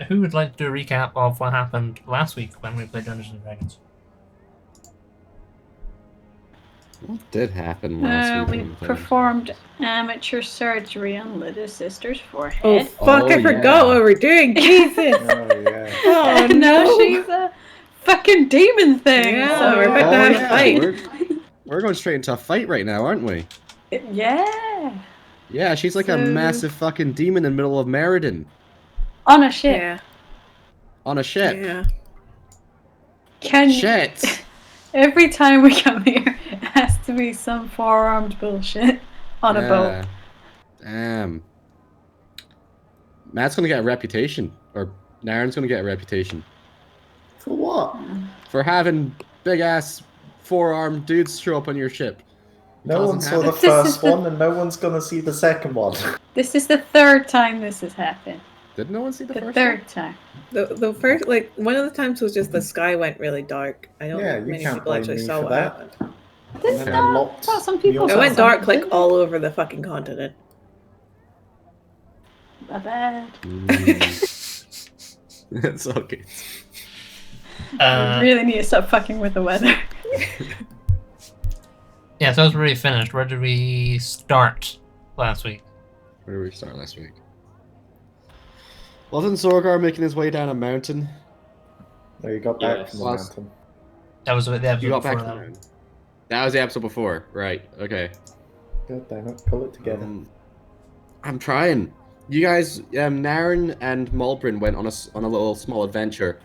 Who would like to do a recap of what happened last week when we played Dungeons and Dragons? What did happen last week? We performed amateur surgery on Little Sister's forehead. Oh fuck! I forgot what we're doing. Jesus! Oh yeah. Oh And now no! she's a fucking demon thing. Yeah, so we're about to have a fight. We're going straight into a fight right now, aren't we? Yeah. Yeah, she's like a So- massive fucking demon in the middle of Meriden. On a ship. Yeah. On a ship. Yeah. Shit! Every time we come here, it has to be some four-armed bullshit on a boat. Damn. Matt's gonna get a reputation. Or Naren's gonna get a reputation. For what? For having big ass four-armed dudes show up on your ship. No one saw the This is first the- one, and no one's gonna see the second one. This is the third time this has happened. Did no one see the The first third time. The first, like, one of the times was just the sky went really dark. I don't Yeah, think you many can't people blame actually me saw for what that. happened. This then not, locked well, some people me It off. went dark something. like all over the fucking continent. My bad. It's okay. I really need to stop fucking with the weather. Yeah, so as we already finished, where did we start last week? Where did we start last week? Wasn't Zorgar making his way down a mountain? No, you got back Yes. from the Last- mountain. That was the episode You got back before from the that. mountain. That was the episode before, right? Okay. God damn it, pull it together. I'm trying. You guys, Naren and Malbrin went on a little small adventure,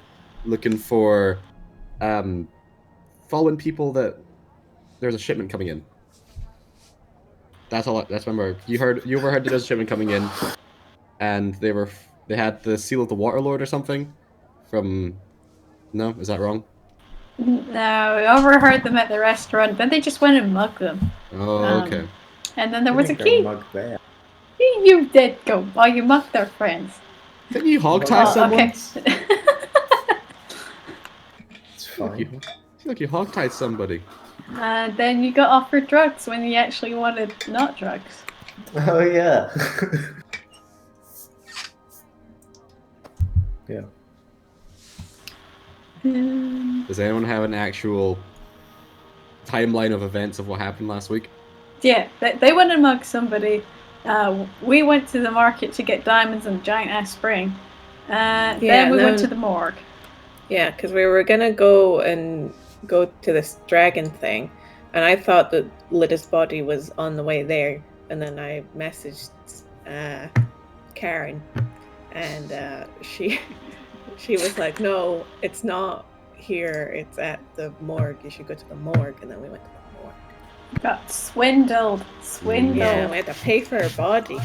looking for, following people that there's a shipment coming in. That's all. That's remember. You overheard that there's a shipment coming in, and they had the seal of the Waterlord or something, from. No, is that wrong? No, we overheard them at the restaurant, then they just went and mugged them. Oh, okay. And then there was a Didn't go key. mug there. You did go. Oh, you mugged their friends. Didn't you hog tie Oh, someone? okay. It's Look, fine. you hog tied somebody. And then you got offered drugs when you actually wanted not drugs. Oh yeah. Yeah. Does anyone have an actual timeline of events of what happened last week? Yeah, they went and mugged somebody. We went to the market to get diamonds and a giant ass spring. Then we went to the morgue. Yeah, because we were gonna go to this dragon thing, and I thought that Lyta's body was on the way there, and then I messaged Karen, and she was like, "No, it's not here. It's at the morgue. You should go to the morgue." And then we went to the morgue. Got swindled. Yeah, we had to pay for her body.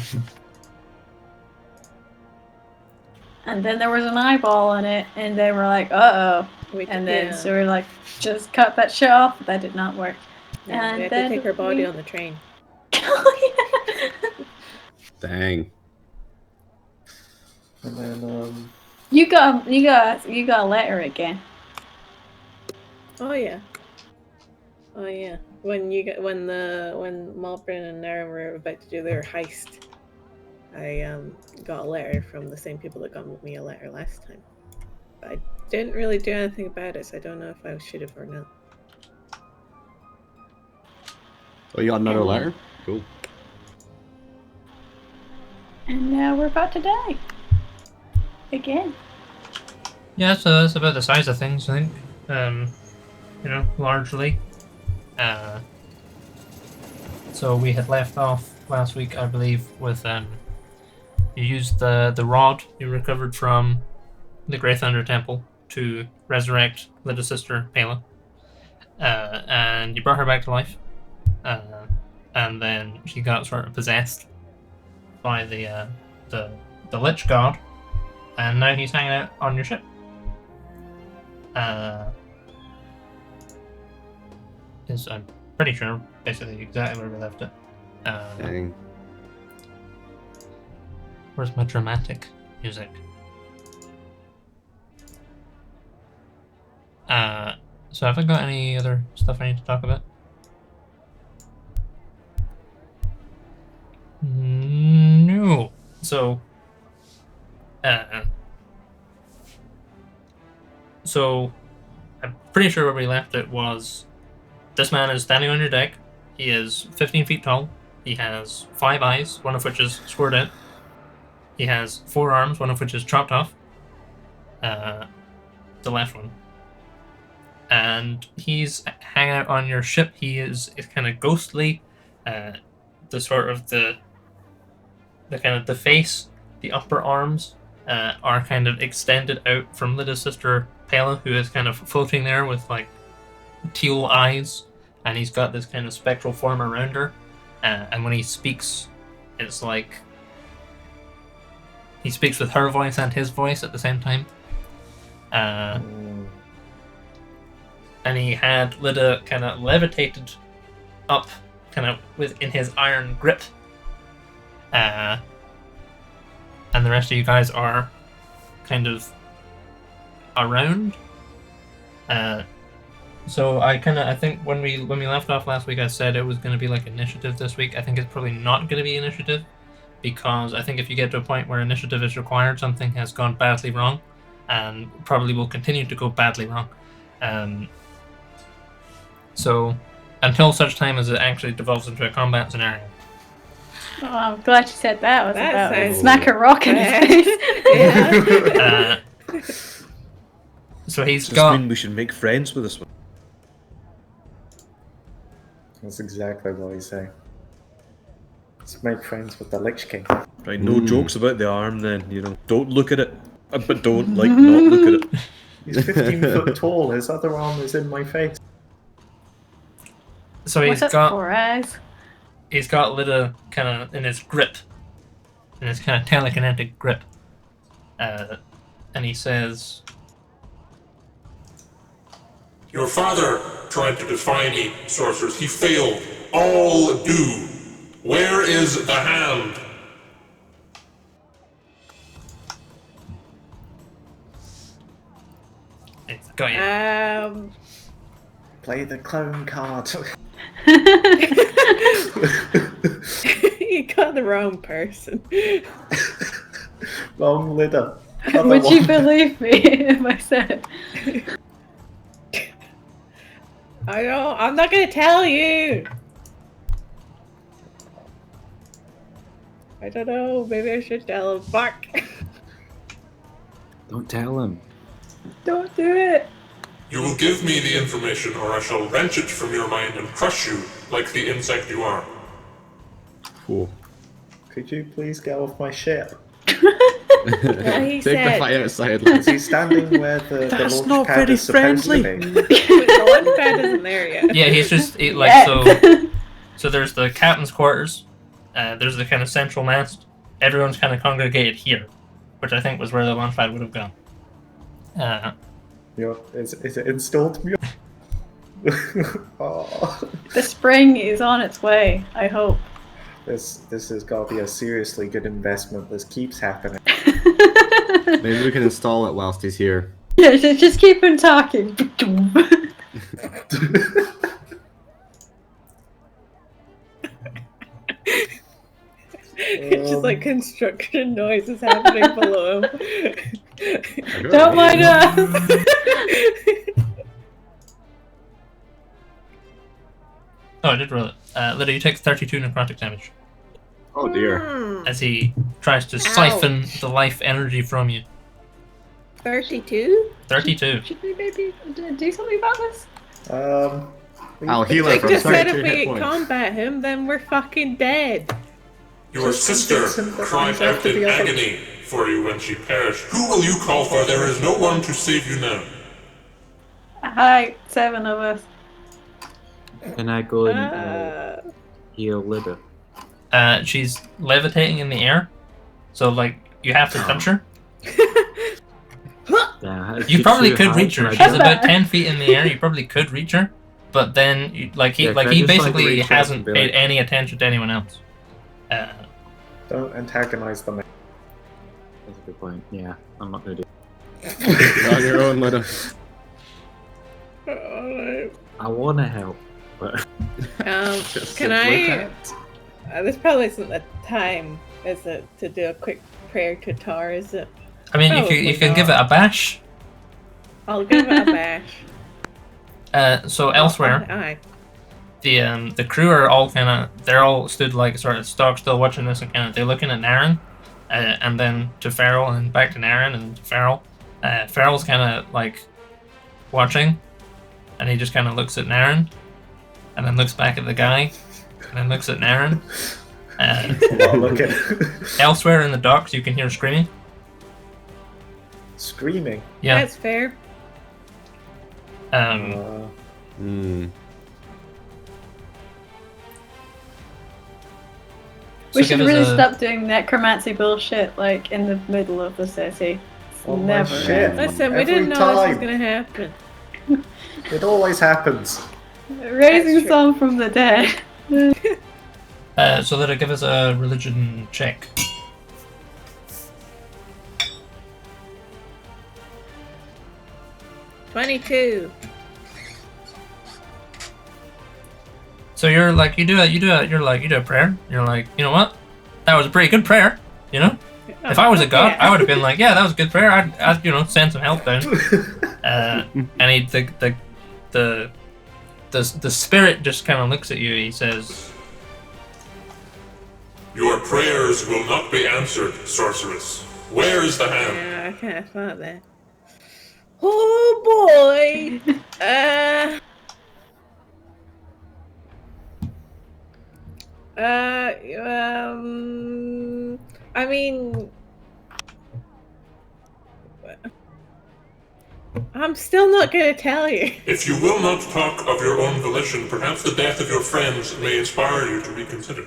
And then there was an eyeball on it, and they were like, "Uh oh." And then so we're like, "Just cut that shit off." That did not work. Yeah, we had to take her body on the train. Oh, yeah. Dang. And then You got a letter again. Oh yeah. When Malbrin and Naren were about to do their heist, I got a letter from the same people that got me a letter last time. But I didn't really do anything about it, so I don't know if I should have or not. Oh, you got another letter? Cool. And now we're about to die. Again. Yeah, so that's about the size of things, I think. Largely. So we had left off last week, I believe, with you used the rod you recovered from the Grey Thunder Temple to resurrect little sister Pela, and you brought her back to life, and then she got sort of possessed by the Lich God, and now he's hanging out on your ship. I'm pretty sure basically exactly where we left it. Dang. Where's my dramatic music? So have I got any other stuff I need to talk about? No. So, So I'm pretty sure where we left it was this man is standing on your deck. He is 15 feet tall. He has 5 eyes, one of which is scored out. He has 4 arms, one of which is chopped off. The left one. And he's hanging out on your ship. He is kind of ghostly. The sort of the kind of the face, the upper arms are kind of extended out from Lyda's sister Pela, who is kind of floating there with like teal eyes, and he's got this kind of spectral form around her. And when he speaks, it's like he speaks with her voice and his voice at the same time. And he had Lyda kind of levitated up, kind of within his iron grip. And the rest of you guys are kind of around. So I think when we left off last week, I said it was going to be like initiative this week. I think it's probably not going to be initiative, because I think if you get to a point where initiative is required, something has gone badly wrong, and probably will continue to go badly wrong. So until such time as it actually devolves into a combat scenario. Oh, I'm glad you said that. I was That about to sounds smack a rock in his face. So he's Does got. this mean we should make friends with this one? That's exactly what he's saying. Let's make friends with the Lich King. Right, no jokes about the arm then, you know. Don't look at it, but don't, like, not look at it. He's 15 foot tall, his other arm is in my face. So What's that, 4 eyes? he's got Lyda kind of in his grip, in his kind of telekinetic grip, and he says, Your father tried to defy me, sorcerers. He failed. All do. Where is the hand? "It's got you." Play the clown card. You got the wrong person. Wrong Lyda. Would you believe me if I said? I'm not gonna tell you. I don't know. Maybe I should tell him. Fuck. Don't tell him. Don't do it. You will give me the information, or I shall wrench it from your mind and crush you like the insect you are. Whoa. Could you please get off my ship? What he Take the said. fight outside. Is he standing where the That's launch not pad very is supposed to friendly. be? The launch pad isn't there yet. Yeah, he's just Yeah. So there's the captain's quarters, there's the kind of central mast. Everyone's kind of congregated here, which I think was where the launch pad would have gone. Is it installed? Oh. The spring is on its way, I hope. This has got to be a seriously good investment. This keeps happening. Maybe we can install it whilst he's here. Yeah, just keep on talking. It's just like construction noises happening below him. Don't mind us. Oh, I did roll it. Lydia, you take 32 necrotic damage Oh dear. as he tries to siphon the life energy from you. 32? 32. Should we maybe do something about this? I'll heal it Like from just said, if 32 we hit points. combat him, then we're fucking dead. Your Just sister some bits cried after out in the other. agony for you when she perished. Who will you call for? There is no one to save you now. Hi, 7 of us. Can I go and heal Lyda? She's levitating in the air, so like you have to touch her. Yeah, You probably could reach her. She's about- about 10 feet in the air. You probably could reach her, but then he Yeah, can I he just, like, basically reach out hasn't and be paid like- any attention to anyone else. Don't antagonize them. That's a good point. Yeah, I'm not gonna do it. On your own, Lyda. Alright. I wanna help, but Just Can simply I? can't. This probably isn't the time, is it, to do a quick prayer to Tar, is it? I mean, Probably you can give it not. a bash. I'll give it a bash. So elsewhere, Aye. the crew are all they're all stood like sort of stock still watching this, and they're looking at Naren, and then to Farrell, and back to Naren, and to Farrell. Farrell's kind of like watching, and he just kind of looks at Naren, and then looks back at the guy, and then looks at Naren. Elsewhere in the docks, you can hear screaming. Screaming? Yeah. That's fair. We should really stop doing necromancy bullshit like in the middle of the city. Oh never my shit. Listen, we didn't know this was gonna happen. It always happens. Raising some from the dead. So that'll give us a religion check. $22. So you're like you do a prayer. You're like, you know what? That was a pretty good prayer. You know, if I was a god, I would have been like, yeah, that was a good prayer. I'd send some help down. And the spirit just kind of looks at you. He says, Your prayers will not be answered, sorceress. Where is the ham? Yeah, I kind of thought that. Oh boy! I mean, I'm still not gonna tell you. If you will not talk of your own volition, perhaps the death of your friends may inspire you to reconsider.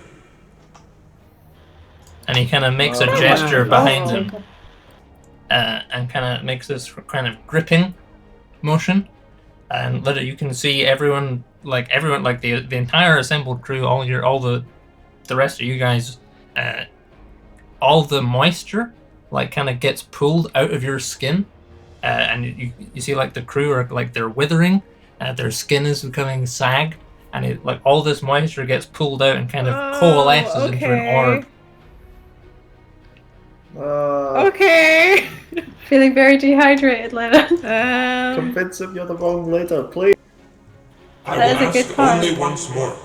and he kind of makes a gesture behind him, and kind of makes this kind of gripping motion, and you can see everyone, like the entire assembled crew, all the rest of you guys, all the moisture like kind of gets pulled out of your skin, and you see like the crew are like they're withering, their skin is becoming sagged, and it like all this moisture gets pulled out and kind of coalesces into an orb. Okay. Feeling very dehydrated, Lena. Convince him you're the wrong leader, please. I That will is a good ask part. only once more.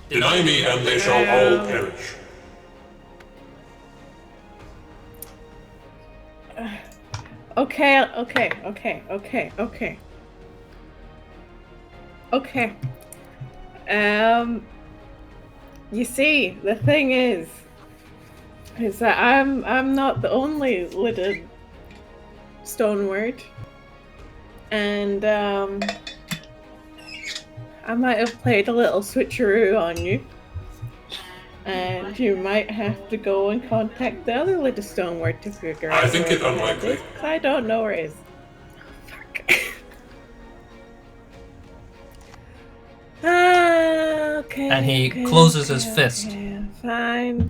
Deny me, and they shall all perish. Okay. You see, the thing is that I'm not the only little stone word, and I might have played a little switcheroo on you, and you might have to go and contact the other little stone word to figure out. I think it where the unlikely. is, 'cause I don't know where it is. Fuck. Okay. And he okay, closes his okay, fist. okay, fine.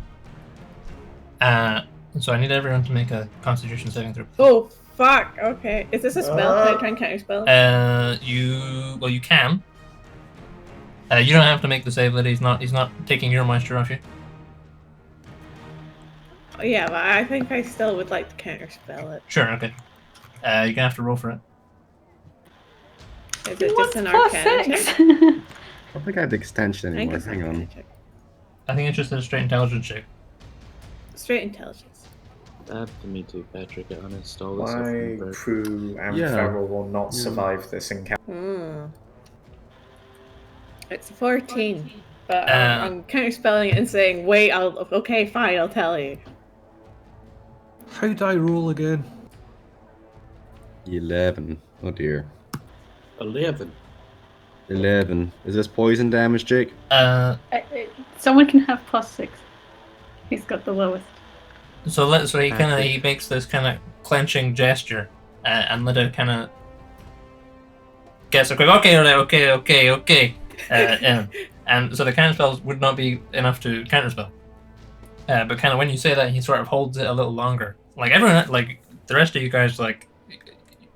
So I need everyone to make a Constitution saving throw. Oh fuck. Okay. Is this a spell? Can I try and counter spell? You can. You don't have to make the save, Lydia. He's not taking your moisture off you. Yeah, but I think I still would like to counter spell it. Sure, okay. You're gonna have to roll for it. Is it What's just an plus arcana 6? check? I don't think I have the extension I think anymore. it's an Hang arcana on. check. I think it's just a straight intelligence check. Straight intelligence. For me too, Patrick. It uninstall this. My crew and Yeah. Farrell will not survive this encounter. It's 14. But I'm counter spelling it and saying, wait, okay, fine, I'll tell you. How'd I roll again? 11. Oh dear. 11. 11. Is this poison damage, Jake? Someone can have plus 6. He's got the lowest. So he makes this kind of clenching gesture, and Lydia kind of gets a quick okay. And so the counterspells would not be enough to counterspell. But kind of when you say that, he sort of holds it a little longer. Like everyone, like the rest of you guys, like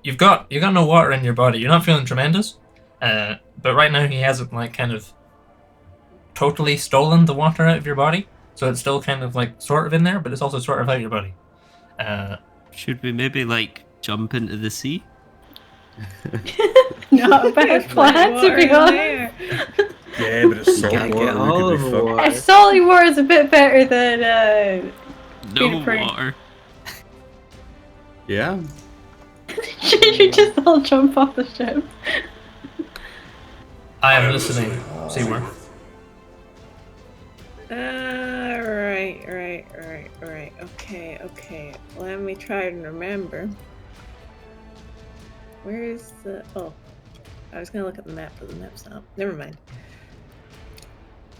you've got no water in your body. You're not feeling tremendous. But right now he hasn't like kind of totally stolen the water out of your body. So it's still kind of like sort of in there, but it's also sort of out of your body. Should we maybe like jump into the sea? Not a bad plan, to be honest. Yeah, but it's salt Can't get water. We all could of be the fucked. water. Salty water is a bit better than No Peter Prune. water. Yeah. You just all jump off the ship. I am listening, Seymour. Right. Okay. Let me try and remember. Where is the... Oh. I was gonna look at the map, but the map's not. Never mind.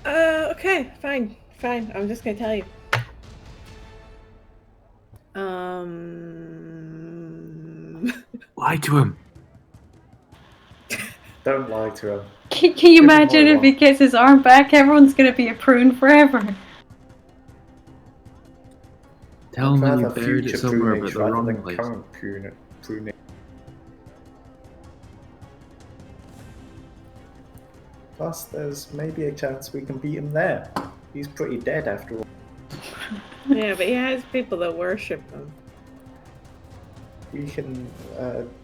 Okay. Fine. I'm just gonna tell you. Lie to him. Don't lie to him. Can you imagine if he gets his arm back? Everyone's gonna be a prune forever. Tell him I'd you rather buried it future somewhere prunage but the rather wrong than place. current pruning. Plus, there's maybe a chance we can beat him there. He's pretty dead after all. Yeah, but he has people that worship him. We can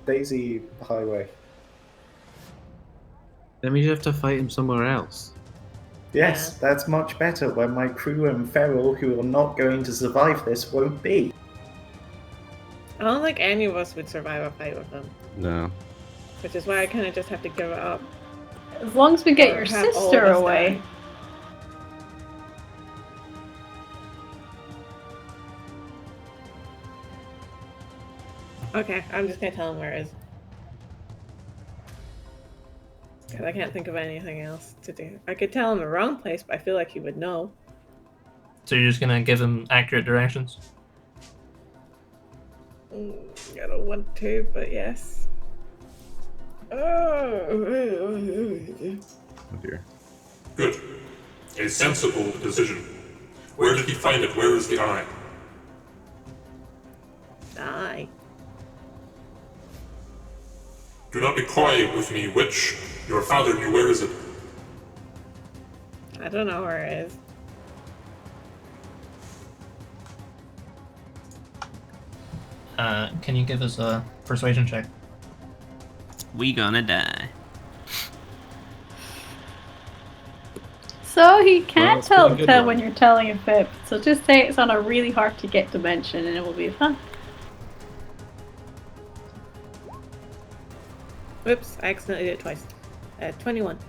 Daisy Highway. Then we have to fight him somewhere else. Yes, that's much better when my crew and Feral, who are not going to survive this, won't be. I don't think any of us would survive a fight with him. No. Which is why I kind of just have to give it up. As long as we get Or your have all sister of us away. die. Okay, I'm just gonna tell him where it is. Because I can't think of anything else to do. I could tell him the wrong place, but I feel like he would know. So you're just gonna give him accurate directions? I don't want to, but yes. Oh dear. Good. A sensible decision. Where did he find it? Where is the eye? Die. Do not be coy with me, witch. Your father knew. Where is it? I don't know where it is. Can you give us a persuasion check? We gonna die. So he can't it's been a good tell one. when you're telling a fib. So just say it's on a really hard to get dimension and it will be fun. Whoops, I accidentally did it twice. 21.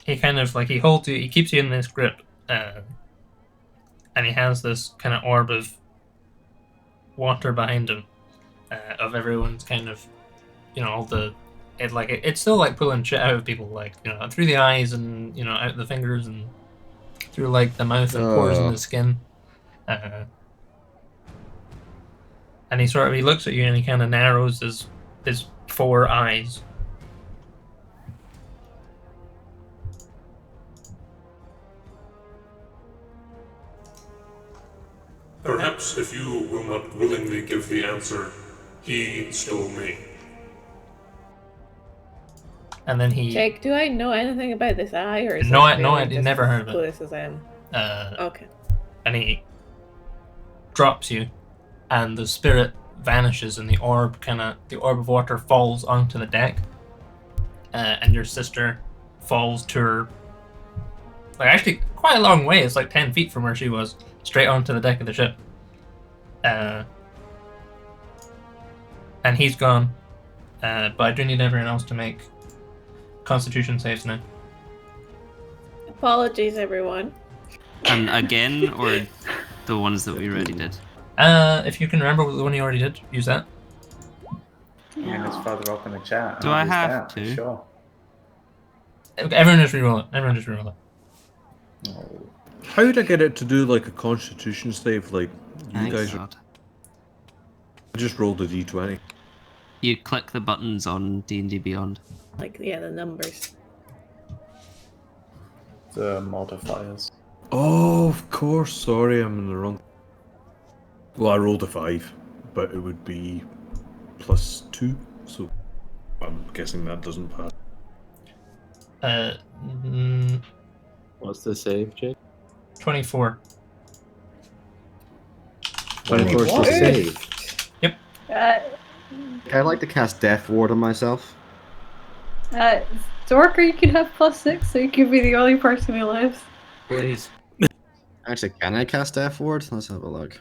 He kind of like he holds you, he keeps you in this grip, and he has this kind of orb of water behind him, of everyone's kind of, all the, it's still like pulling shit out of people, like through the eyes and out the fingers and through like the mouth and pores in the skin, and he looks at you and he kind of narrows his 4 eyes. Perhaps if you will not willingly give the answer, he still may. And then he Jake, do I know anything about this eye, or is No, this no, really I'd just never as heard of it. clueless as I am? Okay. and he drops you, and the spirit vanishes, and the orb of water falls onto the deck, and your sister falls to her, actually quite a long way. It's like 10 feet from where she was, straight onto the deck of the ship. And he's gone, but I do need everyone else to make Constitution saves now. Apologies, everyone. And again, or the ones that we already did? If you can remember the one you already did, use that. I mean, it's further up in the chat. Do I'll I use have that, to? Sure. Everyone just reroll it. Oh. How did I get it to do like a Constitution save? Like you Thanks, guys God. I just rolled a d20. You click the buttons on D&D Beyond. Like, yeah, the numbers. The modifiers. Oh, of course. Sorry, I'm in the wrong. Well, I rolled a 5, but it would be +2, so I'm guessing that doesn't pass. What's the save, Jake? 24. 24 What? to save. I'd like to cast Death Ward on myself. Zorker, you can have +6, so you can be the only person who lives. Please. Actually, can I cast Death Ward? Let's have a look.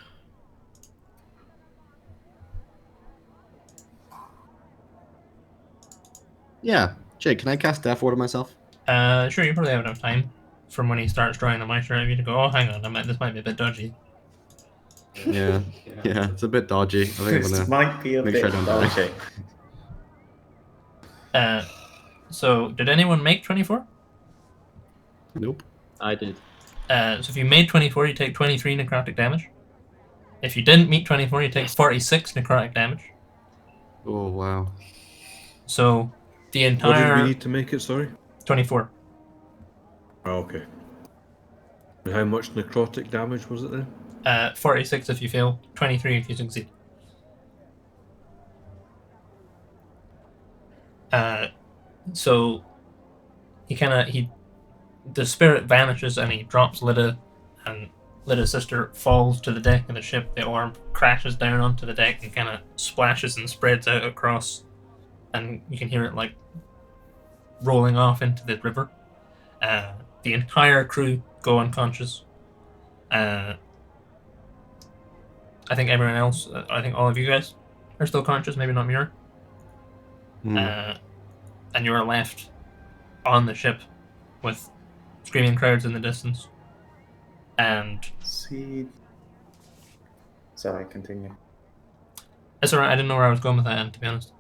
Yeah, Jake, can I cast Death Ward on myself? Sure, you probably have enough time from when he starts drawing the mice around you to go, oh, hang on, this might be a bit dodgy. Yeah, yeah, it's a bit dodgy. I think I'm This gonna might be a make bit sure I don't die. dodgy. So, did anyone make 24? Nope. I did. So if you made 24, you take 23 necrotic damage. If you didn't meet 24, you take 46 necrotic damage. Oh, wow. So the What did entire we need to make it, sorry? 24. Oh, okay. And how much necrotic damage was it then? 46 if you fail, 23 if you succeed. So the spirit vanishes and he drops Lida, and Lida's sister falls to the deck of the ship. The orb crashes down onto the deck and kind of splashes and spreads out across, and you can hear it like rolling off into the river. The entire crew go unconscious. I think everyone else, I think all of you guys are still conscious, maybe not Muir. And you are left on the ship with screaming crowds in the distance. And See. Sorry, continue. it's alright, I didn't know where I was going with that end, to be honest.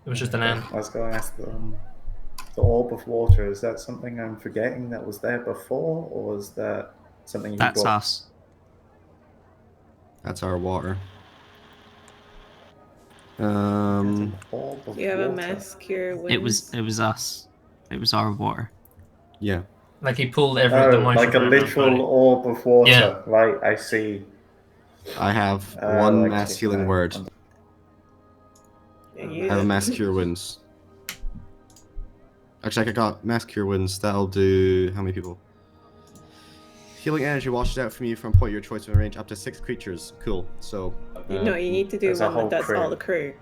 It was just an end. I was going to ask the orb of water. Is that something I'm forgetting that was there before, or is that something you That's brought? us. That's our water. An orb of Do you have a water. mass cure wounds? It was us. It was our water. Yeah. Like he pulled the Oh, moisture like a from everyone's literal body. orb of water. Yeah. Right, I see. I have one like mass it, healing right. word. Yeah, I use have a it. mass cure wounds. Actually, I got mass cure wounds. That'll do how many people? Healing energy washes out from you from a point of your choice in range up to 6 creatures. Cool. So. No, you need to do There's a one that whole does crew. all the crew.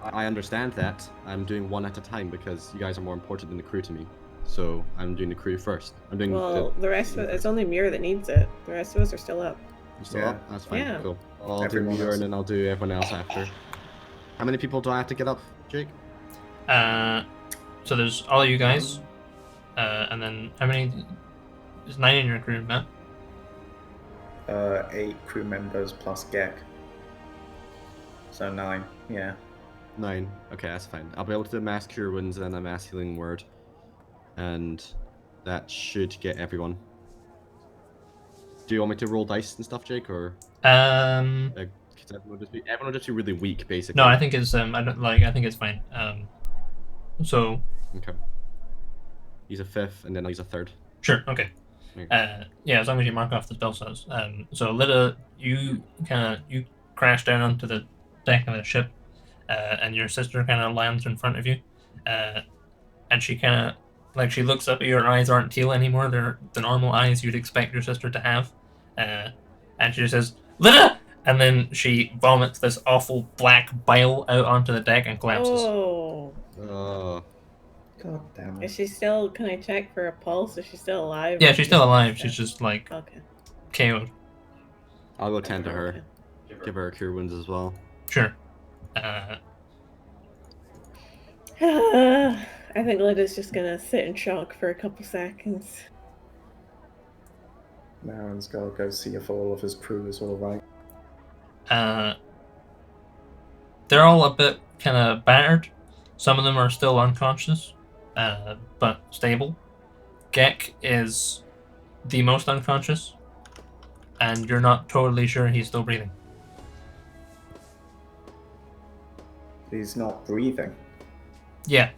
I understand that. I'm doing one at a time because you guys are more important than the crew to me. So I'm doing the crew first. I'm doing Well, the rest of it, it's only Muir that needs it. The rest of us are still up. You still Yeah. up? That's fine. Yeah. Cool. I'll Everyone do Muir else. and then I'll do everyone else after. How many people do I have to get up, Jake? So there's all of you guys, and then how many? There's 9 in your crew, Matt. 8 crew members plus Gek. So 9, yeah. 9. Okay, that's fine. I'll be able to do mass cure wounds and a mass healing word. And that should get everyone. Do you want me to roll dice and stuff, Jake, or? Because everyone will just be really weak, basically. No, I think it's I think it's fine. So Okay. He's a 5th, and then he's a 3rd. sure, okay. Okay. Yeah, as long as you mark off the spell slots. So Lida, you crash down onto the deck of the ship, and your sister kind of lands in front of you, and she kind of she looks up at your eyes aren't teal anymore; they're the normal eyes you'd expect your sister to have, and she just says Lida, and then she vomits this awful black bile out onto the deck and collapses. Oh. God damn it. Is she still, can I check for a pulse? Is she still alive? Yeah, or she's is still she alive. dead? She's just like Okay. KO'd. I'll go tend to her. Okay. Give her cure wounds as well. Sure. I think Lida's just gonna sit in shock for a couple seconds. Marin's got to go see if all of his crew is alright. They're all a bit kind of battered. Some of them are still unconscious, but stable. Gek is the most unconscious, and you're not totally sure he's still breathing. He's not breathing. Yeah.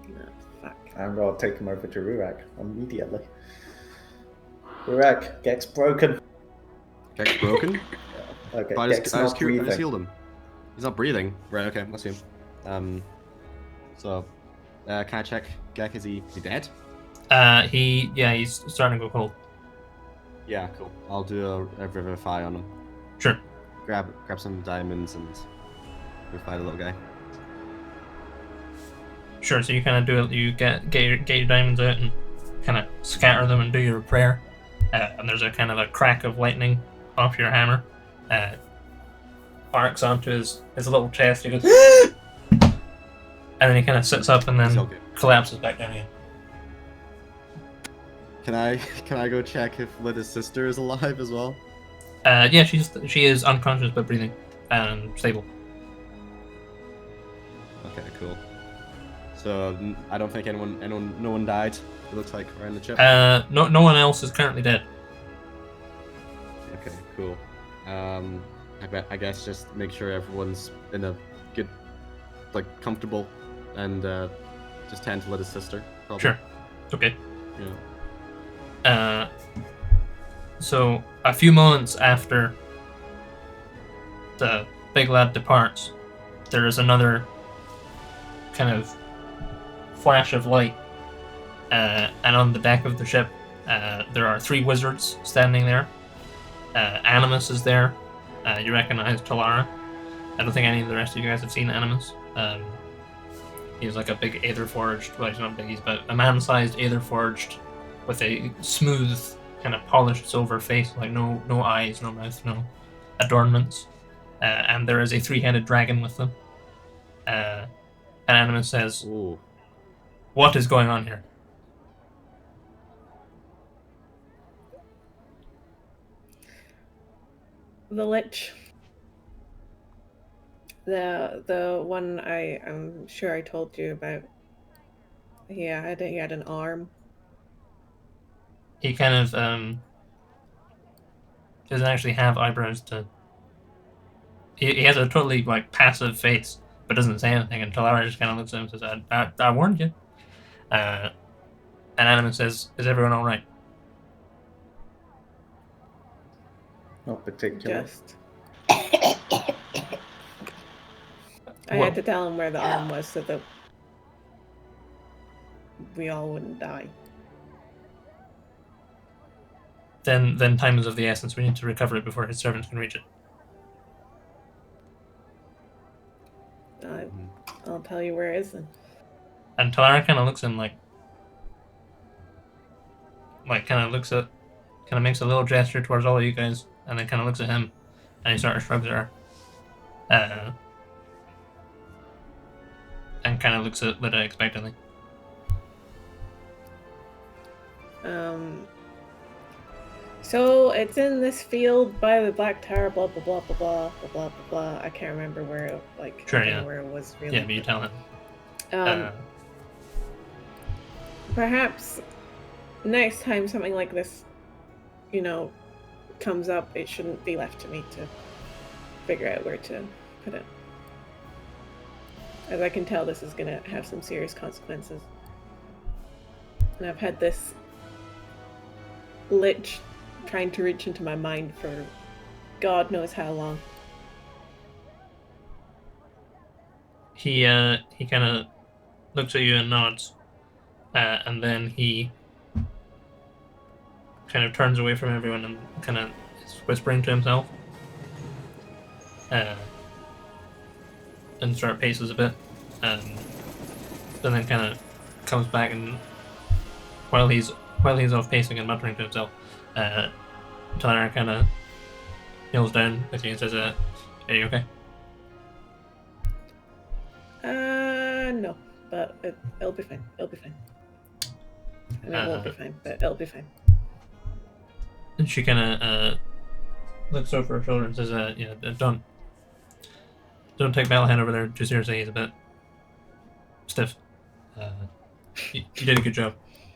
Oh, fuck. I'm going to take him over to Rurak immediately. Rurak, Gek's broken. Gek's broken? Okay, But Gek's I just not breathing. healed him. He's not breathing. Right, okay, let's see him. Can I check Gek? Is he dead? He's starting to go cold. Yeah, cool. I'll do a revivify on him. Sure. Grab some diamonds and revivify the little guy. Sure. So you kind of do it. You get your diamonds out and kind of scatter them and do your prayer. And there's a kind of a crack of lightning off your hammer. Arcs onto his little chest. He goes, and then he kind of sits up and then collapses back down again. Can I go check if Lyda's sister is alive as well? Yeah, she is unconscious but breathing and stable. Okay, cool. So I don't think no one died. It looks like around the ship. No one else is currently dead. Okay, cool. I guess just make sure everyone's in a good, like, comfortable, and just tend to Lyda's sister. Probably. Sure. Okay. Yeah. So a few moments after the big lad departs, there is another kind of flash of light, and on the deck of the ship, there are 3 wizards standing there. Animus is there. You recognize Talara. I don't think any of the rest of you guys have seen Animus. He's like a big aether-forged, well, he's not big, he's about a man-sized aether-forged with a smooth, kind of polished silver face, like no eyes, no mouth, no adornments. And there is a 3-headed dragon with them. And Animus says, Ooh. "What is going on here?" The Lich. The one I'm sure I told you about. He had an arm. He kind of doesn't actually have eyebrows to. He has a totally like passive face, but doesn't say anything. And Talara just kind of looks at him and says, "I warned you." And Animus says, "Is everyone all right?" Not particularly. Just. I had to tell him where the arm was so that we all wouldn't die. Then time is of the essence. We need to recover it before his servants can reach it. I'll tell you where it is then. And Talara kind of looks at him like kind of makes a little gesture towards all of you guys, and then kind of looks at him, and he sort of shrugs at her. And kind of looks at Lyda expectantly. So it's in this field by the Black Tower, blah blah blah blah blah blah blah blah blah. I can't remember where where it was really. Yeah, but you tell him. Perhaps next time something like this, comes up, it shouldn't be left to me to figure out where to put it. As I can tell, this is gonna have some serious consequences. And I've had this Lich trying to reach into my mind for God knows how long. He kind of looks at you and nods, and then he kind of turns away from everyone and kind of is whispering to himself, and sort of paces a bit, and then kind of comes back, and while he's off pacing and muttering to himself, Talara kind of kneels down with you and says, "Are you okay?" No, but it'll be fine. It'll be fine. And it won't be fine, but it'll be fine. And she kind of looks over her shoulder and says, don't take Malahide over there too seriously. He's a bit stiff. You did a good job.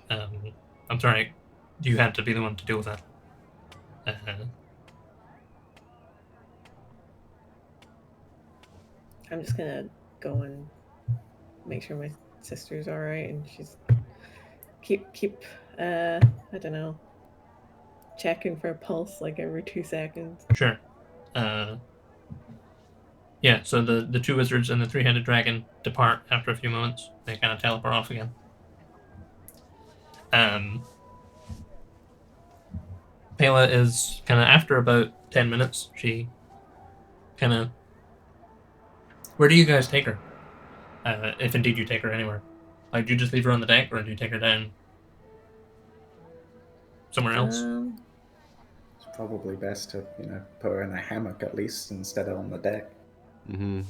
I'm sorry you had to be the one to deal with that. I'm just gonna go and make sure my sister's all right, and she's keep I don't know, checking for a pulse like every 2 seconds. Sure. Yeah, so the 2 wizards and the 3-headed dragon depart after a few moments. They kind of teleport off again. Pela is kind of, after about 10 minutes, she kind of... Where do you guys take her? If indeed you take her anywhere. Like, do you just leave her on the deck, or do you take her down somewhere else? It's probably best to, put her in a hammock at least instead of on the deck. Mm-hmm.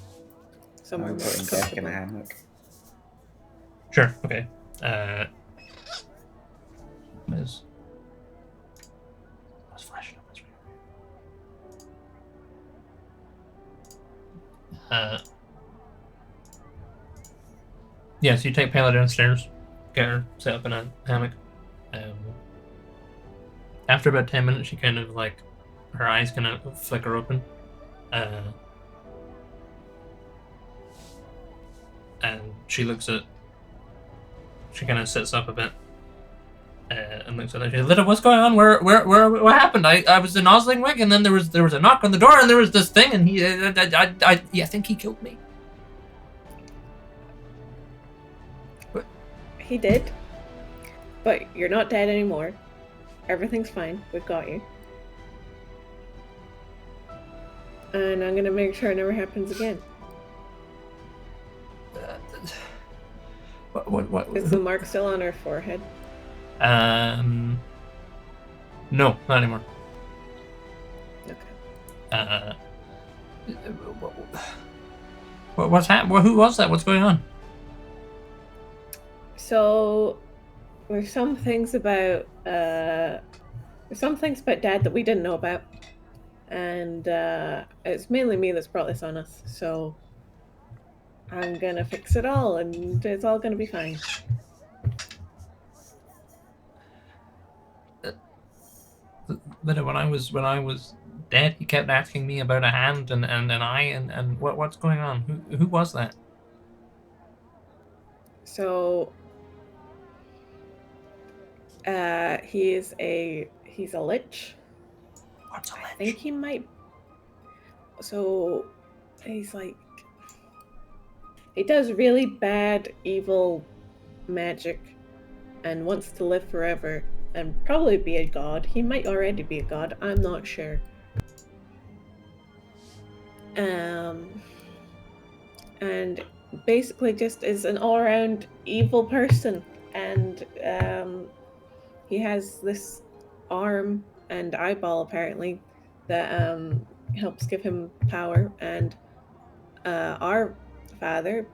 Somewhere I'm more putting deck in a comfortable. hammock. Sure, okay. Let's flash it up. Yeah, so you take Pela downstairs, get her set up in a hammock. After about 10 minutes, she kind of like, her eyes kind of flicker open. And she kind of sits up a bit and looks at it. Lita, what's going on? What happened? I was in Oslingwick, and then there was a knock on the door, and there was this thing, and I think he killed me. He did, but you're not dead anymore. Everything's fine. We've got you. And I'm gonna make sure it never happens again. What? Is the mark still on her forehead? No, not anymore. Okay. What's happened? Who was that? What's going on? So there's some things about Dad that we didn't know about, and it's mainly me that's brought this on us. So I'm gonna fix it all, and it's all gonna be fine. Lita, when I was dead, he kept asking me about a hand and an eye and what's going on? Who was that? So he's a lich. What's a lich? I think he might. So he's like, he does really bad, evil magic, and wants to live forever and probably be a god. He might already be a god. I'm not sure. And basically just is an all-around evil person, and he has this arm and eyeball apparently that helps give him power, and our father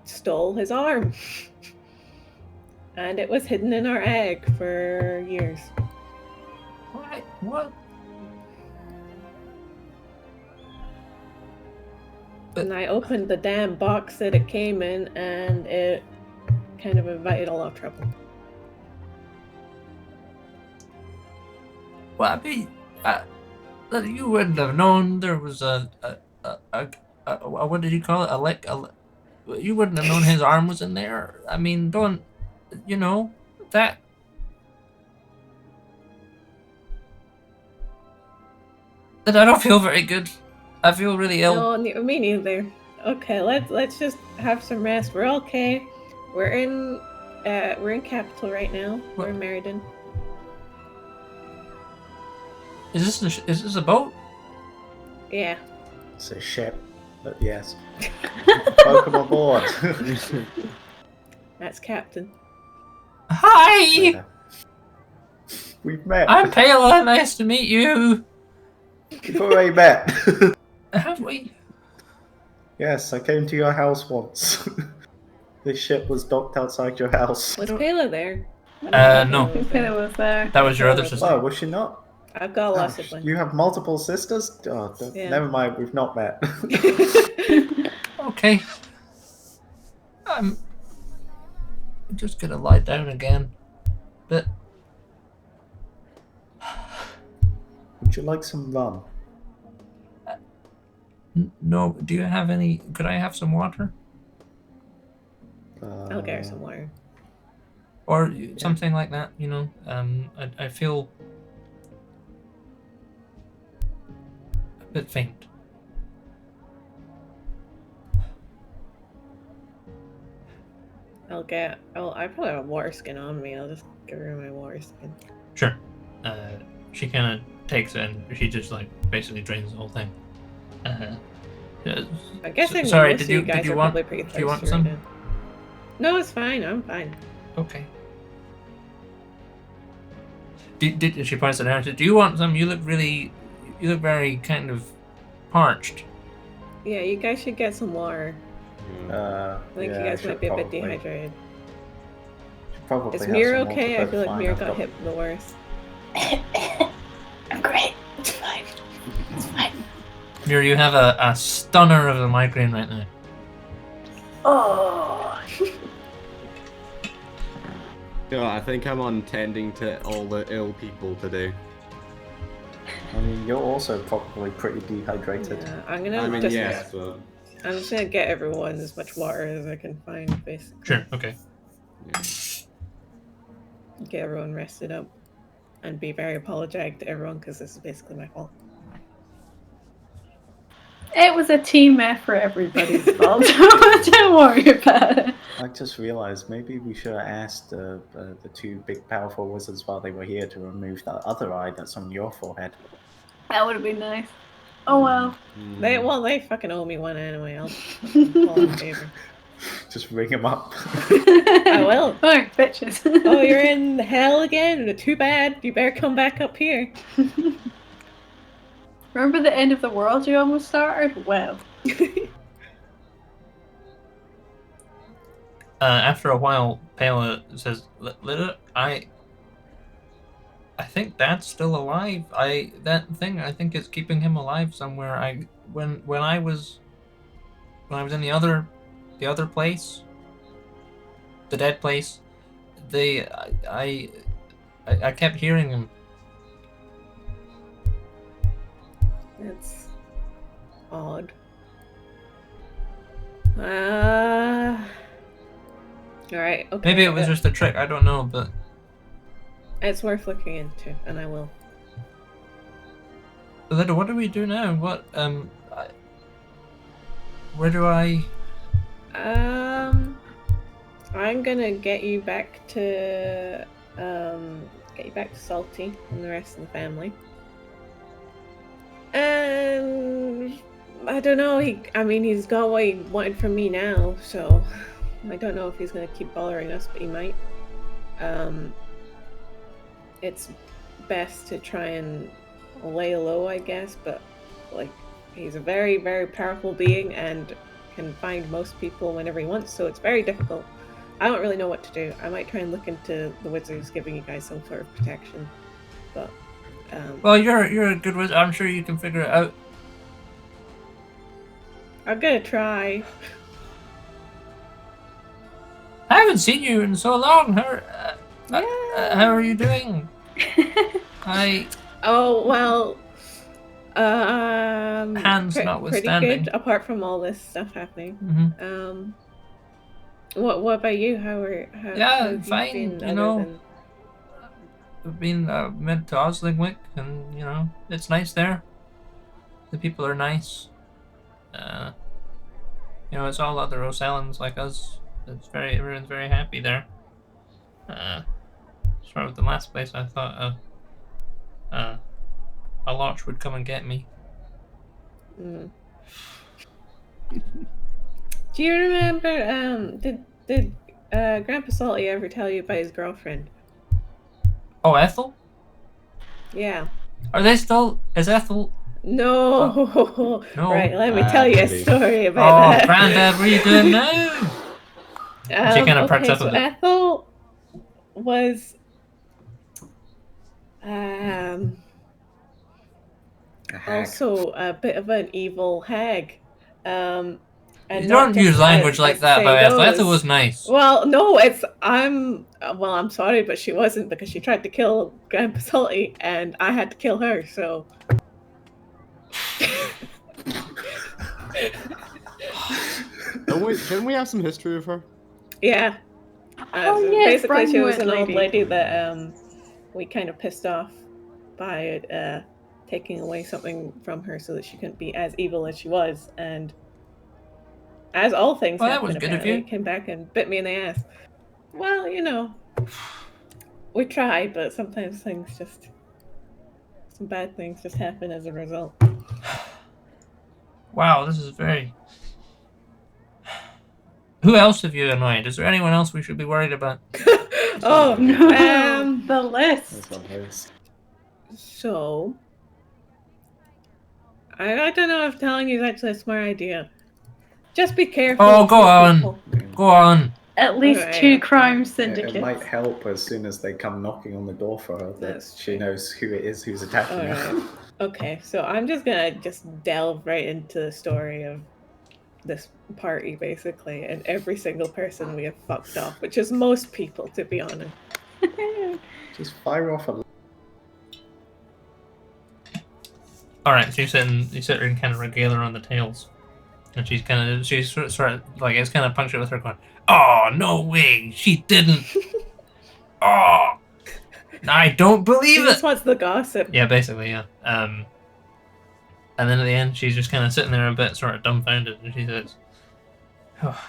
stole his arm and it was hidden in our egg for years. What? And I opened the damn box that it came in, and it kind of invited a lot of trouble. Well, I mean, you wouldn't have known there was a what did you call it? You wouldn't have known his arm was in there. I mean, that. That I don't feel very good. I feel really ill. No, me neither. Okay, let's just have some rest. We're okay. We're in capital right now. We're in Meriden. Is this a boat? Yeah. It's a ship, but yes. Welcome aboard. That's Captain. Hi! We've met. I'm Pela. Nice to meet you. We've already met. Have we? Yes, I came to your house once. This ship was docked outside your house. Was Pela there? No. Pela was there. That was your other sister. Oh, was she not? I've got a lot of siblings. You have multiple sisters? Oh, Yeah. Never mind, we've not met. Okay. I'm just gonna lie down again. But Would you like some rum? no, do you have any? Could I have some water? I'll get her some water. Or something like that, I feel a bit faint. I probably have a water skin on me. I'll just give her my water skin. Sure. She kind of takes it and she just like basically drains the whole thing. I guess sorry. most Did of you you guys are want? probably pretty Do you want thirsty some? right now. No, it's fine. I'm fine. Okay. She points it out. Do you want some? You look very kind of parched. Yeah, you guys should get some water. I I think you guys might be a bit dehydrated. Probably Is have Mir some water, okay? I but feel like fine, Mir I've got hit the worst. I'm great. It's fine. It's fine. Mir, you have a stunner of a migraine right now. Oh. I think I'm on tending to all the ill people today. I mean, you're also probably pretty dehydrated. Yeah, I'm just gonna get everyone as much water as I can find, basically. Sure. Okay. Yeah. Get everyone rested up, and be very apologetic to everyone because this is basically my fault. It was a team effort, everybody's fault. Don't worry about it. I just realized maybe we should have asked the two big powerful wizards while they were here to remove that other eye that's on your forehead. That would have been nice. Oh well. They fucking owe me one anyway. I'll call in favor. Just ring them up. I will. Oh, bitches. Oh, you're in hell again? Too bad. You better come back up here. Remember the end of the world you almost started? Well. After a while, Pela says, "Lita, I think Dad's still alive. That thing I think is keeping him alive somewhere. When I was in the other place, the dead place, I kept hearing him." That's odd. Alright, okay. Maybe it was just a trick, I don't know, but it's worth looking into, and I will. Lita, what do we do now? Where do I... I'm gonna get you back to Salty and the rest of the family. And I don't know, he's got what he wanted from me now, so I don't know if he's gonna keep bothering us, but he might. It's best to try and lay low, I guess, but like, he's a very, very powerful being and can find most people whenever he wants, so it's very difficult. I don't really know what to do. I might try and look into the wizards giving you guys some sort of protection, but well, you're a good wizard. I'm sure you can figure it out. I'm gonna try. I haven't seen you in so long. How are you doing? Oh well. Hands notwithstanding. Pretty good, apart from all this stuff happening. Mm-hmm. What about you? How have fine. You been, I've been meant to Osling and it's nice there. The people are nice. It's all other Osellans like us. Everyone's very happy there. Sort of the last place I thought a lodge would come and get me. Do you remember? Did Grandpa Salty ever tell you about his girlfriend? Oh, Ethel? Yeah. Are they still? Is Ethel? No. No. Right. Let me tell you a story about that. Oh, Granddad, what are you doing now? She kind of perks up a bit. Ethel was also a bit of an evil hag. And you don't use language like that about Ethel. Ethel was nice. Well, no, I'm sorry, but she wasn't, because she tried to kill Grandpa Salty and I had to kill her, so. Shouldn't we have some history of her? Yeah. Basically, she was an old lady that we kind of pissed off by taking away something from her so that she couldn't be as evil as she was, and as all things Well, that happen, was good of apparently, you. it came back and bit me in the ass. Well, you know, we try, but sometimes some bad things just happen as a result. Wow, this is very... Who else have you annoyed? Is there anyone else we should be worried about? Oh, the list. That's on hers. So, I don't know if telling you is actually a smart idea. Just be careful. Oh, with go your on. people. Go on. At least Alright, 2 okay. crime It syndicates. might help as soon as they come knocking on the door for her that That's she true. knows who it is who's attacking her. Alright. Okay, so I'm just gonna delve right into the story of this party, basically, and every single person we have fucked off, which is most people, to be honest. Just fire off a. Alright, so you sit there and kind of regale her on the tails. And she's sort of, like, it's kind of punctured with her going, oh, no way, she didn't. Oh, I don't believe She it. just wants the gossip. Yeah, basically, yeah. And then at the end, she's just kind of sitting there a bit sort of dumbfounded, and she says, oh.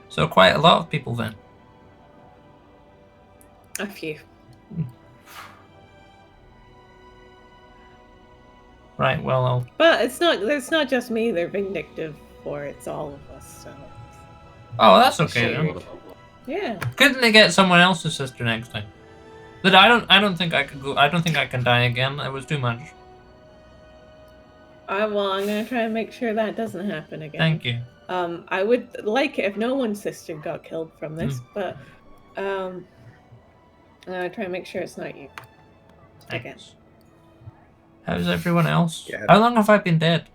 So quite a lot of people then. A few. Right, well, But it's not just me they're vindictive for, it's all of us, so. oh, that's okay then. Yeah. Couldn't they get someone else's sister next time? But I don't think I could go. I don't think I can die again. It was too much. Well, I'm gonna try and make sure that doesn't happen again. Thank you. I would like it if no one's sister got killed from this, but I'm gonna try and make sure it's not you. Again. Thanks. How's everyone else? Yeah. How long have I been dead?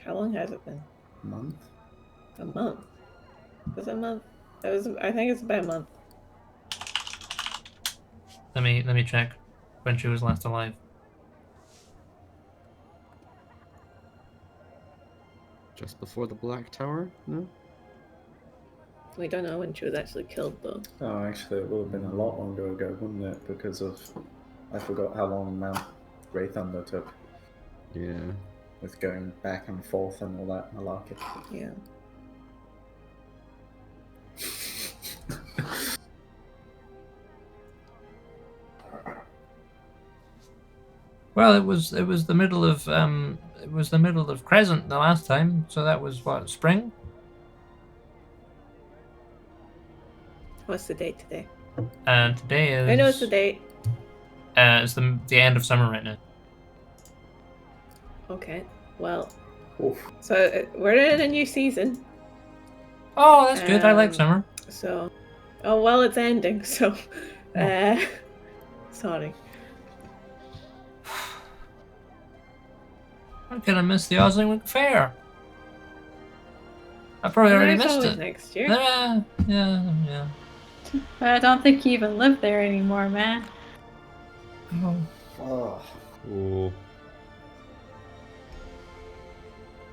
How long has it been? Month? A month. Was it a month? I think it's about a month. Let me check when she was last alive. Just before the Black Tower? No? We don't know when she was actually killed, though. Oh, actually, it would have been a lot longer ago, wouldn't it? Because of. I forgot how long Mount Grey Thunder took Yeah. with going back and forth and all that malarkey. Yeah. Well, it was the middle of Crescent the last time, so that was what, spring? What's the date today? And today is I know it's the date. It's the end of summer right now. Okay. Well, Oof. so we're in a new season. Oh, that's good. I like Um, summer. So, oh well, it's ending. So, sorry. I'm gonna miss the Oslingwick Fair. I probably already There's missed always it. next year. Yeah. But I don't think you even live there anymore, man. Oh. Oh, Ooh.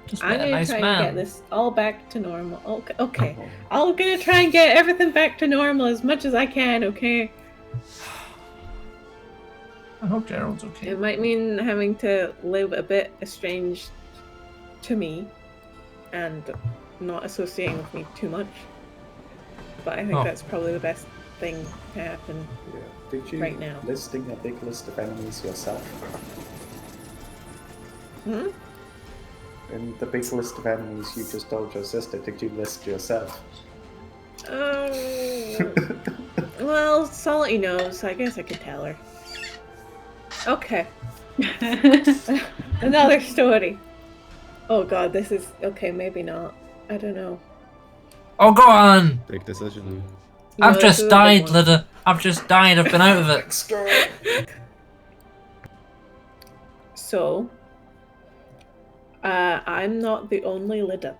Just I'm met a gonna nice try and man. get this all back to normal. Okay. I'm gonna try and get everything back to normal as much as I can. Okay. I hope Gerald's okay. It might mean having to live a bit estranged to me, and not associating with me too much. But I think Oh. that's probably the best thing to happen. yeah. Did you Right now. listing a big list of enemies yourself? Hmm? In the big list of enemies you just told your sister, did you list yourself? Well, Salty knows. I guess I could tell her. Okay. Another story. Oh god, this is... Okay, maybe not. I don't know. Oh, go on! Big decision. No, I've this just is a big died, one. Lyda. I've just died. I've been out of it. So, I'm not the only Lyda.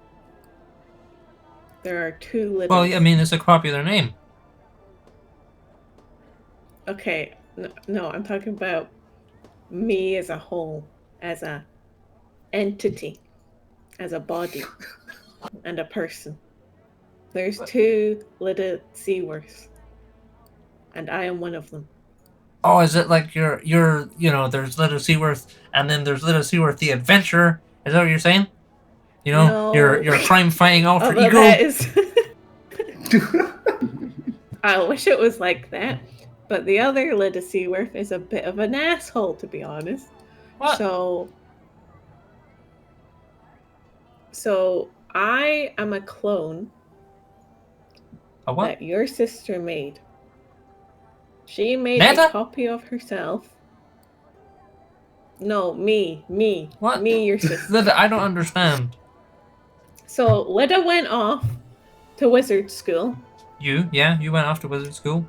There are 2 Lydas. Well, I mean, it's a popular name. Okay, no, I'm talking about me as a whole, as a entity, as a body, and a person. There's 2 Lyda Seaworths, and I am one of them. Oh, is it like you're there's Little Seaworth and then there's Little Seaworth the adventurer? Is that what you're saying? No. You're a crime fighting alter Although ego. that is... I wish it was like that. But the other Lyda Seaworth is a bit of an asshole, to be honest. What? So I am a clone A what? that your sister made. She made Netta? a copy of herself. No, me. What? Me, your sister. Lyda, I don't understand. So Lyda went off to wizard school. You went off to wizard school.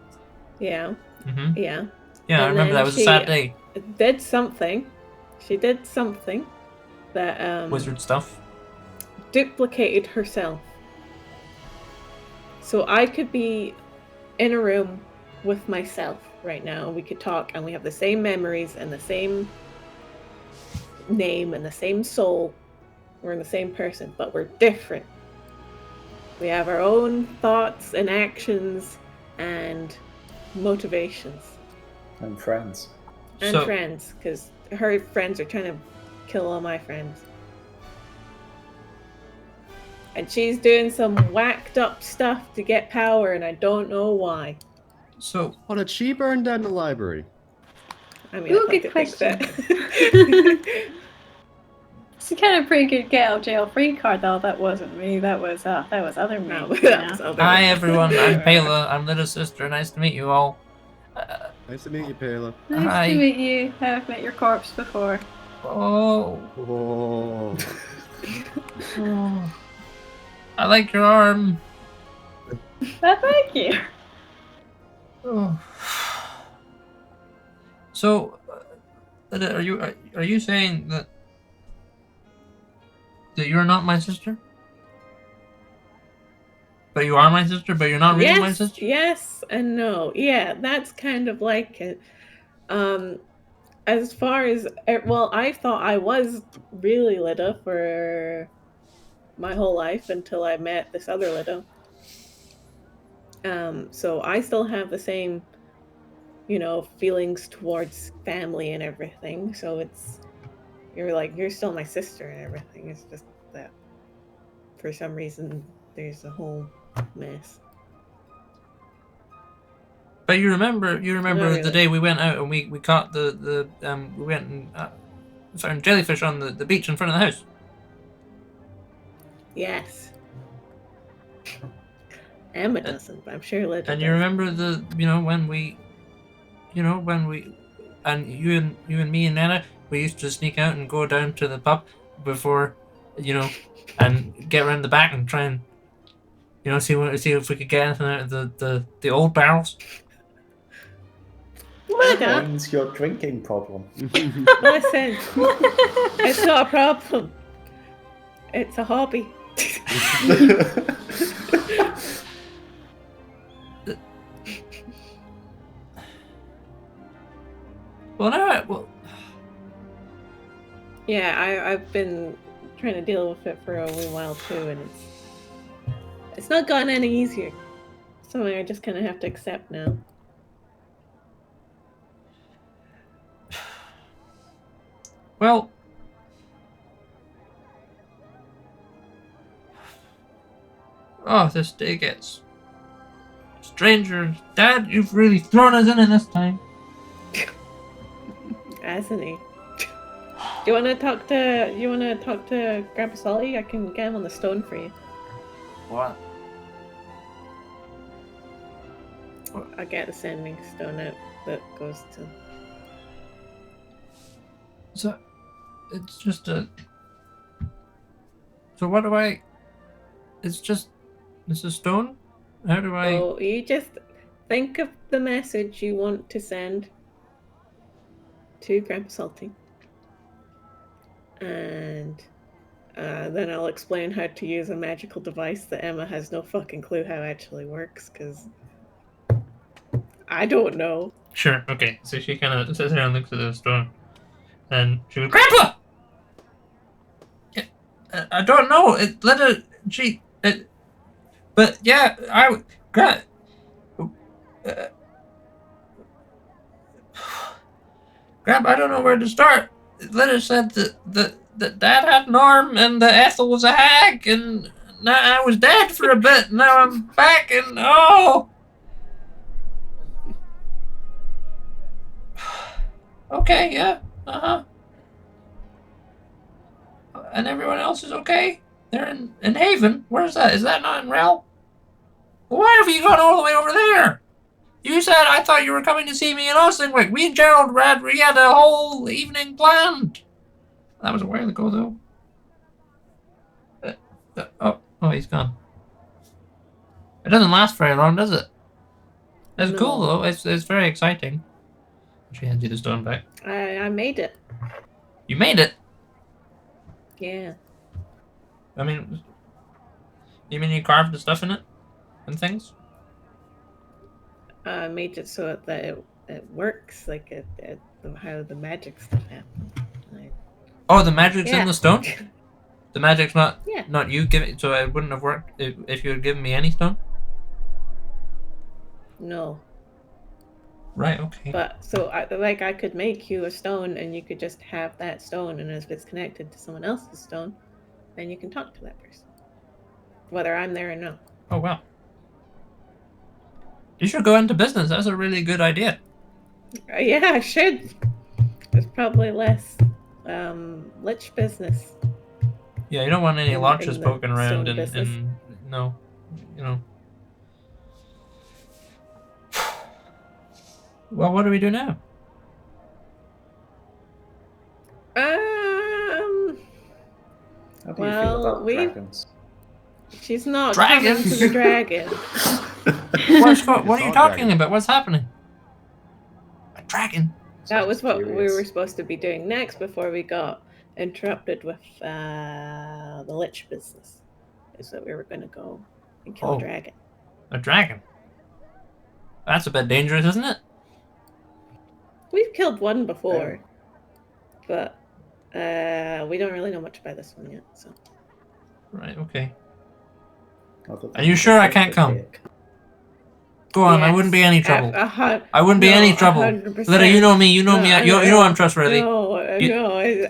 Yeah. Mm-hmm. Yeah. Yeah, I And remember then that was a sad day. Did something. She did something that Wizard stuff. duplicated herself. So I could be in a room with myself right now. We could talk and we have the same memories and the same name and the same soul. We're the same person, but we're different. We have our own thoughts and actions and motivations. And friends. And friends, because her friends are trying to kill all my friends. And she's doing some whacked up stuff to get power, and I don't know why. So, What did she burn down the library? I mean, Ooh, I'd like good to think question. that. It's a kind of pretty good get out jail free card, though. That wasn't me. That was other me. No, you that know? was other hi than- everyone, I'm Pela. I'm Lyda's sister. Nice to meet you all. Nice to meet you, Pela. Nice Hi. to meet you. I've met your corpse before. Oh, Oh. oh. I like your arm. Oh, thank you. Oh. So, Lyda, are you saying that you're not my sister? But you are my sister, but you're not really my sister? Yes and no. Yeah, that's kind of like it. As far as well, I thought I was really Lyda for my whole life until I met this other Lyda. So I still have the same, feelings towards family and everything. So you're still my sister and everything. It's just that for some reason there's a whole mess. But you remember really. the day we went out and we caught we went and found jellyfish on the beach in front of the house. Yes. Emma doesn't, but I'm sure Lyda And does. you remember when we and you and me and Nana, we used to sneak out and go down to the pub before, and get around the back and try and see if we could get anything out of the old barrels. Lyda, Means your drinking problem. listen, it's not a problem. It's a hobby. Yeah, I've been trying to deal with it for a wee while too, and it's not gotten any easier. Something I just kind of have to accept now. Well, this day gets stranger. Dad, you've really thrown us in this time. Hasn't he? Do you want to talk to Grandpa Sully? I can get him on the stone for you. What? I'll get the sending stone out that goes to... So, it's just a... So what do I... It's a stone? How do I... Oh, you just think of the message you want to send to Grandpa Salty. And then I'll explain how to use a magical device that Emma has no fucking clue how actually works, because I don't know. Sure, okay. So she kind of sits there and looks at the stone. And she goes, Grandpa! I don't know. But yeah, Crap, I don't know where to start. Lydia said that Dad had an arm and that Ethel was a hag, and now I was dead for a bit. Now I'm back, and oh. Okay, yeah, And everyone else is okay? They're in Haven? Where's that? Is that not in Rel? Why have you gone all the way over there? You said I thought you were coming to see me in Austinwick. We and Gerald we had a whole evening planned. That was a while ago, though. Oh, he's gone. It doesn't last very long, does it? It's cool, though. It's very exciting. She hands you the stone back. I made it. You made it? Yeah. I mean, you mean you carved the stuff in it? And things? I made it so that it works, like how the magic stuff happens. Oh, the magic's in the stone? The magic's not Yeah. not you giving, so it wouldn't have worked if you had given me any stone? No. Right, okay. But so I could make you a stone, and you could just have that stone, and if it's connected to someone else's stone, then you can talk to that person, whether I'm there or not. Oh, wow. You should go into business. That's a really good idea. Yeah, I should. There's probably less lich business. Yeah, you don't want any In larches the poking around stone business. and no, you know. Well, what do we do now? How do you feel about dragons? She's not Dragons? coming to the dragon. What are you talking about? What's happening? A dragon? That was what we were supposed to be doing next before we got interrupted with the lich business. Is that we were going to go and kill a dragon. A dragon? That's a bit dangerous, isn't it? We've killed one before, but we don't really know much about this one yet. So. Right, okay. Are you sure I can't come? Go on, Yes, I wouldn't be any trouble. I wouldn't be no, any trouble. 100%. Lydia, you know me, you know me, you know I'm trustworthy. No,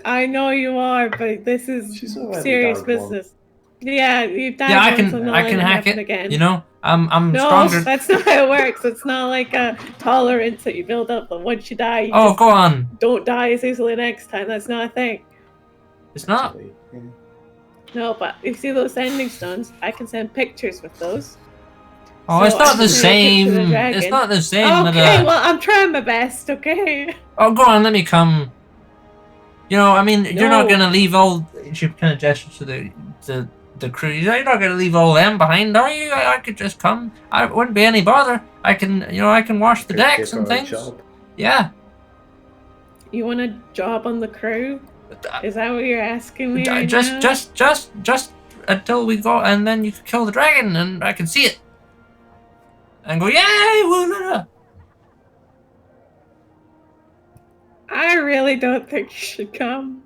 I know you are, but this is serious business. Yeah, you've died Yeah, once, I'm not I letting can it hack happen it. again. You know, I'm No, stronger. that's not how it works. It's not like a tolerance that you build up, but once you die, you Oh, just go on. don't die as easily next time. That's not a thing. It's not. No, but you see those sending stones? I can send pictures with those. Oh, So it's I not can the send a picture to the same. dragon. It's not the same. Okay, well, I'm trying my best, okay? Oh, go on, let me come. You know, I mean, you're not No. gonna leave all. She kind of gestures to the crew. You're not gonna leave all them behind, are you? I could just come. I wouldn't be any bother. I can wash the decks and things. Yeah. You want a job on the crew? Is that what you're asking me? Right Just until we go, and then you can kill the dragon, and I can see it, and go, yay, woo-la-la. I really don't think you should come.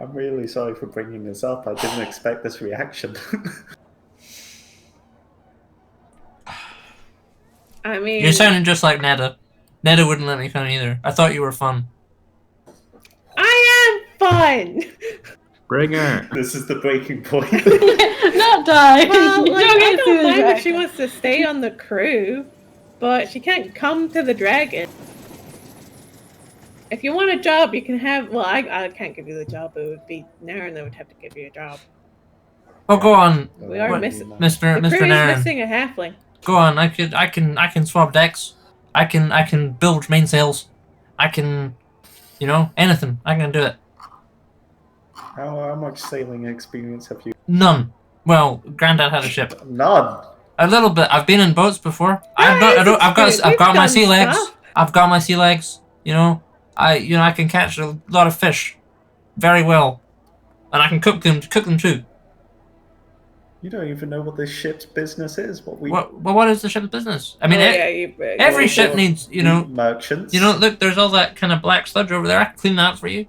I'm really sorry for bringing this up. I didn't expect this reaction. I mean, You're sounding just like Neda. Neda wouldn't let me come either. I thought you were fun. I am fun. Bring her. This is the breaking point. Not die. Well, like, You're I gonna see don't the mind if dragon. she wants to stay on the crew, but she can't come to the dragon. If you want a job, you can have. Well, I can't give you the job. It would be Naren that would have to give you a job. Oh, go on, We are What- missing. Mr. The Mr. crew is Naren. missing a halfling. Go on. I can swap decks. I can build mainsails. I can, anything. I can do it. How much sailing experience have you? None. Well, Granddad had a ship. None. A little bit. I've been in boats before. I've We've got my done sea legs. stuff. I've got my sea legs. I can catch a lot of fish, very well, and I can cook them too. You don't even know what this ship's business is. What is the ship's business? I mean, Oh, every ship needs, merchants. Look, there's all that kind of black sludge over there. I can clean that up for you.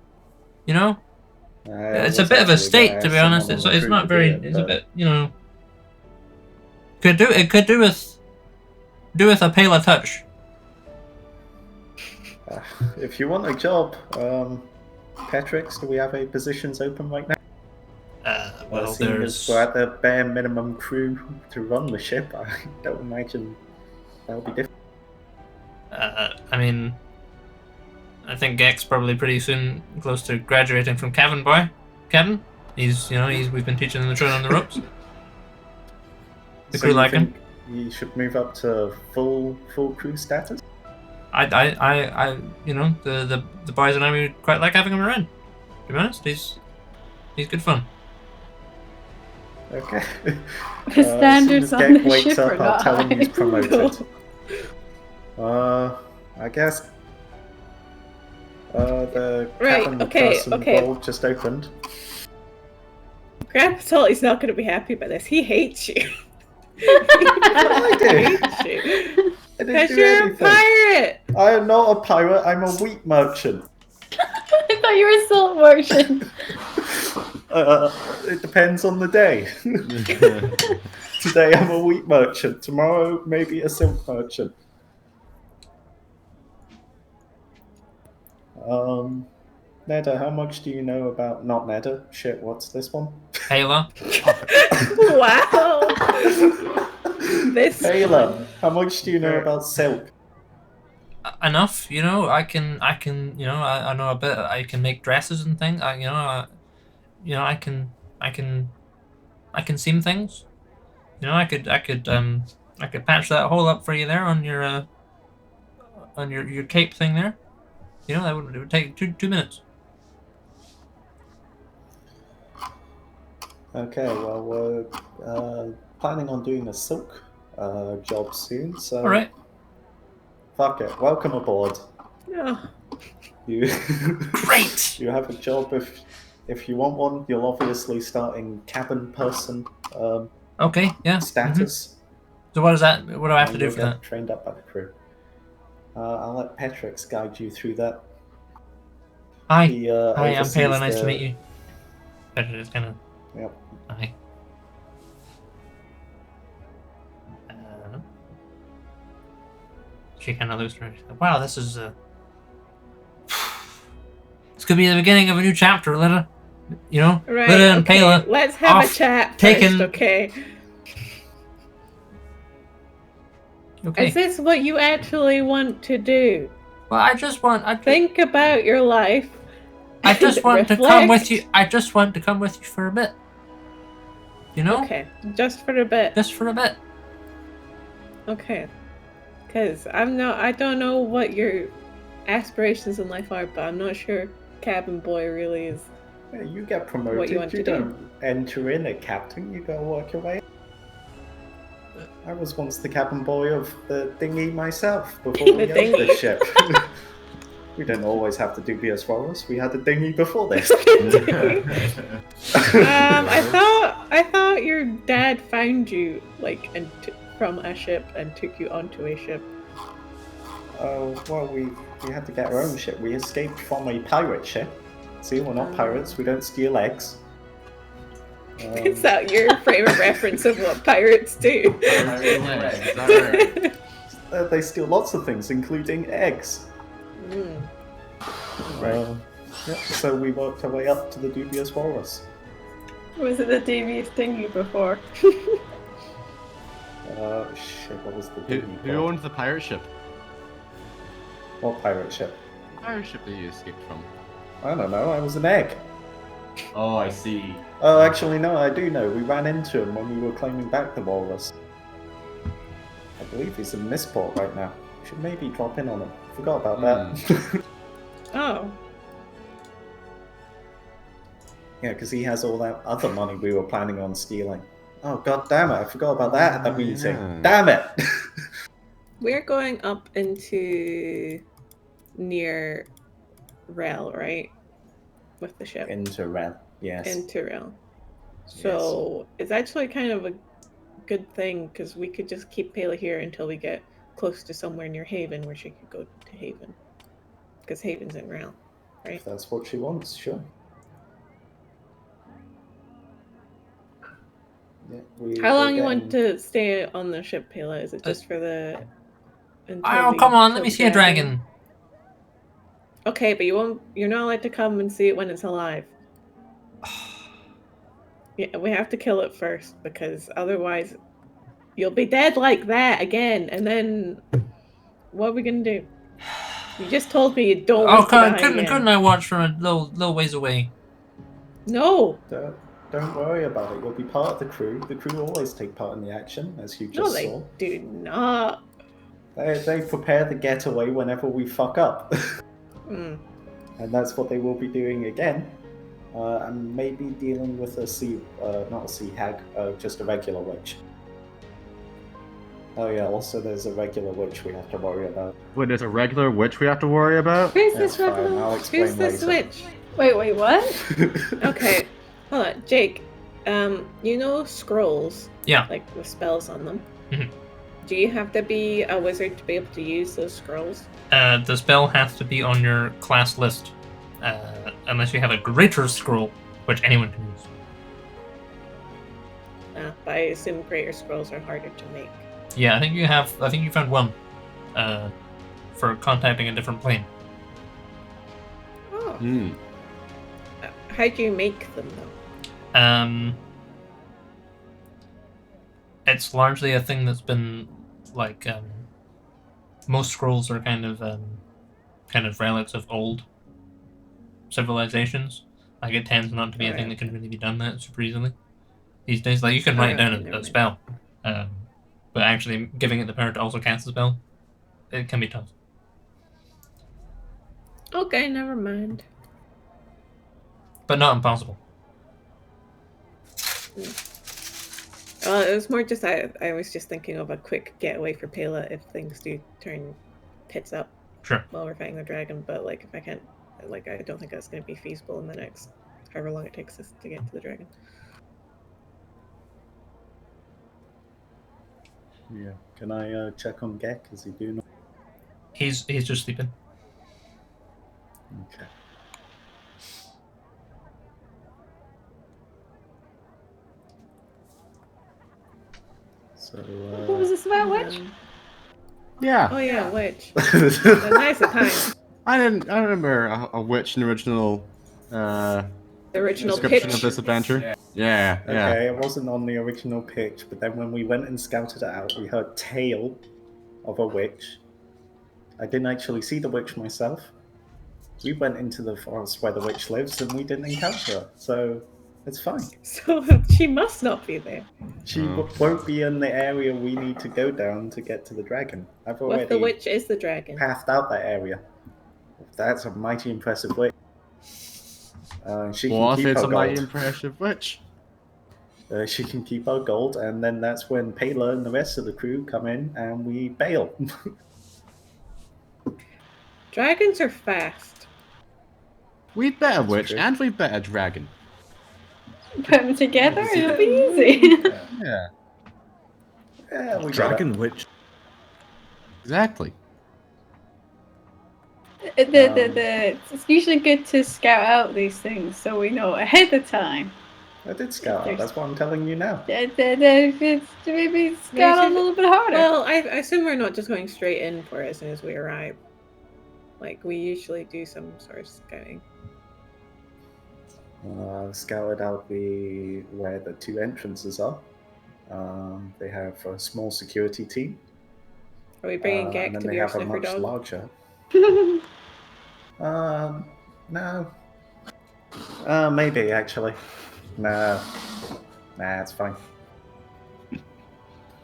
It's a bit of a state, to be honest. It's not very. It's a bit, Could do with a pale touch. If you want a job, Petrix, do we have any positions open right now? Well, Seeing as there's. we're at the bare minimum crew to run the ship, I don't imagine that'll be different. I mean, I think Gex probably pretty soon close to graduating from cabin boy. Cabin. We've been teaching him the trade on the ropes. The So crew you like him. think you should move up to full crew status? The boys and I, we quite like having him around. To be honest, he's good fun. Okay. The standards on the wakes ship up, are not I'll tell him he's high. promoted. I guess. The Right, cabin okay, person okay. role just opened. Grandpa Salty's not going to be happy by this. He hates you. I He did. hates you. I didn't Because do you're anything. a pirate. I am not a pirate. I'm a wheat merchant. I thought you were a salt merchant. It depends on the day. Today I'm a wheat merchant. Tomorrow maybe a silk merchant. Neda, how much do you know about not Neda? Shit, what's this one? Ayla. Wow. This Taylor, how much do you know about silk? Enough, I can, I know a bit. I can make dresses and things. I can seam things. I could patch that hole up for you there on your cape thing there. It would take 2 minutes. Okay, well, we're planning on doing a silk job soon, so... Alright. Fuck it, welcome aboard. Oh. You Great! You have a job if you want one. You'll obviously start in cabin person Okay, yeah. status. So what do I have to do you'll for get that? trained up by the crew. I'll let Petrix guide you through that. Hi. He, Hi, I'm oversees Payla. Nice to the- meet you. Better just kind of. Yep. Hi. She kind of looks around. Wow, this is This could be the beginning of a new chapter, Lita. Right, Lita and okay. Payla. Let's have a off, chat taken- first, okay? Okay. Is this what you actually want to do? Well, I just want. Think about your life. I just and want to come with reflect. you. I just want to come with you for a bit. Okay, just for a bit. Just for a bit. Okay. Because I don't know what your aspirations in life are, but I'm not sure cabin boy really is. Yeah, you get promoted. What you want to do. don't enter in a captain. You gotta work your way. I was once the cabin boy of the dinghy myself before we owned dinghy. the ship. We didn't always have the dubious rollers. We had a dinghy before this. I thought your dad found you from a ship and took you onto a ship. Oh, well, we had to get our own ship. We escaped from a pirate ship. See, we're not pirates. We don't steal eggs. Is that your frame of reference of what pirates do? They steal lots of things, including eggs. So we worked our way up to the dubious walrus. Was it the devious dinghy before? Shit, what was the dinghy Who called? owned the pirate ship? What pirate ship? The pirate ship that you escaped from. I don't know, I was an egg. Oh, I see. Oh, actually, no, I do know. We ran into him when we were claiming back the walrus. I believe he's in Misport right now. We should maybe drop in on him. Forgot about that. Oh. Yeah, because he has all that other money we were planning on stealing. Oh, god damn it, I forgot about that at the meeting. yeah. Damn it! We're going up into near Rel, right? With the ship. Into Ren, yes. Into Rel. So it's actually kind of a good thing because we could just keep Payla here until we get close to somewhere near Haven where she could go to Haven. Because Haven's in Rel, right? If that's what she wants, sure. Yeah, How long you want to stay on the ship, Payla? Is it just for the... Oh, come on, let me see a dragon. Okay, but you're not allowed to come and see it when it's alive. Yeah, we have to kill it first, because otherwise you'll be dead like that again, and then what are we gonna do? You just told me you don't want to die again. Couldn't I watch from a little ways away? No! Don't worry about it. You'll be part of the crew. The crew always take part in the action, as you No, just they saw. do not. They prepare the getaway whenever we fuck up. Mm. And that's what they will be doing again. And maybe dealing with a sea, not a sea hag, just a regular witch. Oh yeah, also there's a regular witch we have to worry about. Wait, there's a regular witch we have to worry about? Who's That's this fine, regular? I'll explain Who's this later. witch? Wait, what? Okay, hold on, Jake. You know scrolls? Yeah. Like with spells on them. Mhm. Do you have to be a wizard to be able to use those scrolls? The spell has to be on your class list, unless you have a greater scroll, which anyone can use. But I assume greater scrolls are harder to make. Yeah, I think you found one, for contacting a different plane. Oh. Hmm. How do you make them though? It's largely a thing that's been like most scrolls are kind of relics of old civilizations. Like it tends not to be a thing that can really be done that super easily these days. Like you can write down a spell, but actually giving it the power to also cast a spell, it can be tough. Okay, never mind. But not impossible. It was more just I was just thinking of a quick getaway for Pela if things do turn tits up. Sure. While we're fighting the dragon, but like if I can't, like I don't think that's going to be feasible in the next however long it takes us to get to the dragon. Yeah. Can I check on Gek? Is he doing? He's just sleeping. Okay. So. What was this about, witch? Yeah. Oh yeah, witch. Nice at times. I remember a witch in the original. The original description pitch of this adventure. Yeah. Okay, it wasn't on the original pitch, but then when we went and scouted it out, we heard tale of a witch. I didn't actually see the witch myself. We went into the forest where the witch lives, and we didn't encounter her, so it's fine. So she must not be there. She won't be in the area we need to go down to get to the dragon. I've already What if the witch is the dragon? pathed out that area. That's a mighty impressive witch. She can What keep if it's her a mighty gold. impressive witch? She can keep our gold, and then that's when Pela and the rest of the crew come in and we bail. Dragons are fast. We'd bet a witch and we'd bet a dragon. Put them together, it'll be easy. Yeah. Yeah, we Dragon witch. Exactly. It's usually good to scout out these things so we know ahead of time. I did scout out, that's what I'm telling you now. Maybe scout a little bit harder. Well, I assume we're not just going straight in for it as soon as we arrive. Like, we usually do some sort of scouting. Scouted out where the two entrances are. They have a small security team. Are we bringing Gek and then to they be our have a sniffer much dog? larger. No. Maybe actually. Nah, it's fine.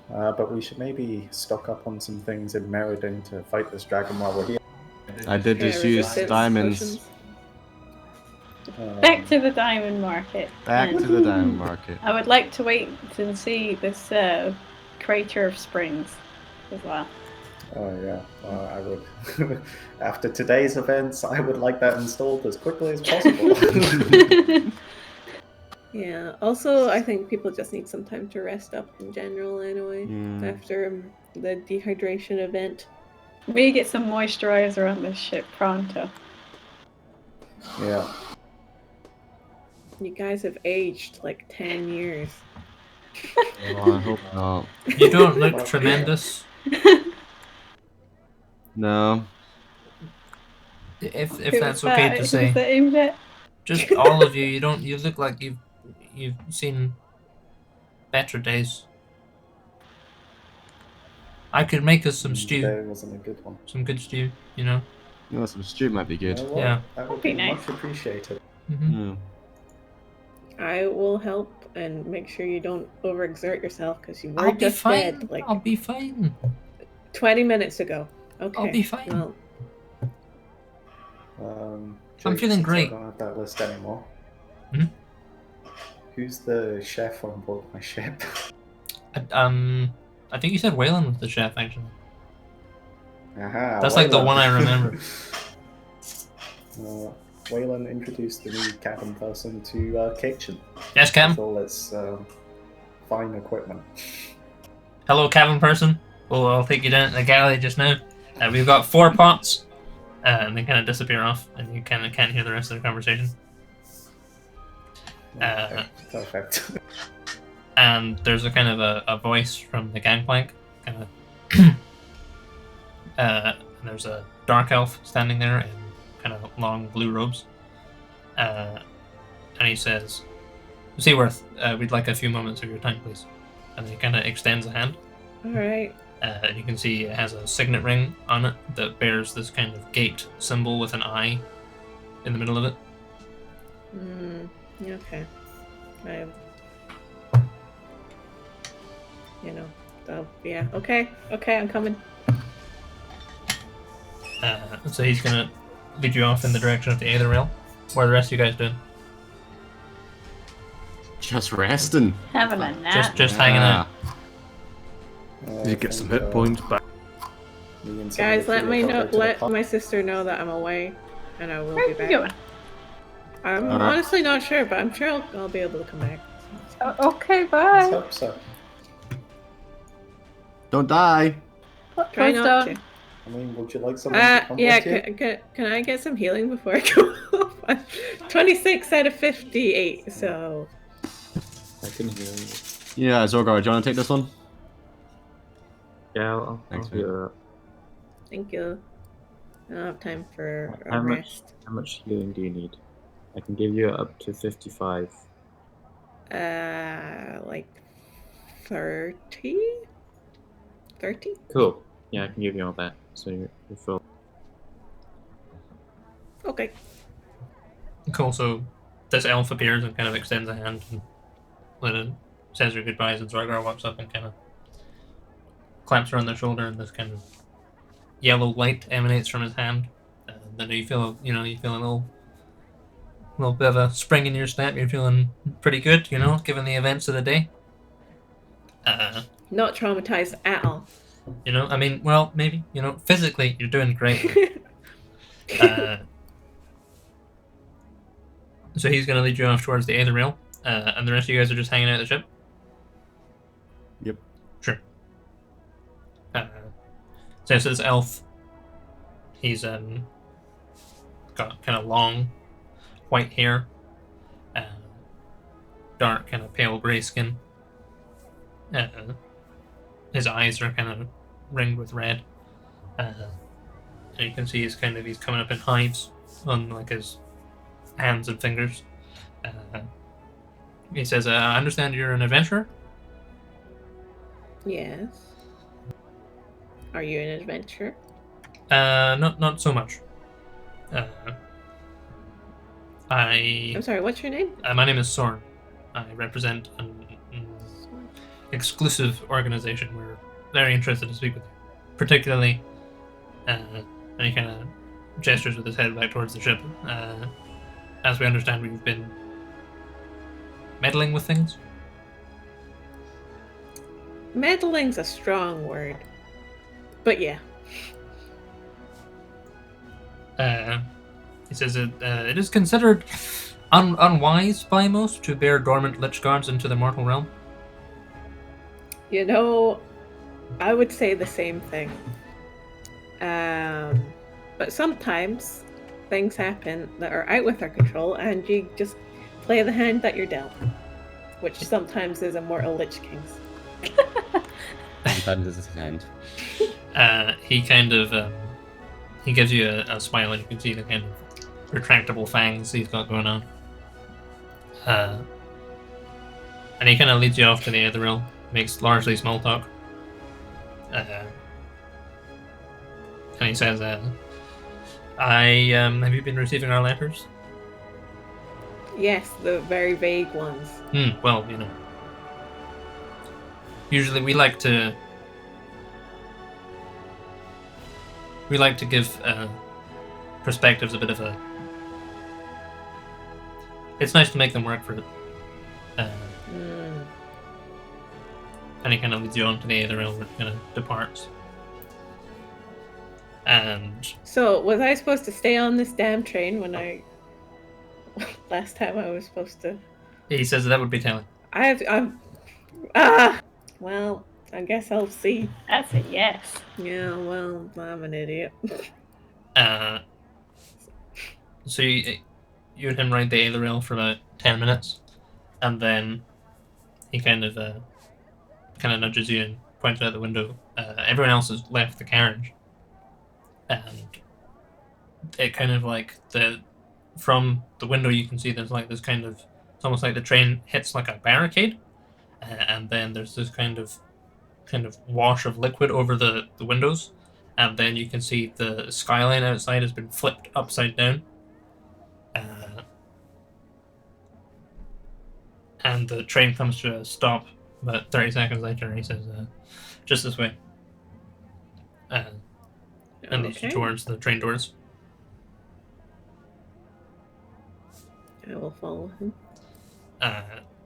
But we should maybe stock up on some things in Meriden to fight this dragon while we're here. I did just use diamonds. Back to the diamond market. Back to the diamond market. I would like to wait to see this crater of springs as well. Oh yeah, I would. After today's events, I would like that installed as quickly as possible. Yeah, also I think people just need some time to rest up in general anyway, after the dehydration event. We get some moisturizer on this ship pronto. Yeah. You guys have aged like 10 years. Oh, I hope not. You don't look tremendous. No. if Who that's was okay that? to Who say. was that aimed at? Just all of you. You look like you've seen better days. I could make us some stew. Today wasn't a good one. Some good stew, you know? You know, some stew might be good. You know what? Yeah. That would Be be nice. much appreciated. Mm-hmm. Yeah. I will help and make sure you don't overexert yourself because you were I'll be just fine. dead like I'll be fine. 20 minutes ago. Okay. I'll be fine. Well, I'm feeling since great. I don't have that list anymore. Hmm? Who's the chef on board my ship? I think you said Waylon was the chef, actually. Aha, That's like the Waylon. one I remember. Waylon introduced the new cabin person to kitchen. Yes, Cam. With all its fine equipment. Hello, cabin person. Oh, I'll take you down to the galley just now. We've got 4 pots. And they kind of disappear off, and you kind of can't hear the rest of the conversation. Perfect. And there's a kind of a voice from the gangplank, kind of. And there's a dark elf standing there in kind of long blue robes. And he says, Seaworth, we'd like a few moments of your time, please. And he kind of extends a hand. all right. And you can see it has a signet ring on it that bears this kind of gate symbol with an eye in the middle of it. Okay. Yeah. Okay, I'm coming. So he's gonna lead you off in the direction of the Aether Rail. What are the rest of you guys doing? Just resting. Having a nap. Just hanging out. You get some hit points back. Guys, let my sister know that I'm away, and I will Where be are back. you going? I'm Alright. honestly not sure, but I'm sure I'll be able to come back. Okay, Let's bye. hope so. Don't die. Try Please not don't. to. I mean, would you like someone to come Yeah, with you? can I get some healing before I go off? 26 out of 58, so... I can hear you. Yeah, Zorgar, do you want to take this one? Yeah, I'll Thanks, do that. Thank you. I don't have time for a How rest. much healing do you need? I can give you up to 55. Like 30? 30? Cool. Yeah, I can give you all that. So you're full. Okay. Cool. So this elf appears and kind of extends a hand and says her goodbyes, and Zorgar walks up and kind of claps her on the shoulder, and this kind of yellow light emanates from his hand. And then you feel a little bit of a spring in your step. You're feeling pretty good, given the events of the day. Not traumatized at all. Maybe, physically you're doing great. So he's going to lead you off towards the Aether Rail, and the rest of you guys are just hanging out at the ship? Yep. Sure. So this elf, he's got kind of long white hair, dark kind of pale grey skin. His eyes are kind of ringed with red, and you can see he's coming up in hives on like his hands and fingers. He says, "I understand you're an adventurer." Yes. Are you an adventurer? Not so much. I'm sorry, what's your name? My name is Soren. I represent an exclusive organization. We're very interested to speak with you. Particularly, and he kind of gestures with his head back towards the ship. As we understand, we've been meddling with things. Meddling's a strong word. But yeah. He says it is considered unwise by most to bear dormant lich guards into the mortal realm. I would say the same thing. But sometimes things happen that are out with our control, and you just play the hand that you're dealt, which sometimes is a mortal lich king's. Sometimes it's his hand. He kind of he gives you a smile, and you can see the kind of retractable fangs he's got going on. And he kind of leads you off to the other realm, makes largely small talk. And he says, have you been receiving our letters? Yes, the very vague ones. Well, usually we like to give perspectives a bit of a. It's nice to make them work for it. And he kind of leads you on to the other realm, and kind of departs. And so, was I supposed to stay on this damn train when I? Last time I was supposed to. He says that would be telling. Well, I guess I'll see. That's a yes. Yeah, well, I'm an idiot. So you and him ride the rail for about 10 minutes, and then he kind of nudges you and points out the window. Everyone else has left the carriage, and it kind of like from the window you can see there's like this kind of, it's almost like the train hits like a barricade, and then there's this kind of wash of liquid over the windows, and then you can see the skyline outside has been flipped upside down. And the train comes to a stop about 30 seconds later, and he says, just this way. And leads you towards the train doors. I will follow him.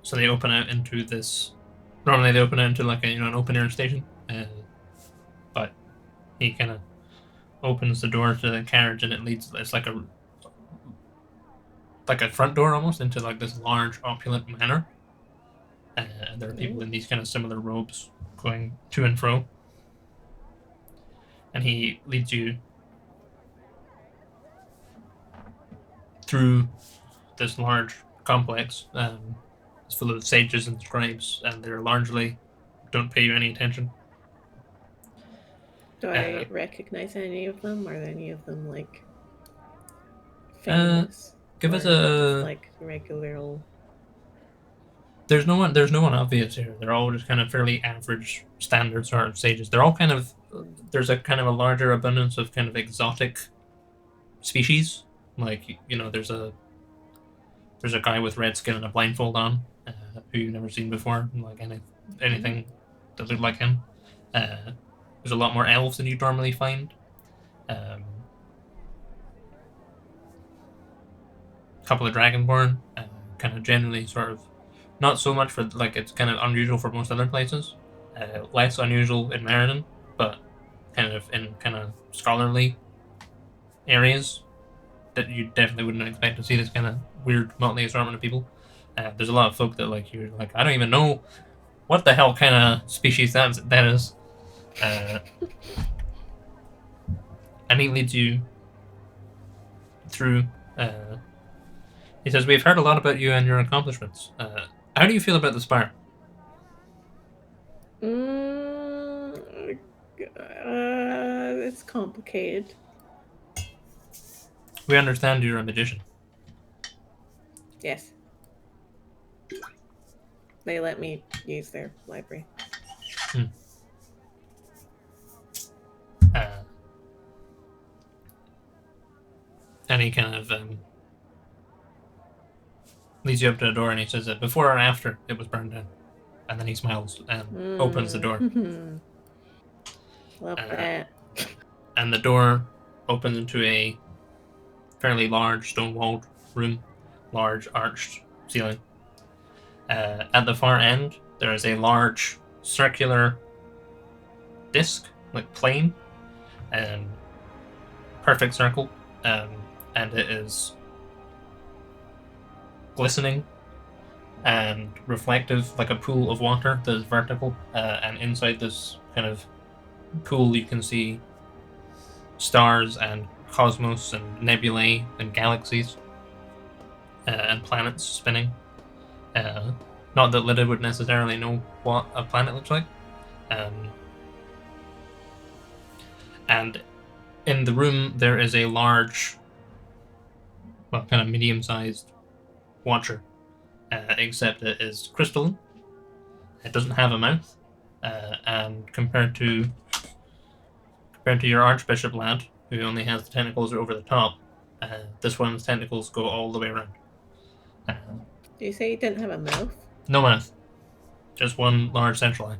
So they open out into this. Normally they open out into like an open air station, but he kind of opens the door to the carriage, and it leads. It's like a front door almost into like this large opulent manor. And there are people in these kind of similar robes going to and fro. And he leads you through this large complex. It's full of sages and scribes, and they're largely don't pay you any attention. Do I recognize any of them? Are any of them like famous? Give us just like regular old. There's no one obvious here. They're all just kind of fairly average, standard sort of sages. They're all kind of, there's a kind of a larger abundance of kind of exotic species. Like, there's a guy with red skin and a blindfold on, who you've never seen before, like anything that looked like him. There's a lot more elves than you'd normally find. A couple of dragonborn, kind of generally sort of, not so much for, like, it's kind of unusual for most other places. Less unusual in Meriden, but kind of in kind of scholarly areas that you definitely wouldn't expect to see this kind of weird motley assortment of people. There's a lot of folk that, like, you're like, I don't even know what the hell kind of species that is. And he leads you through. He says, we've heard a lot about you and your accomplishments. How do you feel about the Spire? It's complicated. We understand you're a magician. Yes. They let me use their library. And he kind of leads you up to the door, and he says that before or after it was burned down. And then he smiles and opens the door. Love that. And the door opens into a fairly large stone-walled room, large arched ceiling. At the far end, there is a large circular disc, like plane, perfect circle, and it is glistening and reflective, like a pool of water that is vertical, and inside this kind of pool you can see stars and cosmos and nebulae and galaxies and planets spinning. Not that Lyda would necessarily know what a planet looks like. And In the room, there is a large, well, kind of medium-sized watcher, except it is crystalline. It doesn't have a mouth, and compared to your Archbishop lad, who only has the tentacles over the top, this one's tentacles go all the way around. Do you say he didn't have a mouth? No mouth, just one large central eye.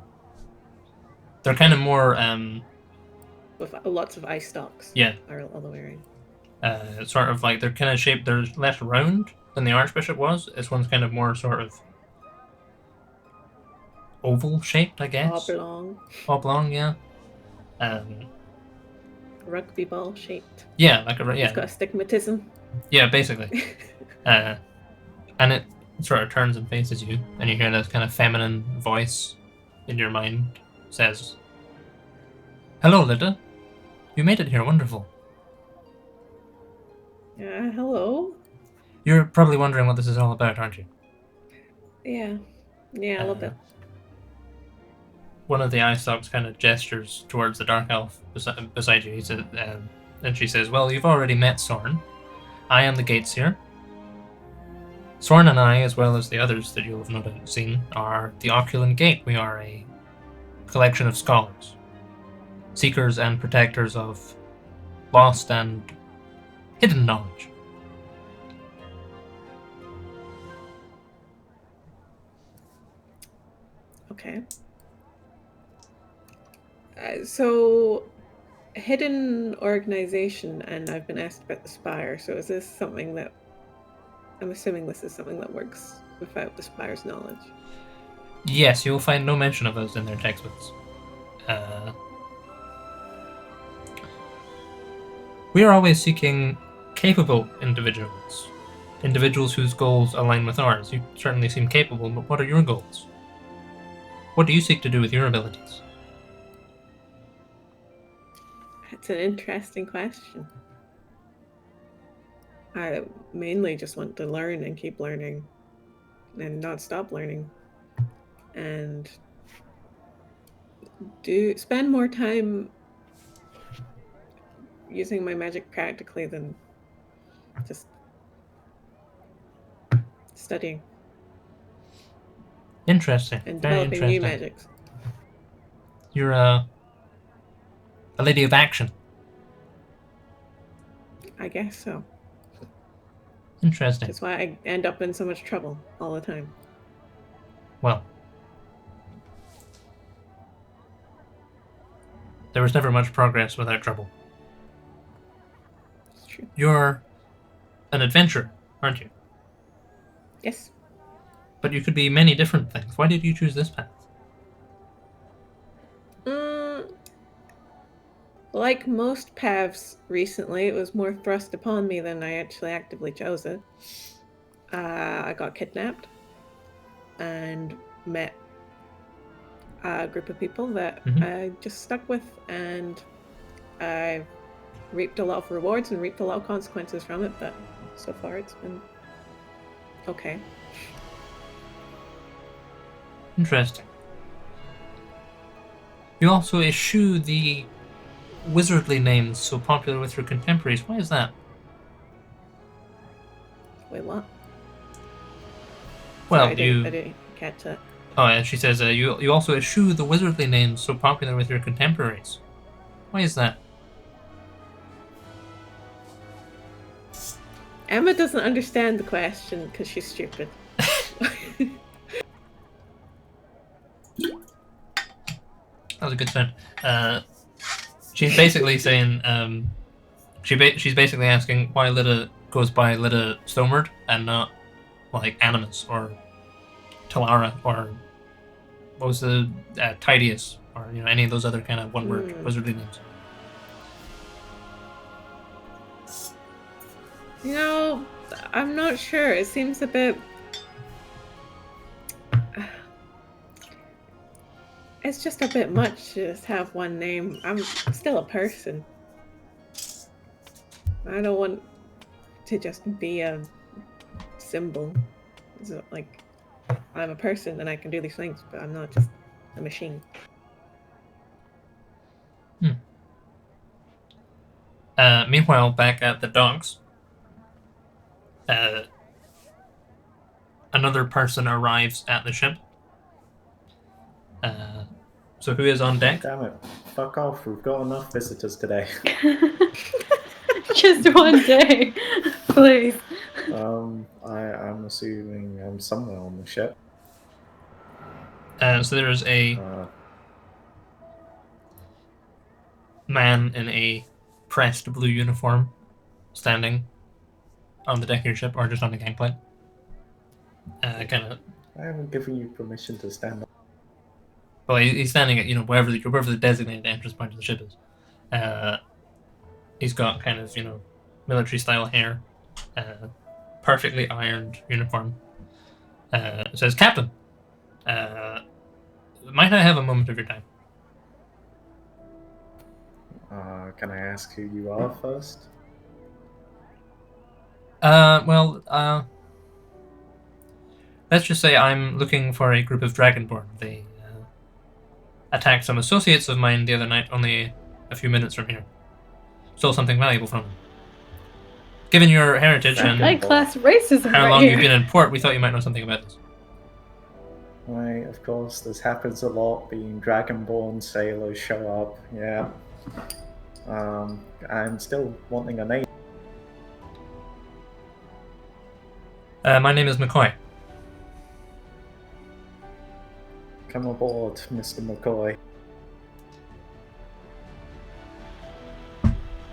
They're kind of more With lots of eye stalks. Yeah. Are all the way around. Sort of like they're kind of shaped. They're less round than the Archbishop was. This one's kind of more sort of oval shaped, I guess. Oblong, yeah. Rugby ball shaped. Yeah, like It's got astigmatism. Yeah, basically. And it sort of turns and faces you, and you hear this kind of feminine voice in your mind says, "Hello, Lida. You made it here. Wonderful." Hello. You're probably wondering what this is all about, aren't you? Yeah, a little bit. One of the eye stalks kind of gestures towards the dark elf beside you. He says, and she says, "Well, you've already met Sorn. I am the Gateseer. Sorn and I, as well as the others that you'll have no doubt seen, are the Oculent Gate. We are a collection of scholars, seekers and protectors of lost and hidden knowledge." Okay. So, hidden organization, and I've been asked about the Spire. So, is this something that I'm assuming this is something that works without the Spire's knowledge? Yes, you will find no mention of us in their textbooks. We are always seeking capable individuals whose goals align with ours. You certainly seem capable, but what are your goals? What do you seek to do with your abilities? That's an interesting question. I mainly just want to learn and keep learning and not stop learning. And spend more time using my magic practically than just studying. Interesting. And Very developing interesting. new magics. You're a lady of action. I guess so. Interesting. That's why I end up in so much trouble all the time. Well, there was never much progress without trouble. It's true. You're an adventurer, aren't you? Yes. But you could be many different things. Why did you choose this path? Like most paths recently, it was more thrust upon me than I actually actively chose it. I got kidnapped and met a group of people that I just stuck with, and I reaped a lot of rewards and reaped a lot of consequences from it, but so far it's been okay. Interesting. You also eschew the wizardly names so popular with your contemporaries. Why is that? Wait, what? Well, Sorry, I didn't catch that. Oh, and she says, you also eschew the wizardly names so popular with your contemporaries. Why is that? Emma doesn't understand the question because she's stupid. That was a good sound. She's basically saying, she's basically asking why Lida goes by Lida Stomard and not like Animus or Talara or what was the Tidius or any of those other kind of one-word wizardly names. I'm not sure. It seems a bit. It's just a bit much to just have one name. I'm still a person. I don't want to just be a symbol. It's like, I'm a person and I can do these things, but I'm not just a machine. Meanwhile, back at the docks, another person arrives at the ship. So who is on deck? Damn it. Fuck off. We've got enough visitors today. Just one day, please. I'm assuming I'm somewhere on the ship. So there is a man in a pressed blue uniform standing on the deck of your ship, or just on the gangplank. Kind of. I haven't given you permission to stand up. Well, he's standing at wherever the designated entrance point of the ship is. He's got kind of military style hair, perfectly ironed uniform. It says, "Captain, might I have a moment of your time?" Can I ask who you are first? Let's just say I'm looking for a group of Dragonborn. They attacked some associates of mine the other night, only a few minutes from here. Stole something valuable from them. Given your heritage and high-class racism how right long here. you've been in port, we thought you might know something about this. Right, of course, this happens a lot, being Dragonborn sailors show up, yeah. I'm still wanting a name. My name is McCoy. Come aboard, Mr. McCoy.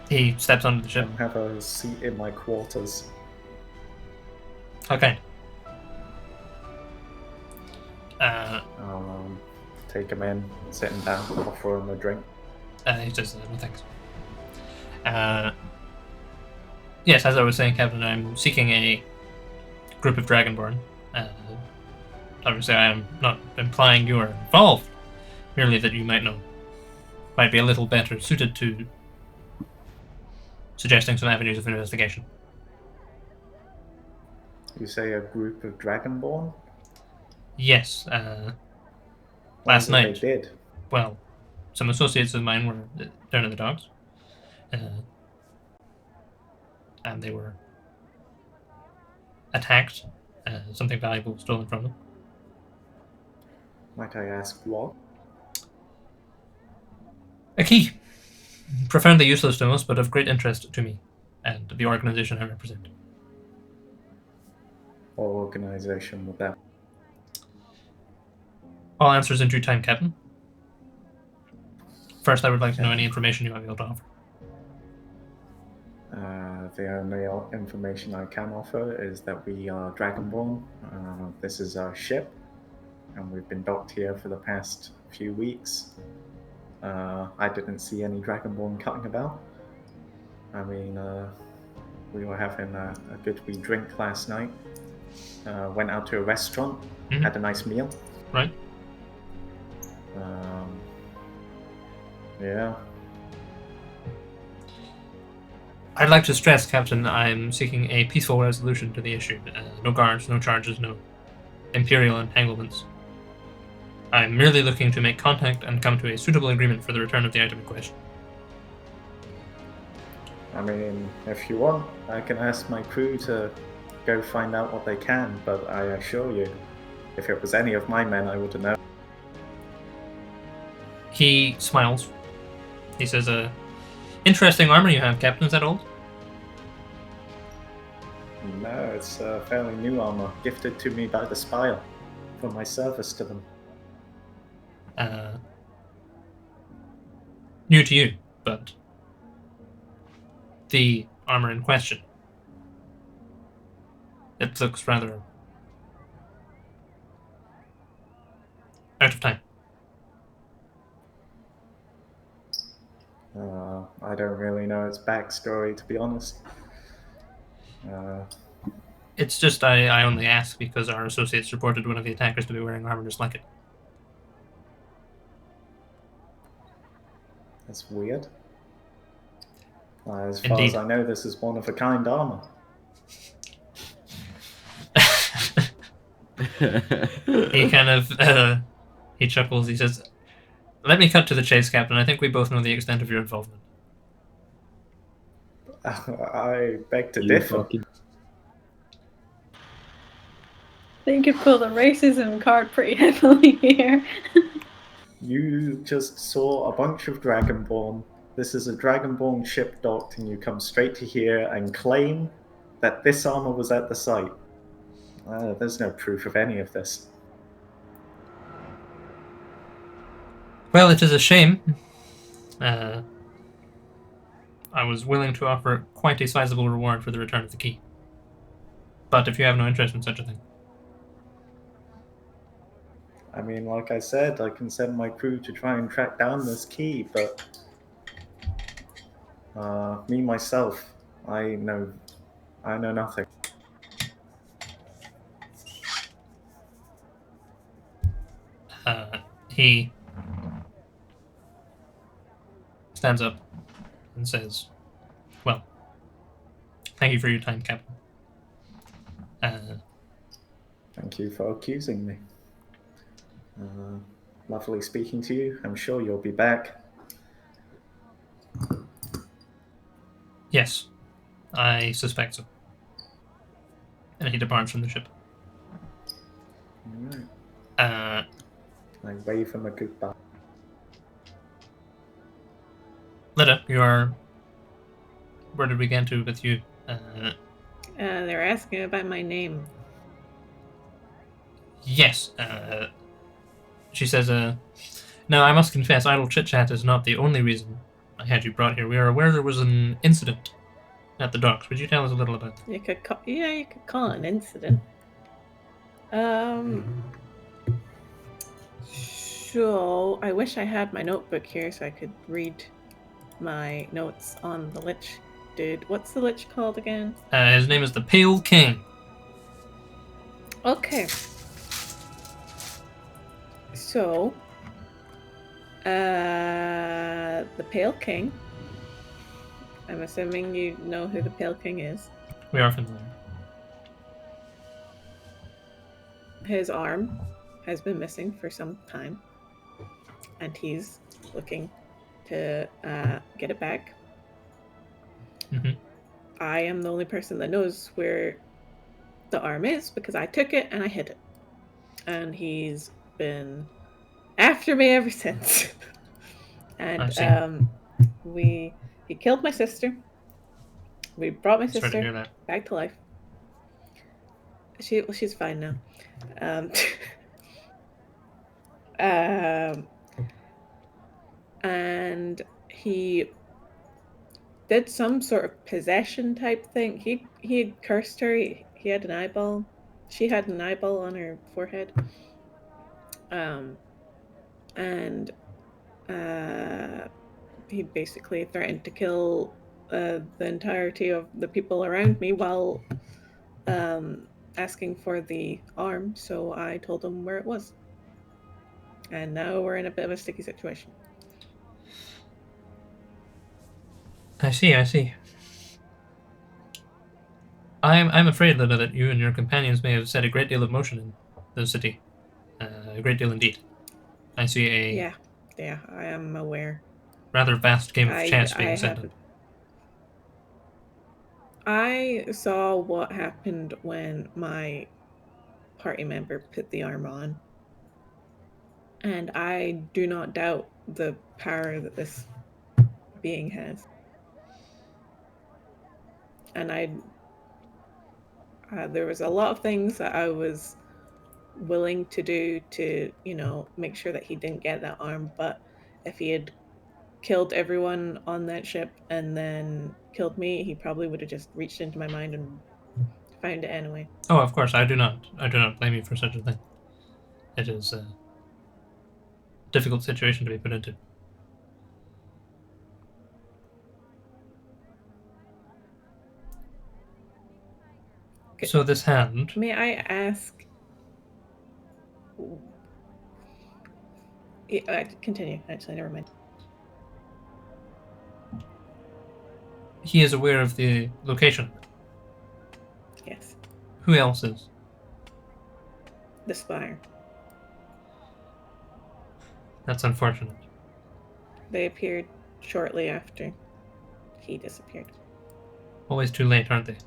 He steps onto the ship. And have a seat in my quarters. Okay. Take him in, sit him down, offer him a drink. He says, "No thanks." Yes, as I was saying, Captain, I'm seeking a group of Dragonborn. Obviously, I am not implying you are involved, merely that you might be a little better suited to suggesting some avenues of investigation. You say a group of Dragonborn? Yes. What Last is it night. they did? Well, some associates of mine were down in the docks. And they were attacked. Something valuable was stolen from them. Might I ask what? A key. Profoundly useless to most, but of great interest to me and the organization I represent. What organization would that? All answers in due time, Captain. First, I would like to know any information you might be able to offer. The only information I can offer is that we are Dragonborn. This is our ship, and we've been docked here for the past few weeks. I didn't see any Dragonborn cutting about. I mean, we were having a good wee drink last night. Went out to a restaurant, had a nice meal. Right. Yeah. I'd like to stress, Captain, I'm seeking a peaceful resolution to the issue. No guards, no charges, no imperial entanglements. I'm merely looking to make contact and come to a suitable agreement for the return of the item in question. I mean, if you want, I can ask my crew to go find out what they can, but I assure you, if it was any of my men, I would have known. He smiles. He says, interesting armor you have, Captain. Is that old? No, it's fairly new armor, gifted to me by the Spire for my service to them. New to you, but the armor in question, it looks rather out of time. I don't really know its backstory, to be honest. It's just I only ask because our associates reported one of the attackers to be wearing armor just like it. That's weird. As far as I know, this is one-of-a-kind armor. He kind of he chuckles. He says, "Let me cut to the chase, Captain. I think we both know the extent of your involvement." I beg to You differ. fucking I think you could pull the racism card pretty heavily here. You just saw a bunch of Dragonborn. This is a Dragonborn ship docked, and you come straight to here and claim that this armor was at the site. There's no proof of any of this. Well, it is a shame. I was willing to offer quite a sizable reward for the return of the key. But if you have no interest in such a thing. I mean, like I said, I can send my crew to try and track down this key, but me myself, I know nothing. He stands up and says, well, thank you for your time, Captain. Thank you for accusing me. Lovely speaking to you. I'm sure you'll be back. Yes, I suspect so. And he departs from the ship. All right. Uh, I wave him a goodbye. Lida, you are... Where did we get to with you? They're asking about my name. Yes. She says, now, I must confess, idle chit-chat is not the only reason I had you brought here. We are aware there was an incident at the docks. Would you tell us a little about that? You could call it an incident. So I wish I had my notebook here so I could read my notes on the Lich dude. What's the Lich called again? His name is the Pale King. Okay. So, the Pale King. I'm assuming you know who the Pale King is. We are familiar. His arm has been missing for some time, and he's looking to get it back. Mm-hmm. I am the only person that knows where the arm is because I took it and I hid it. And he's been after me ever since. And he killed my sister. We brought my sister back to life. She's fine now. And he did some sort of possession type thing. He had cursed her. He had an eyeball. She had an eyeball on her forehead. And he basically threatened to kill the entirety of the people around me while asking for the arm. So I told him where it was. And now we're in a bit of a sticky situation. I see. I'm afraid, Lida, that you and your companions may have set a great deal of motion in the city. A great deal indeed. I see a... Yeah, I am aware. Rather vast game of chess being set up. I saw what happened when my party member put the arm on. And I do not doubt the power that this being has. And there was a lot of things that I was willing to do to, make sure that he didn't get that arm. But if he had killed everyone on that ship and then killed me, he probably would have just reached into my mind and found it anyway. Oh, of course, I do not blame you for such a thing. It is a difficult situation to be put into. Okay. So this hand... May I ask... continue, actually, never mind. He is aware of the location? Yes. Who else is? The Spire. That's unfortunate. They appeared shortly after he disappeared. Always too late, aren't they?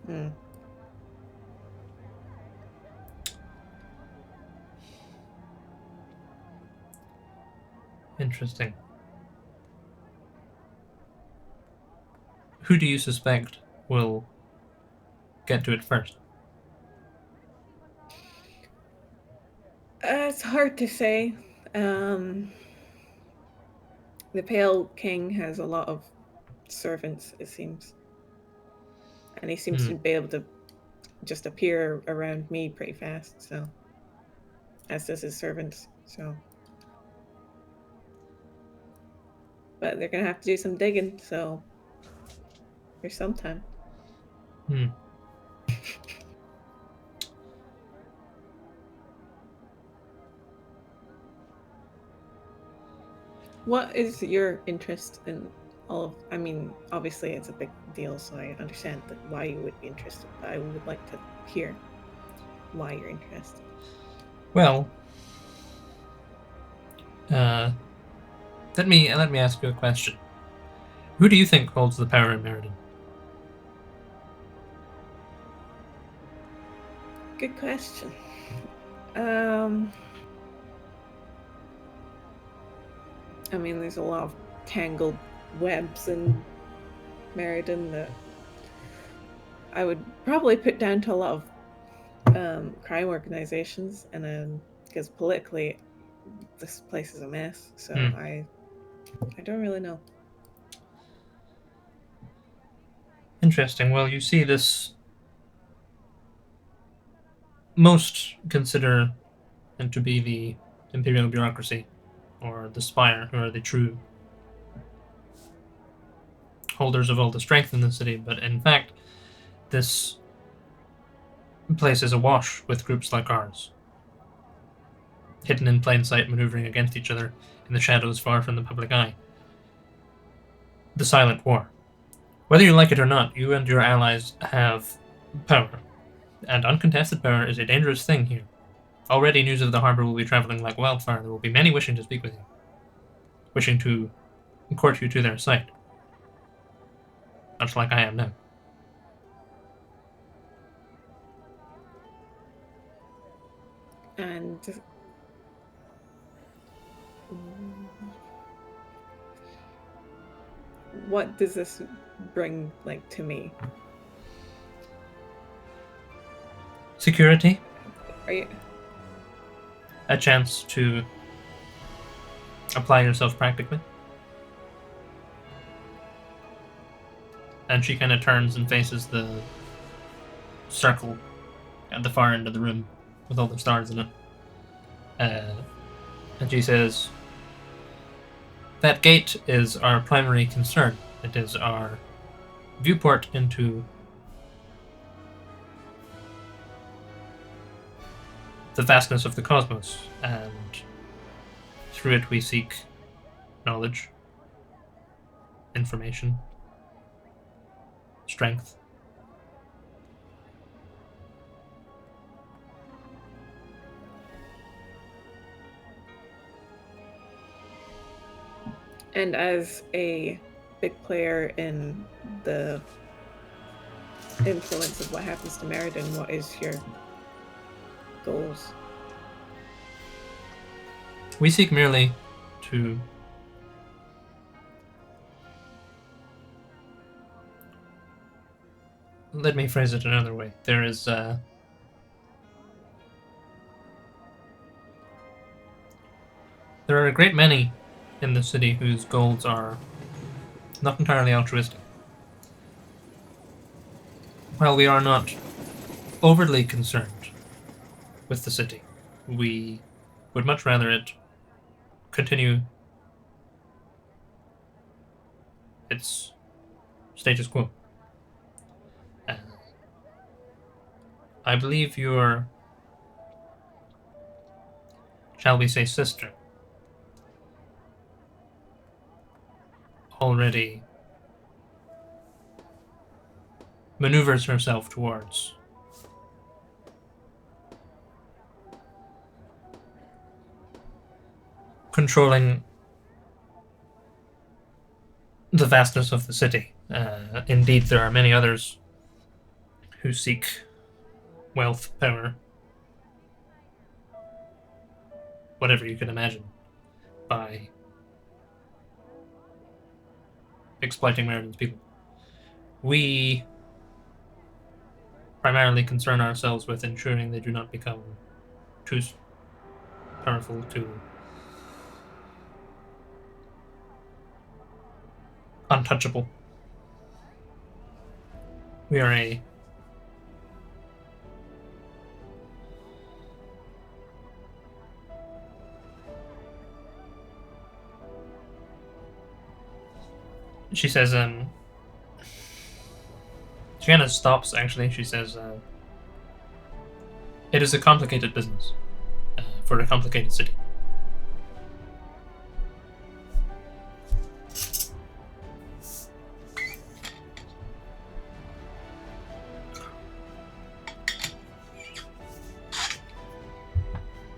Hmm. Interesting. Who do you suspect will get to it first? It's hard to say. The Pale King has a lot of servants, it seems. And he seems to be able to just appear around me pretty fast, so. As does his servants, so. But they're gonna have to do some digging, so. There's some time. What is your interest in all of? I mean, obviously it's a big deal, so I understand why you would be interested. But I would like to hear why you're interested. Well, let me ask you a question. Who do you think holds the power in Meriden? Good question. I mean, there's a lot of tangled webs in Meriden that I would probably put down to a lot of crime organizations, and because politically, this place is a mess. So I don't really know. Interesting. Well, you see this. Most consider them to be the imperial bureaucracy, or the Spire, who are the true holders of all the strength in the city, but in fact, this place is awash with groups like ours, hidden in plain sight, maneuvering against each other in the shadows far from the public eye. The Silent War. Whether you like it or not, you and your allies have power, and uncontested power is a dangerous thing here. Already news of the harbor will be traveling like wildfire. There will be many wishing to speak with you, wishing to court you to their side, much like I am now. And what does this bring, like, to me? Security. Are you? A chance to apply yourself practically. And she kind of turns and faces the circle at the far end of the room with all the stars in it. And she says, that gate is our primary concern. It is our viewport into the vastness of the cosmos, and through it we seek knowledge, information, strength. And as a big player in the influence of what happens to Meriden, what is your goals? We seek merely to let me phrase it another way. There is there are a great many in the city whose goals are not entirely altruistic. While we are not overly concerned with the city, we would much rather it continue its status quo. I believe your, shall we say, sister already maneuvers herself towards controlling the vastness of the city. Indeed, there are many others who seek wealth, power, whatever you can imagine, by exploiting Meriden's people. We primarily concern ourselves with ensuring they do not become too powerful, too untouchable. We are a she says, she kind of stops, actually. She says, it is a complicated business for a complicated city.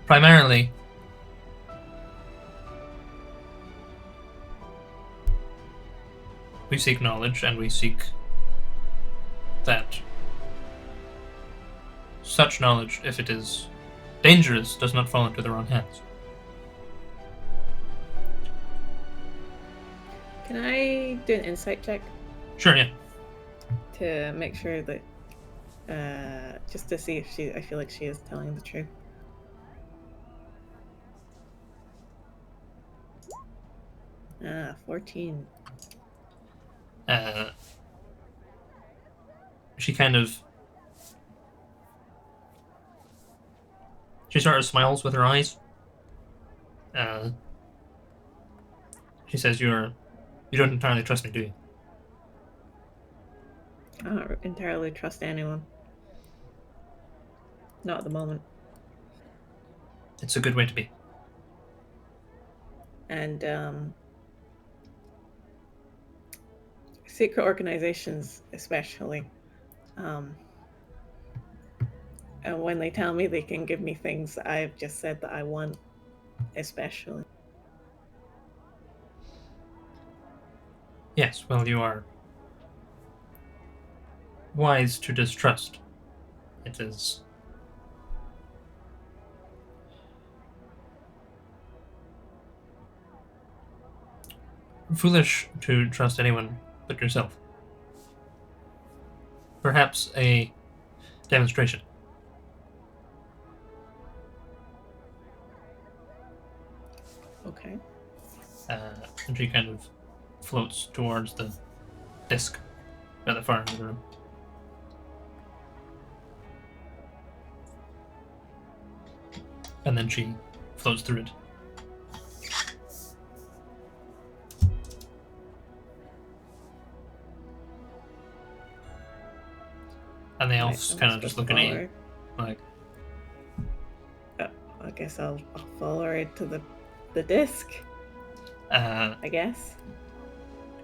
Primarily, we seek knowledge, and we seek that such knowledge, if it is dangerous, does not fall into the wrong hands. Can I do an insight check? Sure, yeah. To make sure that, just to see if I feel like she is telling the truth. Ah, 14. She kind of... She sort of smiles with her eyes. She says, you don't entirely trust me, do you? I don't entirely trust anyone. Not at the moment. It's a good way to be. And, secret organizations, especially. And when they tell me they can give me things I've just said that I want, especially. Yes, well, you are wise to distrust. It is foolish to trust anyone but yourself. Perhaps a demonstration. Okay. And she kind of floats towards the disc at the far end of the room. And then she floats through it. And the elves kind of just looking at you, like... I guess I'll follow her to the disc. I guess.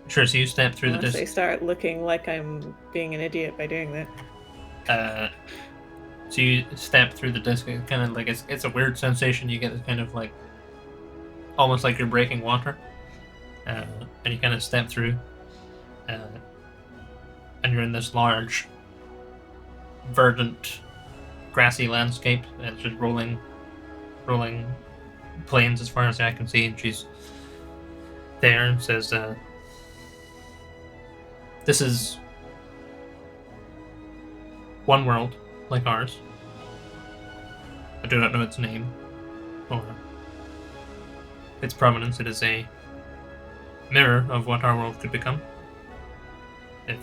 Sure, so you step through the disc. They start looking like I'm being an idiot by doing that. So you step through the disc, and kind of like it's a weird sensation. You get this kind of like, almost like you're breaking water, and you kind of step through, and you're in this large, verdant, grassy landscape. And it's just rolling plains as far as I can see, and she's there and says, "This is one world like ours. I do not know its name or its provenance. It is a mirror of what our world could become. If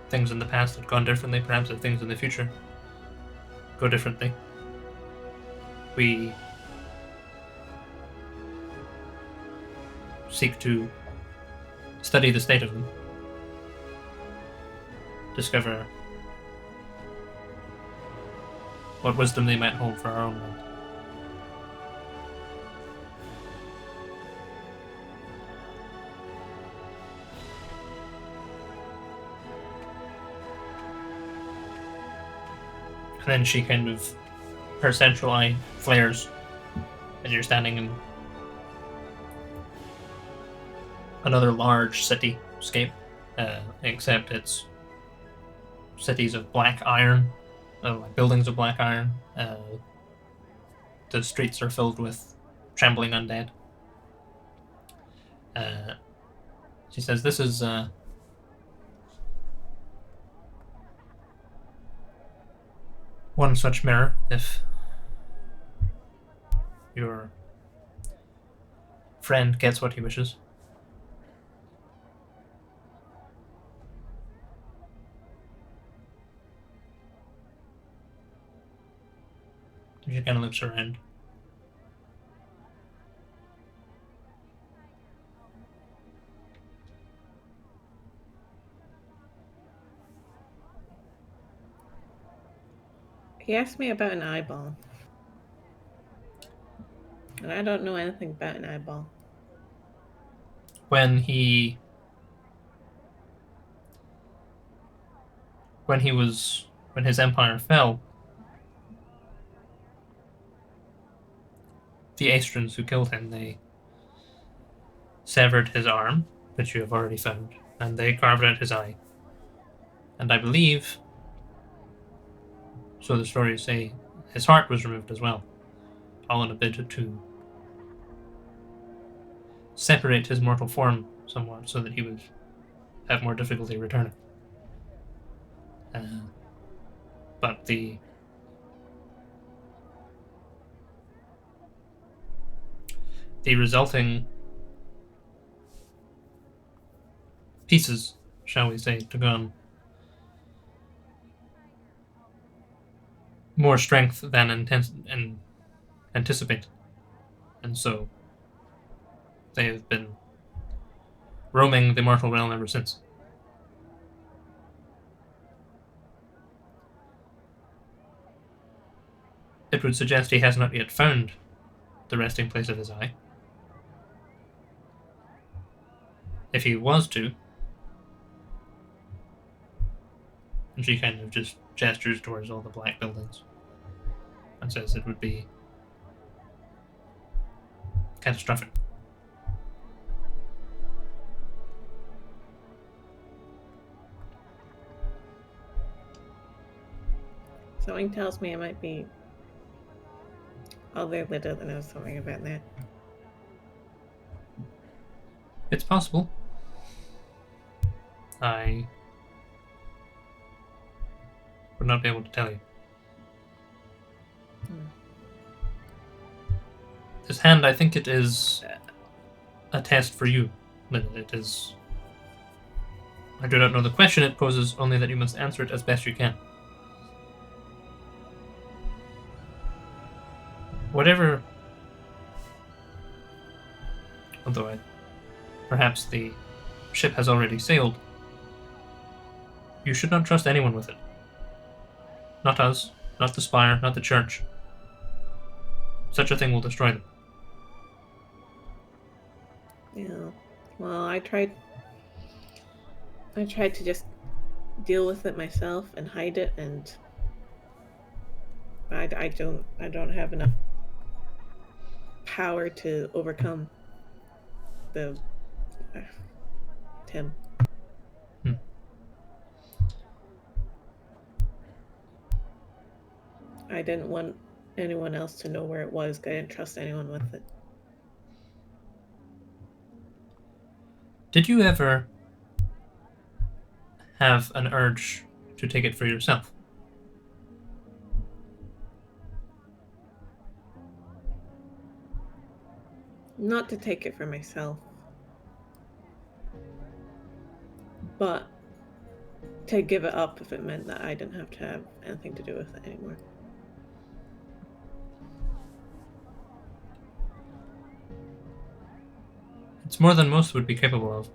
things in the past had gone differently, perhaps if things in the future go differently. We seek to study the state of them, discover what wisdom they might hold for our own world." And then she kind of, her central eye flares, and you're standing in another large city scape, except it's cities of black iron, like buildings of black iron. The streets are filled with trembling undead. She says this is one such mirror. If your friend gets what he wishes. She kind of looks around. He asked me about an eyeball. And I don't know anything about an eyeball. When his empire fell, the Aestrons who killed him, they severed his arm, which you have already found, and they carved out his eye. And I believe, so the stories say, his heart was removed as well, all in a bid to separate his mortal form somewhat so that he would have more difficulty returning. But the resulting pieces, shall we say, took on more strength than anticipated. And so they have been roaming the mortal realm ever since. It would suggest he has not yet found the resting place of his eye. If he was to, and she kind of just gestures towards all the black buildings and says it would be catastrophic. Something tells me it might be other little that knows something about that. It's possible. I would not be able to tell you. This hand, I think it is a test for you, Lynn. It is... I do not know the question it poses, only that you must answer it as best you can. Whatever... Although perhaps the ship has already sailed, you should not trust anyone with it. Not us, not the Spire, not the Church. Such a thing will destroy them. Yeah. Well, I tried to just deal with it myself and hide it, and I don't have enough power to overcome the Tim. I didn't want anyone else to know where it was. I didn't trust anyone with it. Did you ever have an urge to take it for yourself? Not to take it for myself, but to give it up if it meant that I didn't have to have anything to do with it anymore. It's more than most would be capable of.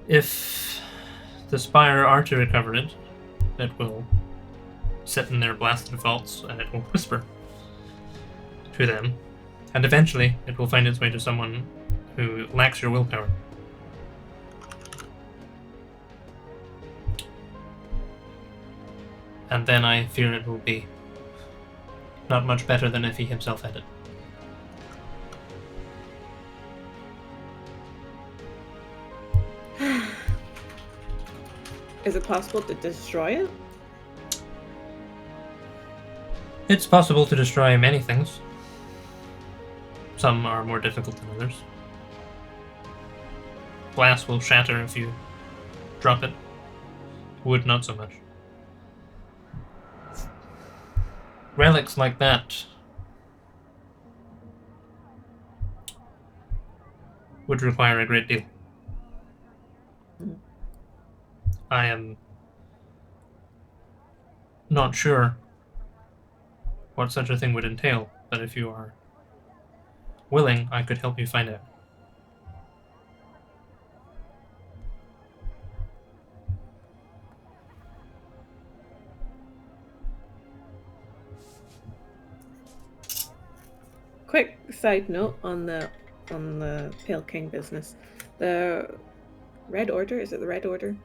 If the Spire are to recover it, it will sit in their blasted vaults and it will whisper to them, and eventually it will find its way to someone who lacks your willpower. And then I fear it will be not much better than if he himself had it. Is it possible to destroy it? It's possible to destroy many things. Some are more difficult than others. Glass will shatter if you drop it. Wood, not so much. Relics like that would require a great deal. I am not sure what such a thing would entail, but if you are willing, I could help you find out. Quick side note on the Pale King business. The Red Order, is it the Red Order?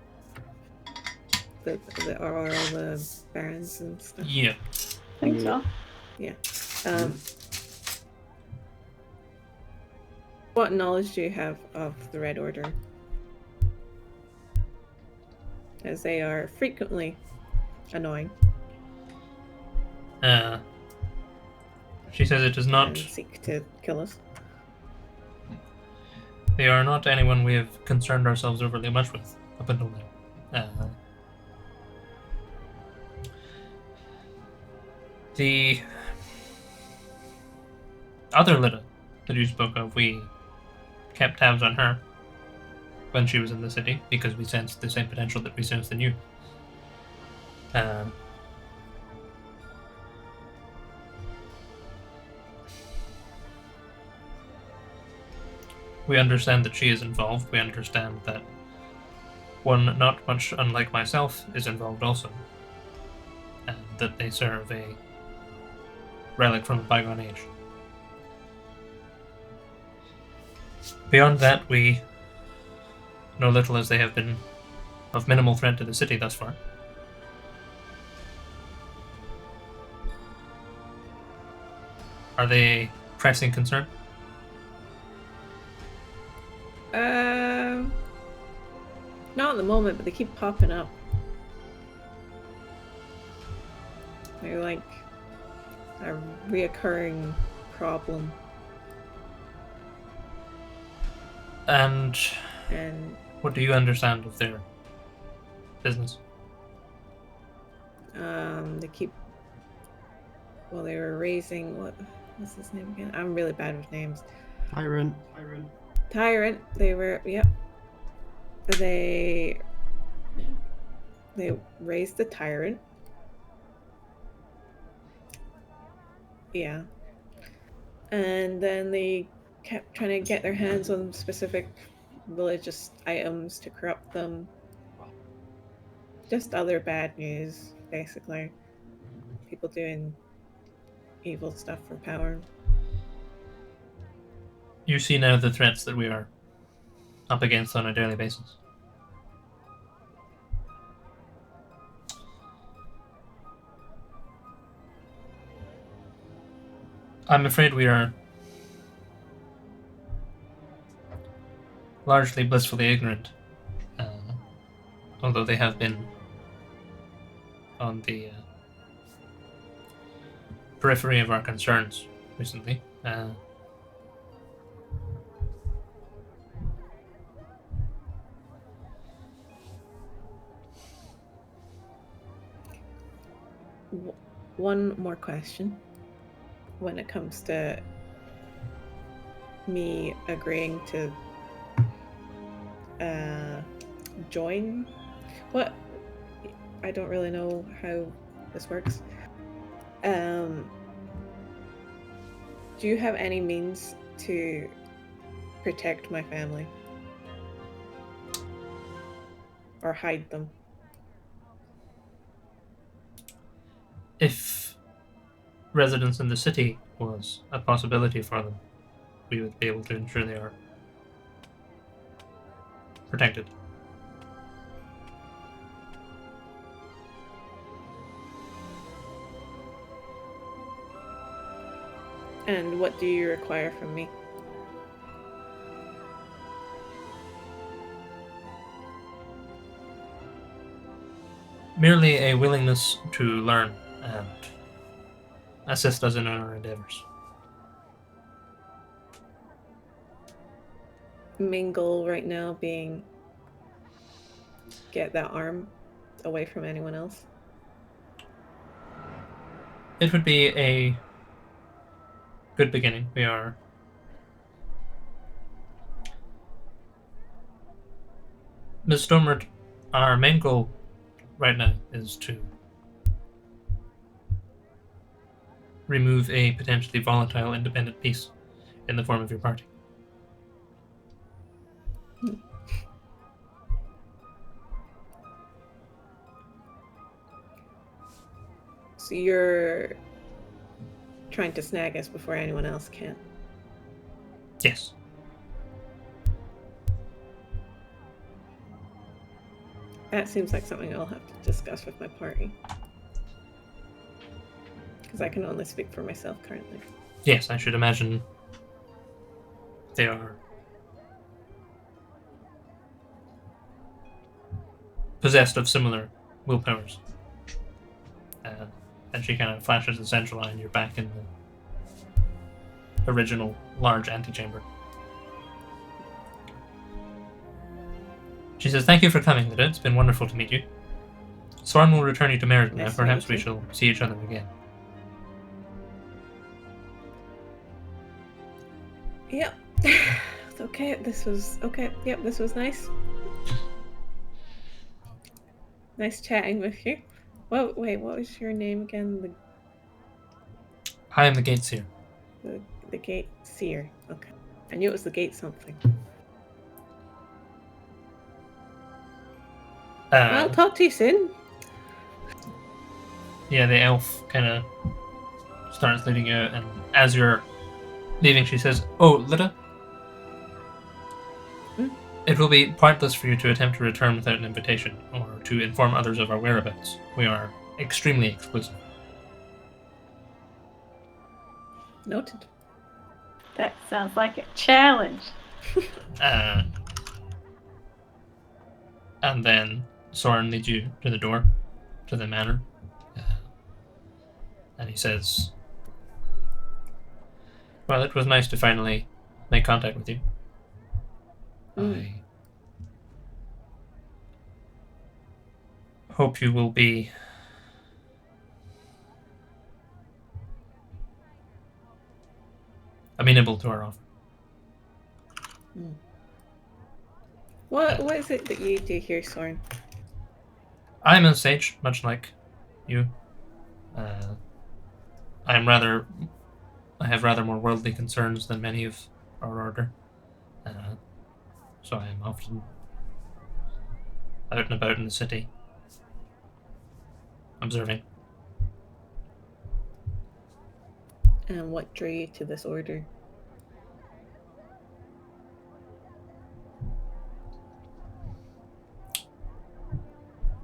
The are all the barons and stuff? Yeah. I think so. Yeah. What knowledge do you have of the Red Order? As they are frequently annoying. She says it is not. And seek to kill us. They are not anyone we have concerned ourselves overly much with up until now. The other Lida that you spoke of, we kept tabs on her when she was in the city because we sensed the same potential that we sensed in you. We understand that she is involved. We understand that one not much unlike myself is involved also. And that they serve a relic from a bygone age. Beyond that, we know little, as they have been of minimal threat to the city thus far. Are they a pressing concern? Not at the moment, but they keep popping up. They're like a reoccurring problem. And And what do you understand of their business? they keep. Well, they were raising what's his name again? I'm really bad with names. Tyrant. They were, yep. They raised the tyrant. Yeah. And then they kept trying to get their hands on specific religious items to corrupt them. Just other bad news, basically. People doing evil stuff for power. You see now the threats that we are up against on a daily basis. I'm afraid we are largely blissfully ignorant, although they have been on the periphery of our concerns recently. One more question. When it comes to me agreeing to join, I don't really know how this works. Do you have any means to protect my family or hide them? If residence in the city was a possibility for them, we would be able to ensure they are protected. And what do you require from me? merely a willingness to learn and assist us in our endeavors. Main goal right now being get that arm away from anyone else. It would be a good beginning. We are Ms. Stormert, our main goal right now is to remove a potentially volatile independent piece in the form of your party. So you're trying to snag us before anyone else can. Yes. That seems like something I'll have to discuss with my party. Because I can only speak for myself currently. Yes, I should imagine they are possessed of similar willpowers. And she kind of flashes the central eye and you're back in the original large antechamber. She says, "Thank you for coming, Lyda. It's been wonderful to meet you. Soren will return you to Meriden now. Nice to Perhaps meet we you. shall see each other again." Yep. Okay, this was okay. Yep, this was nice. Nice chatting with you. Whoa, wait, what was your name again? I am the Gateseer. The gate seer. Okay. I knew it was the gate something. I'll talk to you soon. Yeah, the elf kind of starts leading you out, and as you're leaving, she says, "Oh, Lyda, it will be pointless for you to attempt to return without an invitation, or to inform others of our whereabouts. We are extremely exclusive." Noted. That sounds like a challenge. And then Soren leads you to the door, to the manor. And he says, "Well, it was nice to finally make contact with you. I hope you will be amenable to our offer." What is it that you do here, Soren? I'm a sage, much like you. I have rather more worldly concerns than many of our order. So I am often out and about in the city, observing. And what drew you to this order?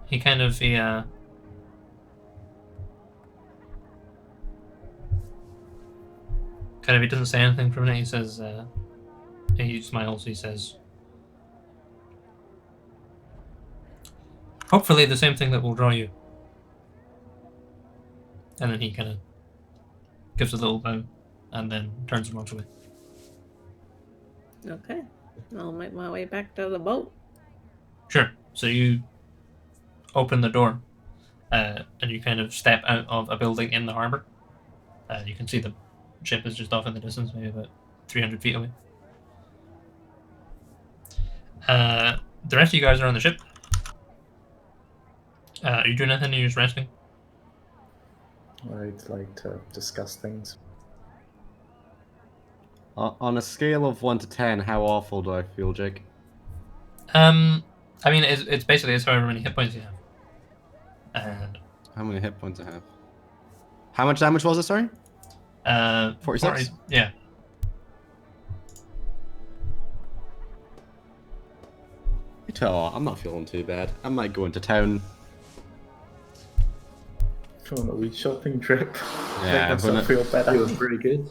He kind of he doesn't say anything for a minute. He says, he smiles. He says, "Hopefully the same thing that will draw you." And then he kind of gives a little bow and then turns and walks away. Okay. I'll make my way back to the boat. Sure. So you open the door and you kind of step out of a building in the harbor. You can see the ship is just off in the distance, maybe about 300 feet away. The rest of you guys are on the ship. Are you doing anything? Are you just resting? I'd like to discuss things. On a scale of 1 to 10, how awful do I feel, Jake? I mean, it's basically it's however many hit points you have. And how many hit points I have? How much damage was it, sorry? 46? Yeah. I'm not feeling too bad. I might go into town. Go on a wee shopping trip. Yeah, Make myself feel better. Feels pretty good.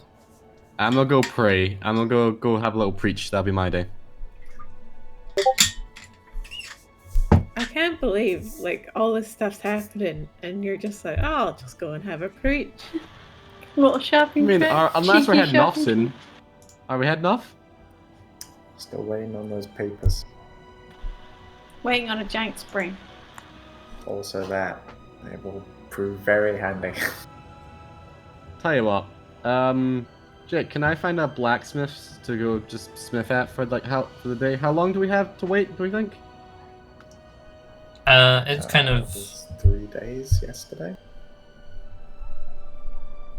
I'm gonna go pray. I'm gonna go have a little preach. That'll be my day. I can't believe like all this stuff's happening, and you're just like, oh, I'll just go and have a preach. Little I shopping mean, trip. unless we're cheeky heading off shopping soon. Are we heading off? Still waiting on those papers. trip. Waiting on a giant spring. Also that. It will prove very handy. Tell you what. Jake, can I find a blacksmith to go just smith at for for the day? How long do we have to wait, do we think? It's kind It of was 3 days yesterday.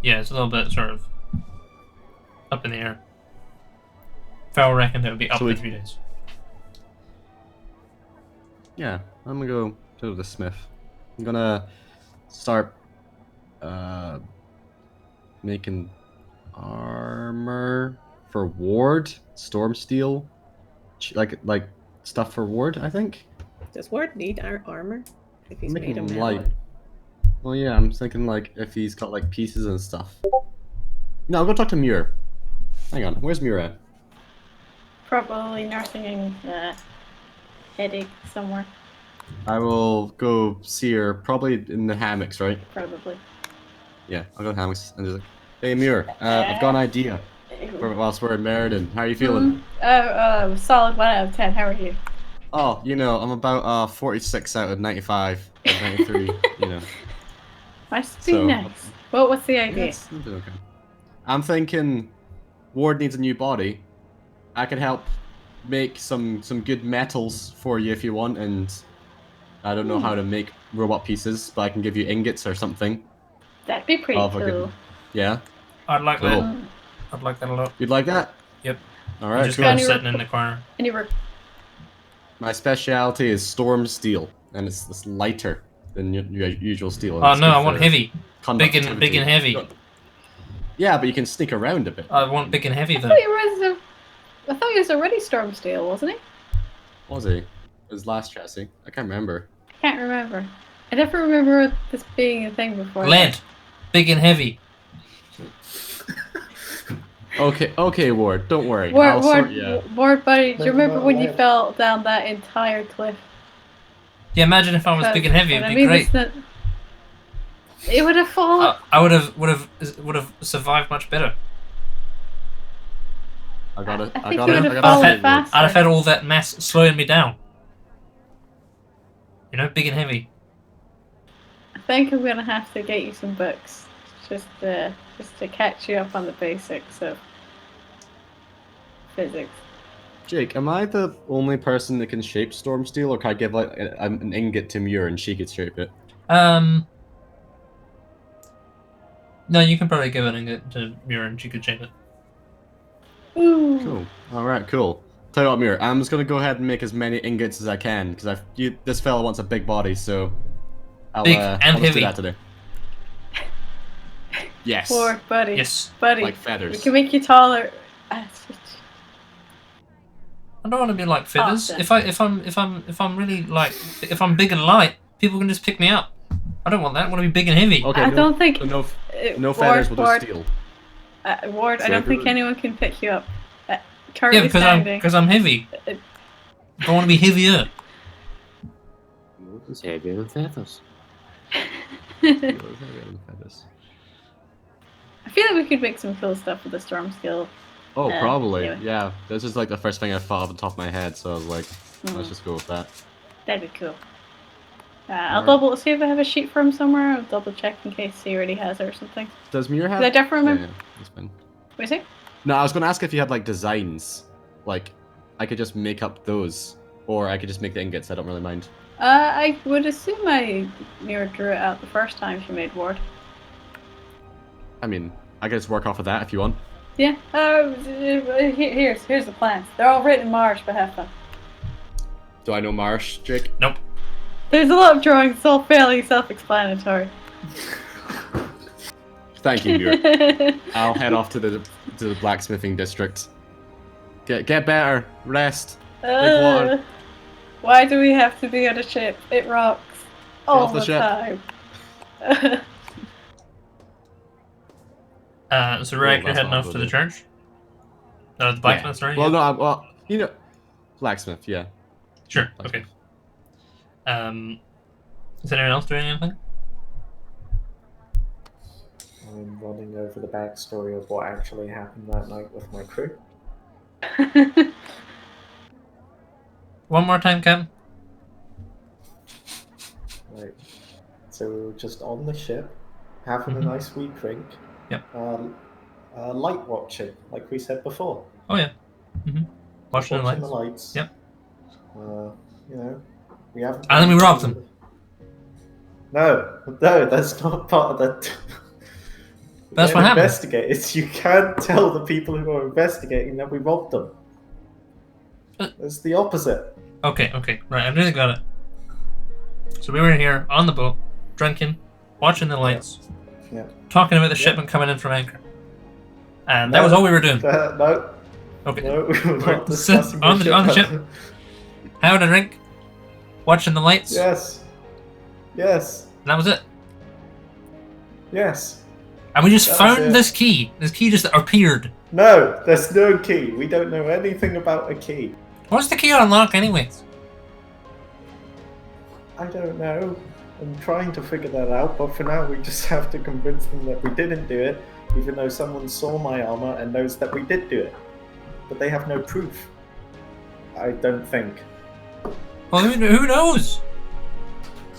yeah, it's a little bit sort of up in the air. Fel reckoned it would be up So to we- 3 days. Yeah, I'm gonna go to the smith. I'm gonna start making armor for Ward, storm steel, like stuff for Ward, I think. Does Ward need our armor if he's Making made of him metal? light. Well, yeah, I'm thinking like if he's got like pieces and stuff. No, I'll go talk to Muir. Hang on, where's Muir at? Probably nursing a headache somewhere. I will go see her, probably in the hammocks, right? Probably. Yeah, I'll go to the hammocks and just like, hey Muir, I've got an idea. Whilst we're in Meriden, how are you feeling? Solid 1 out of 10. How are you? Oh, you know, I'm about 46 out of 95, or 93, you know. Must be So- nice. What's the idea? Yes, I'm doing okay. I'm thinking Ward needs a new body. I can help make some good metals for you if you want, and I don't know how to make robot pieces, but I can give you ingots or something. That'd be pretty of a good- cool. Yeah? I'd like Cool. that. I'd like that a lot. You'd like that? Yep. Alright, You're just cool. kind of Any sitting in the corner. And you were My specialty is storm steel, and it's lighter than your usual steel. and Oh it's no, good I want for heavy. Big conductivity. and heavy. Yeah, but you can sneak around a bit. I want big and heavy I though. thought he was already Storm Steel, wasn't he? Was he? His last chassis. I can't remember. Can't remember. I never remember this being a thing before. Lead. Big and heavy. Okay, Ward. Don't worry. I'll sort you out. Ward, buddy, do you Think remember about when you lead. fell down that entire cliff? Yeah, imagine if I was big and heavy. It'd I be mean, great. it's not... It would have fallen. I would have survived much better. I got it. I I think got you it. would I have got fallen it. faster. I'd have had all that mass slowing me down. You know, big and heavy. I think I'm gonna have to get you some books, just to catch you up on the basics of physics. Jake, am I the only person that can shape storm steel, or can I give like an ingot to Muir and she could shape it? No, you can probably give it to Mira and she could shape it. Ooh. Cool. All right. Cool. Tell you what, Muir, I'm just gonna go ahead and make as many ingots as I can because this fella wants a big body, so I'll Big I'll and just do heavy. that today. Yes. Ward, buddy. Yes. Buddy. Like We feathers. can make you taller. I don't want to be like feathers. Awesome. If I'm really like if I'm big and light, people can just pick me up. I don't want that. I want to be big and heavy. Okay. I don't think. So no Ward, feathers. We'll Ward, do steel. Ward, I So don't think everyone- anyone can pick you up. Yeah, Currently because I'm heavy. I want to be heavier. It's heavier than feathers. Feathers. I feel like we could make some cool stuff with the storm skill. Oh, probably. anyway. Yeah. This is like the first thing I thought off the top of my head, so I was like, Mm. let's just go with that. That'd be cool. I'll Alright. double see if I have a sheet for him somewhere. I'll double check in case he already has it or something. Does Muir have? Did I definitely remember? Yeah, that's fine. What is it? No, I was gonna ask if you had like designs. Like, I could just make up those, or I could just make the ingots. I don't really mind. I would assume I near drew it out the first time she made Ward. I mean, I could just work off of that if you want. Yeah. Here's the plans. They're all written in Marsh, but have fun. Do I know Marsh, Jake? Nope. There's a lot of drawings. It's all fairly self-explanatory. Thank you, Muir. I'll head off to the blacksmithing district. Get better. Rest. water. Why do we have to be on a ship? It rocks all off the the ship. time. So Rick, Oh, you're that's heading not off to good, the is it? church? No, the blacksmith's right? Well, Yeah. no, well, you know, blacksmith. Yeah. Sure. Okay. Blacksmith. Is anyone else doing anything? I'm running over the backstory of what actually happened that night with my crew. One more time, Cam. Right. So we were just on the ship, having a nice wee drink. Yep. Light watching, like we said before. Oh yeah. Just Watching the lights. Yep. You know, we haven't. And then we robbed them. No, that's not part of the. That's what happened. Investigators, you can't tell the people who are investigating that we robbed them. It's the opposite. Okay, right, I really got it. So we were here on the boat, drinking, watching the lights, talking about the shipment coming in from anchor. And that was all we were doing. No. Okay. No, we were not discussing on the ship, having a drink, watching the lights. Yes. And that was it. Yes. And we just found this key. This key just appeared. No, there's no key. We don't know anything about a key. What's the key unlock, anyways? I don't know. I'm trying to figure that out, but for now we just have to convince them that we didn't do it, even though someone saw my armor and knows that we did do it. But they have no proof. I don't think. Well, who knows?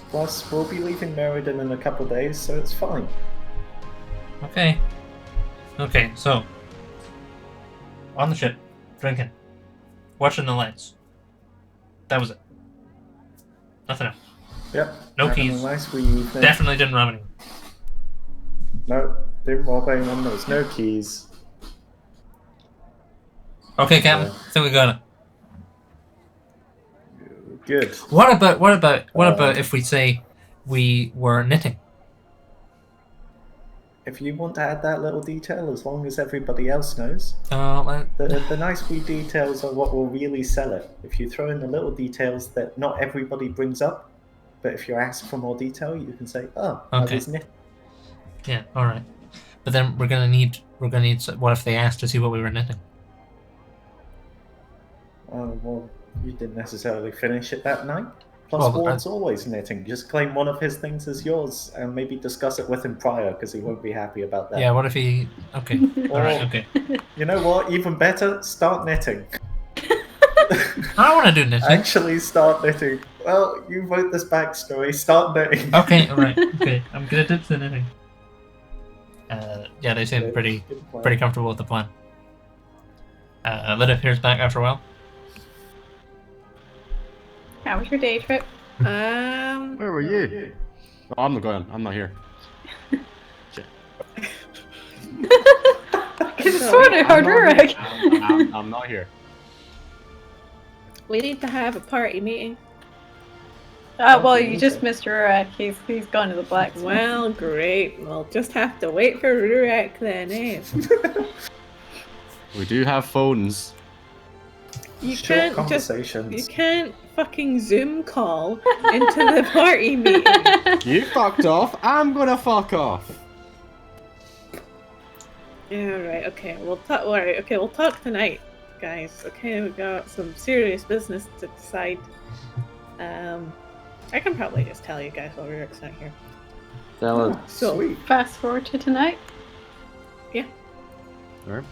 Plus, we'll be leaving Meriden in a couple days, so it's fine. Okay, so on the ship, drinking, watching the lights. That was it. Nothing else. Yep. No having keys. A nice wee evening. Definitely didn't rob anyone. No, didn't rob anyone. There's no keys. Okay, Cam. I think we got it. Good. What about if we say we were knitting? If you want to add that little detail, as long as everybody else knows. The nice wee details are what will really sell it. If you throw in the little details that not everybody brings up, but if you're asked for more detail, you can say, "Oh, I was knitting." Yeah, all right. But then we're gonna need. What if they asked to see what we were knitting? Well, you didn't necessarily finish it that night. Plus, Ward's always knitting. Just claim one of his things as yours, and maybe discuss it with him prior, because he won't be happy about that. Yeah, what if he... Okay, alright, okay. You know what? Even better, start knitting. I want to do knitting. Actually, start knitting. Well, you wrote this backstory. Start knitting. Okay, alright, okay. I'm gonna dip to knitting. Yeah, they seem pretty comfortable with the plan. Lydia appears back after a while. How was your day trip? Where were you? Oh, I'm not going. I'm not here. It's sort of hard work. I'm not here. We need to have a party meeting. Well, you just missed Rurak. He's gone to the blacksmith. Well, great. We'll just have to wait for Rurak then, eh? We do have phones. You can't fucking Zoom call into the party meeting. You fucked off. I'm gonna fuck off. Yeah, right. Okay, we'll talk. Alright. Okay, we'll talk tonight, guys. Okay, we got some serious business to decide. I can probably just tell you guys while Rurik's not here. So sweet. Fast forward to tonight. Yeah. Alright.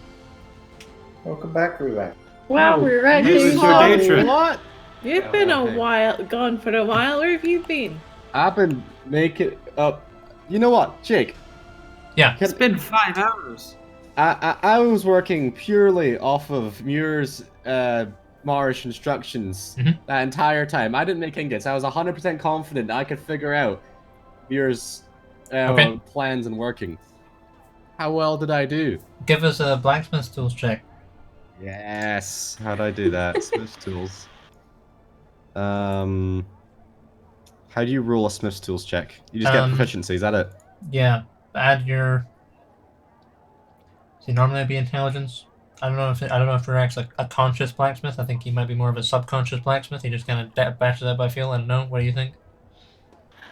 Welcome back, Rurak. Wow, we're ready. This is your day trip. What? You've been gone for a while. Where have you been? I've been making up. You know what, Jake? Yeah. It's been 5 hours. I was working purely off of Muir's Marish instructions that entire time. I didn't make ingots. I was 100% confident I could figure out Muir's plans and working. How well did I do? Give us a blacksmith's tools check. Yes. How'd I do that? Smith's tools. How do you roll a Smith's tools check? You just get proficiency. Is that it? Yeah. Add your. See, normally it'd be intelligence. I don't know if Rurak's a conscious blacksmith. I think he might be more of a subconscious blacksmith. He just kind of bashes that by feel. I don't know. What do you think?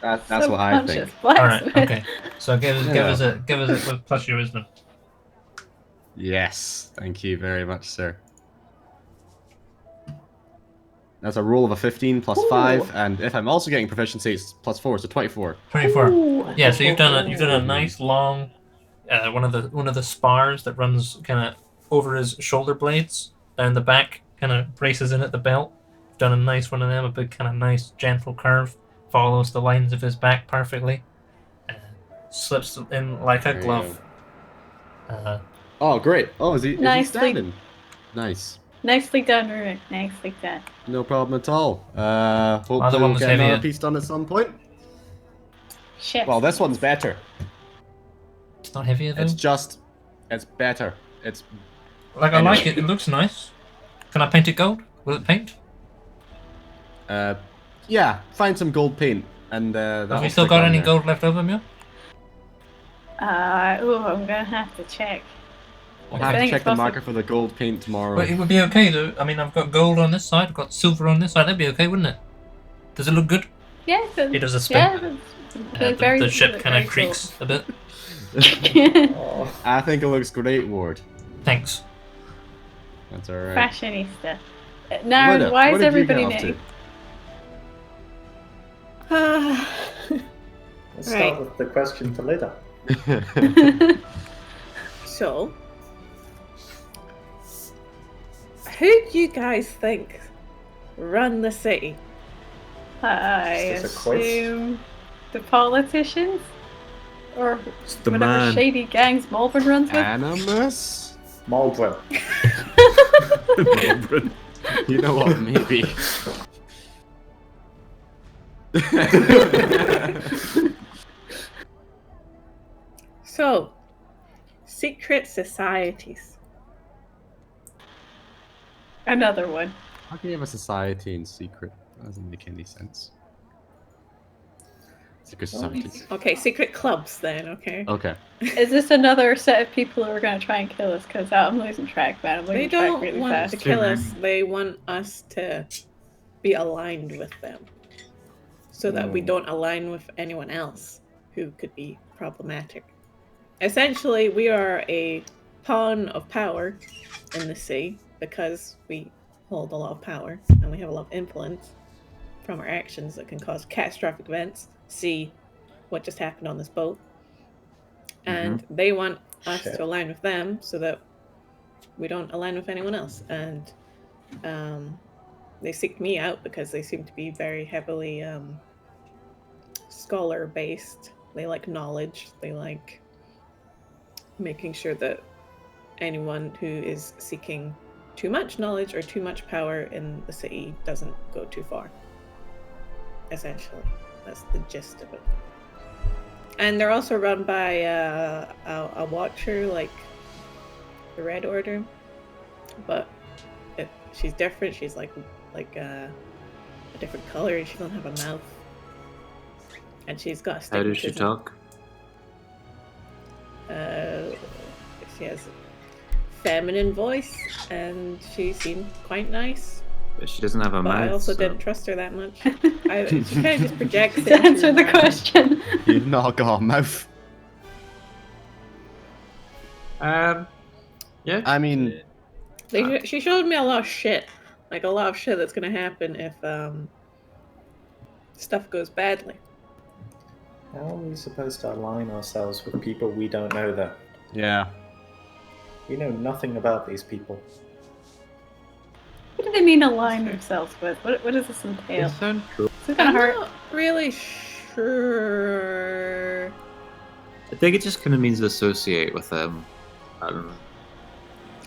That's what I think. All right. Okay. So give us a plus your wisdom. Yes. Thank you very much, sir. That's a roll of a 15 plus Ooh. 5, and if I'm also getting proficiency, it's plus 4, so 24. 24. Ooh. Yeah, so you've done a nice long one of the spars that runs kind of over his shoulder blades down the back, kind of braces in at the belt. You've done a nice one of them, a big kind of nice gentle curve, follows the lines of his back perfectly, slips in like a There you glove. Oh, great. Oh, is he Nicely- standing? Nice. Nicely done, Rurik. Nicely done. No problem at all. Other Hopefully one we'll was get another heavier. piece done at some point. Shit. Well, this one's better. It's not heavier though. It's better. It's Like I like it. It looks nice. Can I paint it gold? Will it paint? yeah. Find some gold paint, and Have we still got any gold left over, Mia? I'm gonna have to check. We'll I have to think check it's the possible- market for the gold paint tomorrow. But it would be okay though. I mean, I've got gold on this side. I've got silver on this side. That'd be okay, wouldn't it? Does it look good? Yeah, It does a spin. Yeah, The ship kind of creaks a bit. I think it looks great, Ward. Thanks. That's alright. Fashionista. Now, Lida, why what is did you get everybody up to? Let's Right. start with the question to Lida. So, who do you guys think run the city? I Is this a quiz? assume the politicians? Or It's the whatever man. shady gangs Malvern runs with? Animus? Marlborough. Melbourne. You know what? Maybe. So, secret societies. Another one. How can you have a society in secret? That doesn't make any sense. Secret societies. Okay, secret clubs then, okay? Okay. Is this another set of people who are going to try and kill us? Because I'm losing track, man. I'm They losing track don't really want fast. to kill us, they want us to be aligned with them. So that we don't align with anyone else who could be problematic. Essentially, we are a pawn of power in the sea because we hold a lot of power and we have a lot of influence from our actions that can cause catastrophic events. See what just happened on this boat. And they want us Shit. to align with them so that we don't align with anyone else. And they seek me out because they seem to be very heavily scholar based. They like knowledge. They like making sure that anyone who is seeking too much knowledge or too much power in the city doesn't go too far. Essentially, that's the gist of it. And they're also run by a watcher, like the Red Order, but she's different. She's like a different color, and she doesn't have a mouth, and she's got a How does she stigmatism. talk? She has a feminine voice, and she seemed quite nice. But she doesn't have a But mouth. I also so- didn't trust her that much. She kind of just projects it. To answer the question. You've not got a mouth. Yeah. I mean, She showed me a lot of shit. Like a lot of shit that's gonna happen if stuff goes badly. How are we supposed to align ourselves with people we don't know, though? yeah. We know nothing about these people. What do they mean align themselves with? What does this entail? sound cool. Is it going I'm to hurt? not really sure. I think it just kind of means associate with them. I don't know.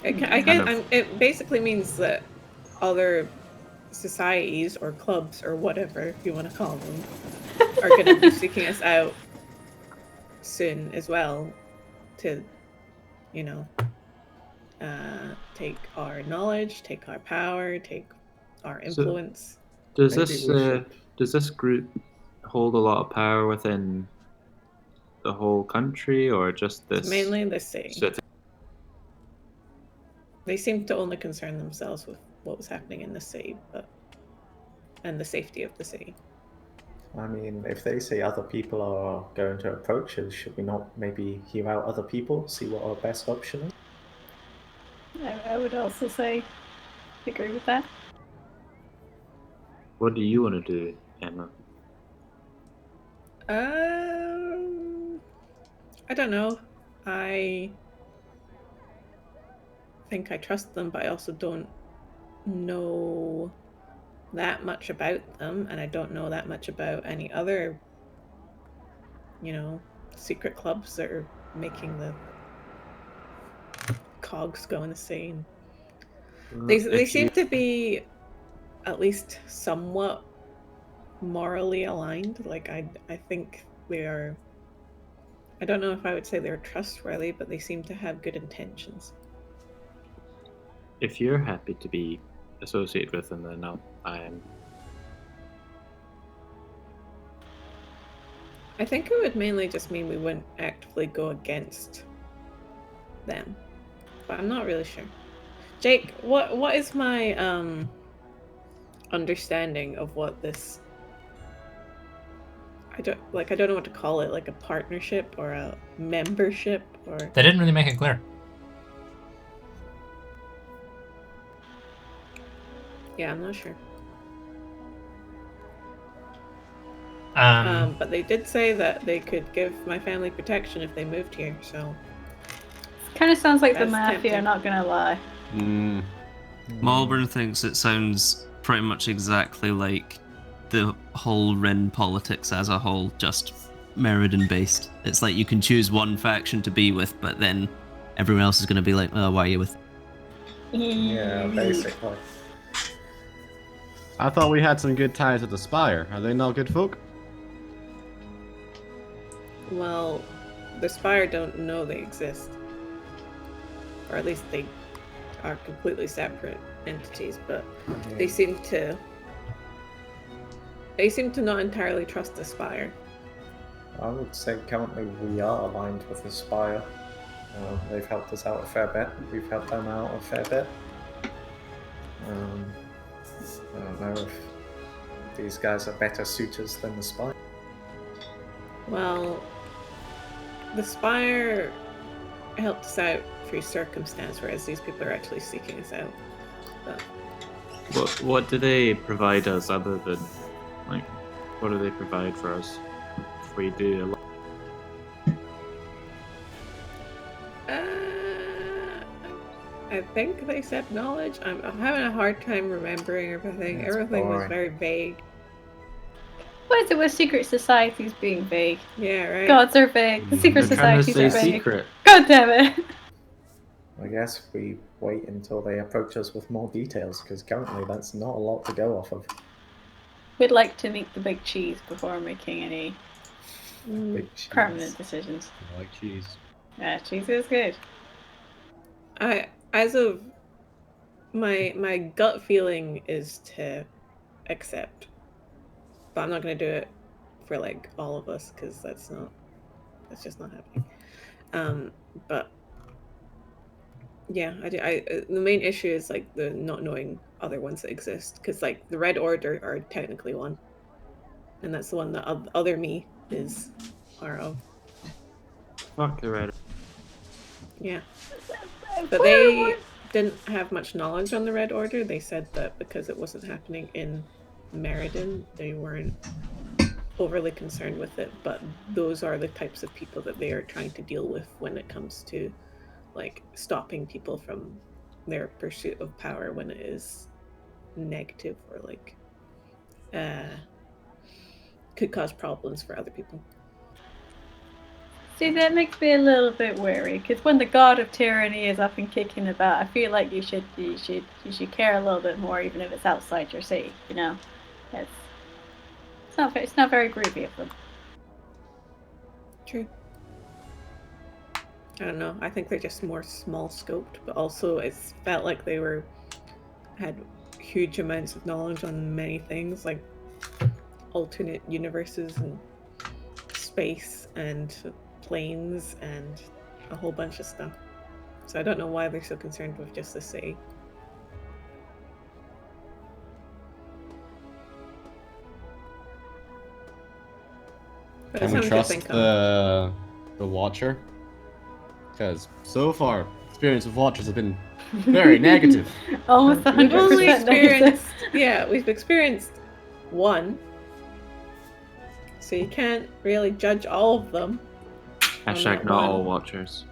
It basically means that other societies or clubs or whatever you want to call them are going to be seeking us out soon as well to, you know, take our knowledge, take our power, take our influence. Does Maybe this we should- does this group hold a lot of power within the whole country, or just this? Mainly the sea. city? They seem to only concern themselves with what was happening in the sea, and the safety of the sea. I mean, if they say other people are going to approach us, should we not maybe hear out other people, see what our best option is? I would also say, agree with that. What do you want to do, Emma? I don't know. I think I trust them, but I also don't know that much about them, and I don't know that much about any other, secret clubs that are making the cogs go insane. They seem to be at least somewhat morally aligned. Like I think they are. I don't know if I would say they're trustworthy, but they seem to have good intentions. If you're happy to be associated with them, then I am. I think it would mainly just mean we wouldn't actively go against them, but I'm not really sure. Jake, what is my understanding of what this? I don't know what to call it, like a partnership or a membership or. They didn't really make it clear. Yeah, I'm not sure. But they did say that they could give my family protection if they moved here, so. Kind of sounds like the That's mafia, tempting. not gonna lie. Malburn thinks it sounds pretty much exactly like the whole Rinn politics as a whole, just Meriden based. It's like you can choose one faction to be with, but then everyone else is going to be like, oh, why are you with? Yeah, basically. I thought we had some good ties with the Spire. Are they not good folk? Well, the Spire don't know they exist. Or at least they are completely separate entities, but they seem to not entirely trust the Spire. I would say currently we are aligned with the Spire. They've helped us out a fair bit. We've helped them out a fair bit. I don't know if these guys are better suitors than the Spire. Well, the Spire helped us out through circumstance, whereas these people are actually seeking us out. But What do they provide us other than, like, what do they provide for us if we do a lot? I think they said knowledge. I'm having a hard time remembering everything. That's Everything was boring. very vague. What is it with secret societies being vague? Yeah, right. Gods are vague. The secret They're trying to societies stay are vague. secret. God damn it. I guess we wait until they approach us with more details, because currently that's not a lot to go off of. We'd like to meet the big cheese before making any Big cheese. permanent decisions. I like cheese. Yeah, cheese is good. As of my gut feeling is to accept, but I'm not gonna do it for like all of us because that's just not happening. But yeah, the main issue is like the not knowing other ones that exist, because like the Red Order are technically one, and that's the one that other me is part of. Fuck the Red. Yeah. But they didn't have much knowledge on the Red Order. They said that because it wasn't happening in Meriden, they weren't overly concerned with it. But those are the types of people that they are trying to deal with when it comes to like stopping people from their pursuit of power when it is negative or like could cause problems for other people. See, that makes me a little bit wary, because when the god of tyranny is up and kicking about, I feel like you should care a little bit more, even if it's outside your city. You know, it's not very groovy of them. True. I don't know. I think they're just more small scoped, but also it's felt like they had huge amounts of knowledge on many things, like alternate universes and space and planes and a whole bunch of stuff. So I don't know why they're so concerned with just the city. But Can it's we something to trust think of. the Watcher? Because so far, experience with Watchers have been very negative. Almost We've only 100% negative. we've experienced one. So you can't really judge all of them. on Hashtag that not one. all watchers.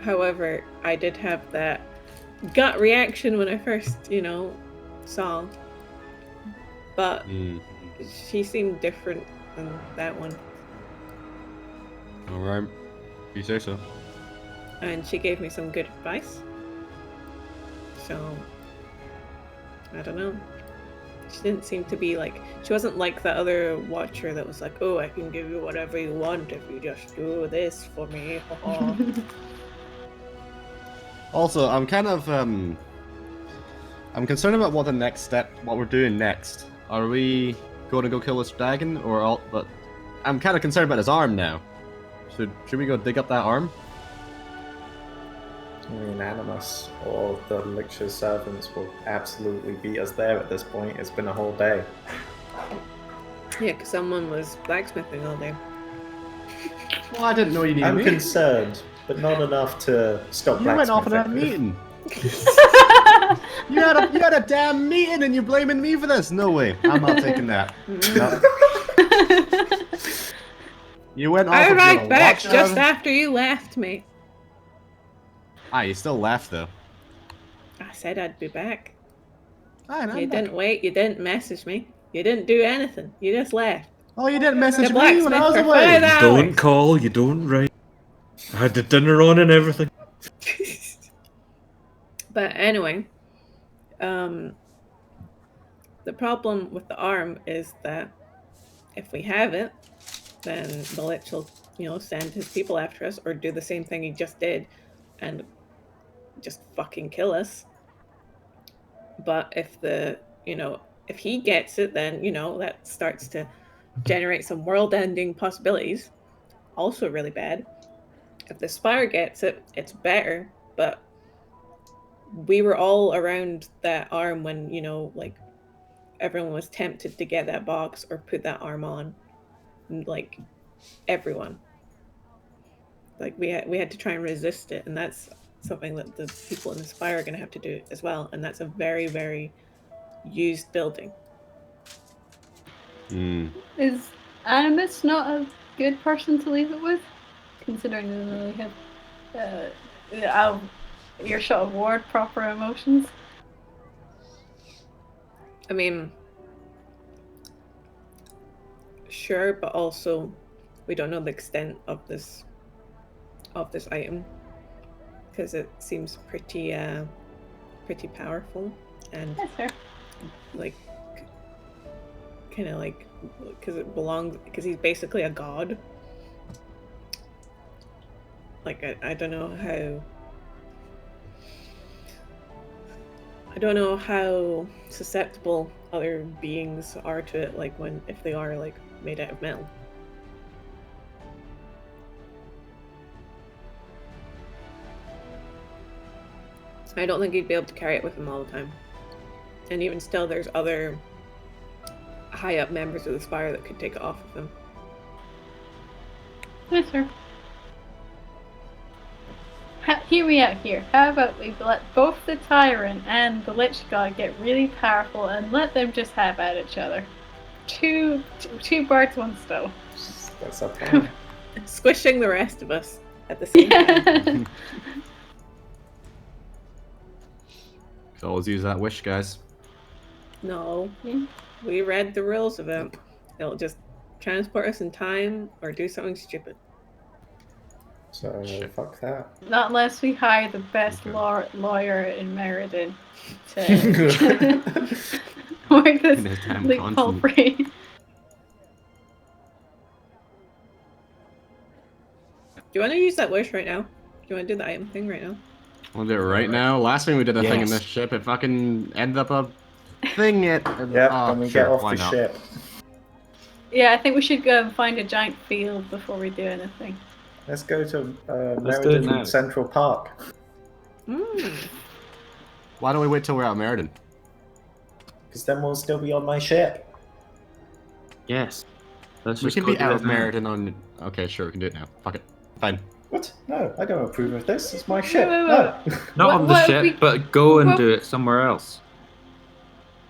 However, I did have that gut reaction when I first, saw. But she seemed different than that one. Alright. You say so. And she gave me some good advice. So, I don't know. She didn't seem to be like, she wasn't like the other watcher that was like, oh, I can give you whatever you want if you just do this for me. Also, I'm kind of, I'm concerned about what we're doing next. Are we going to go kill this dragon, but I'm kind of concerned about his arm now. Should we go dig up that arm? I mean, Animus or the Lictor's servants will absolutely beat us there at this point. It's been a whole day. Yeah, because someone was blacksmithing all day. Well, I didn't know you needed I'm me. concerned, but not enough to stop You went off in that blacksmithing. meeting. you had a damn meeting and you're blaming me for this? No way. I'm not taking that. No. You went off. I of arrived your back watch just hour. after you left me. You still left though. I said I'd be back. I'm You back. didn't wait, you didn't message me. You didn't do anything. You just left. Oh, you didn't message The me when I was blacksmith for away. 5 You hours. don't call, you don't write. I had the dinner on and everything. But anyway, the problem with the arm is that if we have it, then the Lich will, send his people after us or do the same thing he just did and just fucking kill us. But if if he gets it, then, that starts to generate some world-ending possibilities. Also really bad. If the Spire gets it, it's better, but we were all around that arm when, everyone was tempted to get that box or put that arm on. Like, everyone. Like, we had to try and resist it, and that's something that the people in the Spire are going to have to do as well, and that's a very, very used building. Is Animus not a good person to leave it with? Considering they don't really have out your shot of ward proper emotions. I mean, sure, but also we don't know the extent of this item because it seems pretty powerful and That's fair. like kind of like because he's basically a god. Like I don't know how susceptible other beings are to it, like if they are like made out of metal. I don't think he'd be able to carry it with him all the time. And even still, there's other high up members of the Spire that could take it off of him. That's fair. Hear me out here. How about we let both the Tyrant and the Lich God get really powerful and let them just have at each other? Two birds, one stone. That's a plan. Squishing the rest of us at the same time. So always use that wish, guys. No. We read the rules of it. It'll just transport us in time or do something stupid. So, fuck that. Not unless we hire the best lawyer in Meriden to work this loophole free. Do you want to use that wish right now? Do you want to do the item thing right now? We'll do it right now. Last time we did a thing in this ship, it fucking ended up a thing. When we get off the ship. Yeah, I think we should go and find a giant field before we do anything. Let's go to Let's do it now. Meriden Central Park. Why don't we wait till we're out of Meriden? Because then we'll still be on my ship. Yes. Let's We just can go be do out it of now. Meriden on... Okay, sure, we can do it now. Fuck it. Fine. What? No, I don't approve of this. It's my ship. wait, No. Not What- on the what ship, we- but go and what- do it somewhere else.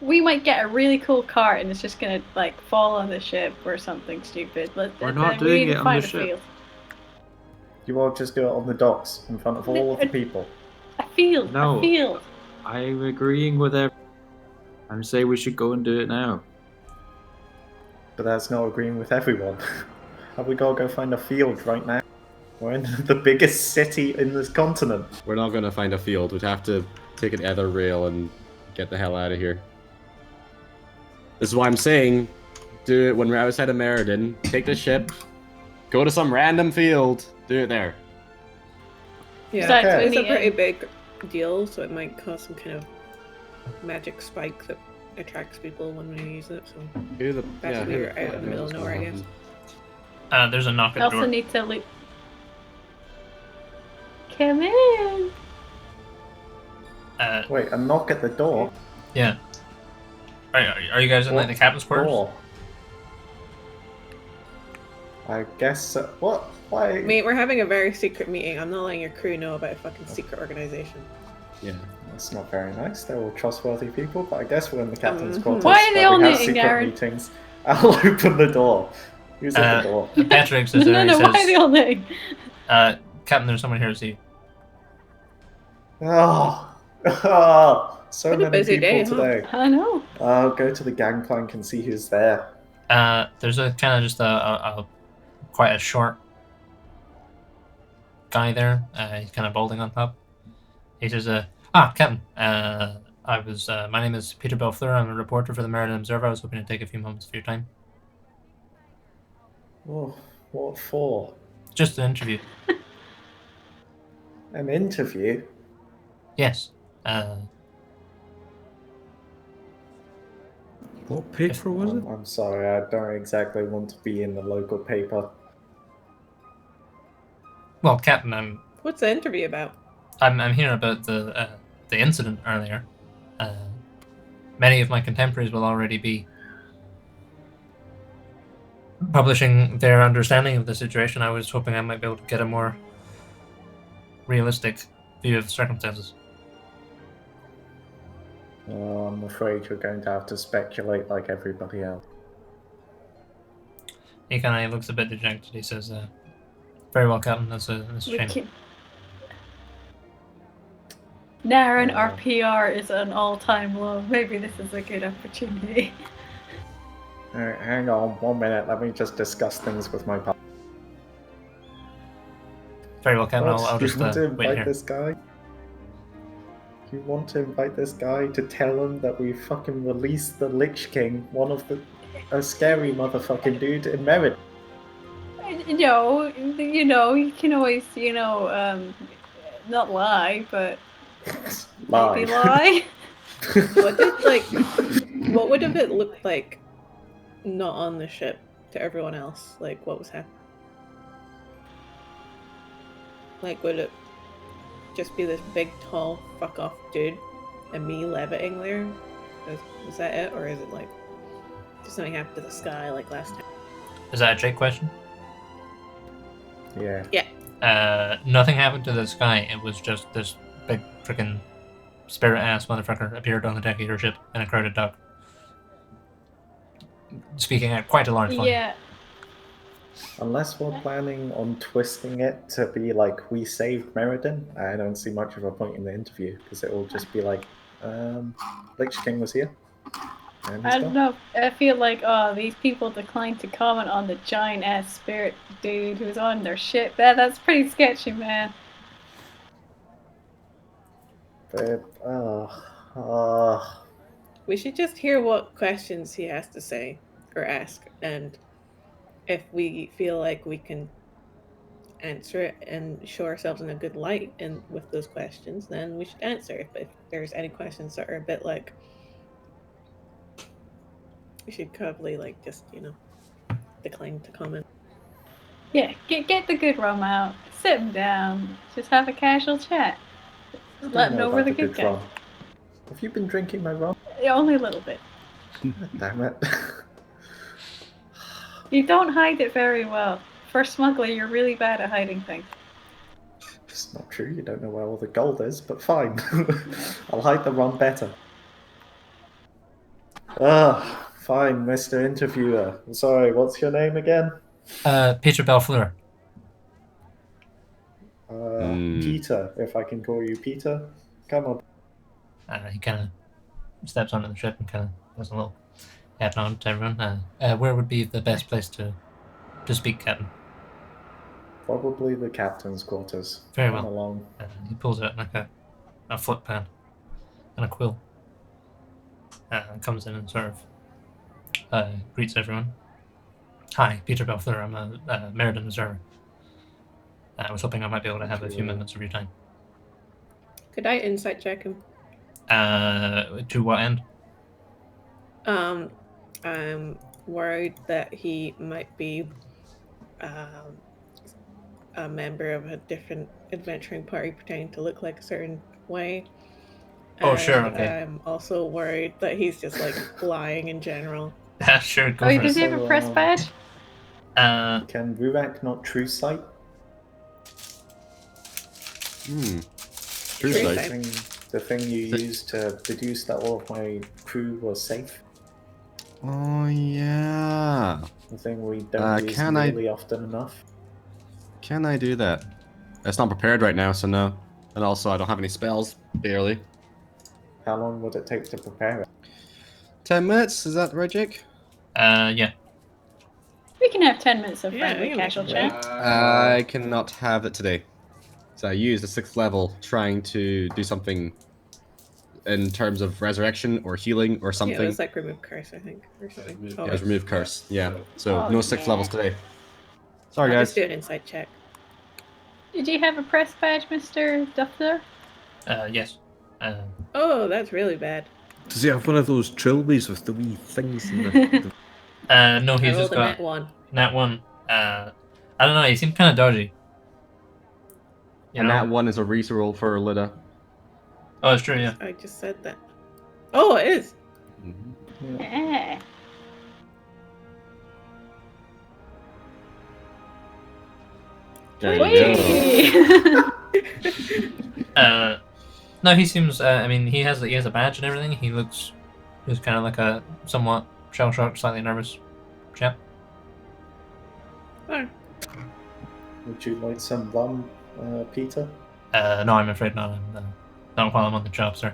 We might get a really cool cart and it's just gonna like fall on the ship or something stupid. We're not doing it on the ship. Field. You all just do it on the docks in front of all of the people. A field. No. A field. I'm agreeing with everyone. I'm saying we should go and do it now. But that's not agreeing with everyone. Have we got to go find a field right now? We're in the biggest city in this continent. We're not gonna find a field. We'd have to take an ether rail and get the hell out of here. This is why I'm saying, do it when we're outside of Meriden. Take the ship, go to some random field, do it there. Yeah, Besides, Okay. it's a we pretty need- big deal, so it might cause some kind of magic spike that attracts people when we use it. So Who the, That's who weird, the out in fuck the middle knows of what's nowhere, I gonna guess. happen? There's a knock I at the also door. need to look. Come in. Wait, a knock at the door? Yeah. Are you guys in like the captain's quarters? Door? I guess so. What? Why? Mate, we're having a very secret meeting. I'm not letting your crew know about a fucking secret organization. Yeah. That's not very nice. They're all trustworthy people, but I guess we're in the captain's Mhm. quarters. Why are they where all we have knitting, secret Aaron? meetings. I'll open the door. Who's at the door? Patrick No, says there. no, He why are they says, all knitting? Captain, there's someone here to see you. Oh, oh, so Been a many busy people day, huh? today. I know. I'll go to the gangplank and see who's there. There's a kind of just a quite a short guy there. He's kind of balding on top. He says, Captain. My name is Peter Belfleur. I'm a reporter for the Meriden Observer. I was hoping to take a few moments of your time. Oh, what for? Just an interview. An interview? Yes. What paper was it? I'm sorry, I don't exactly want to be in the local paper. Well, Captain, What's the interview about? I'm here about the incident earlier. Many of my contemporaries will already be publishing their understanding of the situation. I was hoping I might be able to get a more realistic view of the circumstances. Oh, I'm afraid you're going to have to speculate like everybody else. He kind of looks a bit dejected. He says, "Very well, Captain. That's a shame." Naren, our PR is at an all-time low. Maybe this is a good opportunity. Alright, hang on 1 minute. Let me just discuss things with my partner. Very well, Captain. I'll You just want to wait invite here. this guy? You want to invite this guy to tell him that we fucking released the Lich King, a scary motherfucking dude in Meriden? No, you can always, not lie, but maybe lie. What would have it looked like not on the ship to everyone else? Like, what was happening? Like, would it just be this big, tall, fuck off dude and me levitating there? Is that it? Or is it like, did something happen to the sky like last time? Is that a Jake question? Yeah. Yeah. Nothing happened to the sky. It was just this big freaking spirit ass motherfucker appeared on the deck of your ship in a crowded dock, speaking at quite a large volume. Yeah. Unless we're planning on twisting it to be like, we saved Meriden, I don't see much of a point in the interview, because it will just be like, Lich King was here. And he's I don't gone. know. I feel like, these people declined to comment on the giant ass spirit dude who's on their ship. That's pretty sketchy, man. But, We should just hear what questions he has to say or ask, and if we feel like we can answer it and show ourselves in a good light and with those questions, then we should answer. But if there's any questions that are a bit like, we should probably just decline to comment. Yeah, get the good rum out. Sit him down. Just have a casual chat. I don't Let him know know we're about the good guy. rum. Have you been drinking my rum? Yeah, only a little bit. Damn it. You don't hide it very well. For a smuggler, you're really bad at hiding things. true. You don't know where all the gold is, but fine. I'll hide the rum better. Fine, Mr. Interviewer. Sorry, what's your name again? Peter Belfleur. Peter, if I can call you Peter. Come on. He kind of steps onto the ship and kind of does a little head nod to everyone. Where would be the best place to speak, Captain? Probably the captain's quarters. Very Come well. along. He pulls out like a foot pad and a quill. And comes in and sort of greets everyone. Hi, Peter Belfleur. I'm a Meriden observer. I was hoping I might be able to have a few minutes of your time. Could I insight check him? To what end? I'm worried that he might be a member of a different adventuring party pretending to look like a certain way. Oh, sure, And okay. I'm also worried that he's just like lying in general. Sure, go Oh, for does it. he have a press badge? Can Rurak not true sight? True True sight. The thing you used to deduce that all of my crew was safe. Oh yeah. The thing we don't use can I- nearly often enough. Can I do that? It's not prepared right now, so no. And also, I don't have any spells, barely. How long would it take to prepare it? 10 minutes, is that right, Jake? Yeah. We can have 10 minutes of Yeah, friendly we can casual make chat. I cannot have it today. So I used the 6th level trying to do something in terms of resurrection or healing or something. Yeah, it was like remove curse, I think, or something. Yeah, it was remove curse. Yeah. So Oh, no 6th yeah. levels today. Sorry, I'll guys. just do an insight check. Did you have a press badge, Mr. Duffler? Yes. Oh, that's really bad. Does he have one of those trilbies with the wee things in the... No, I he's rolled just a got net one. that one. I don't know. He seemed kind of dodgy. You And know? that one is a reroll for Lida. Oh, it's true. Yeah. I just said that. Oh, it is. Yeah. There you go. Whee! No, he seems. I mean, he has a badge and everything. He looks just kind of like a somewhat shell-shocked, slightly nervous chap. Oh, Would you like some rum, Peter? No, I'm afraid not. Not while I'm on the job, sir.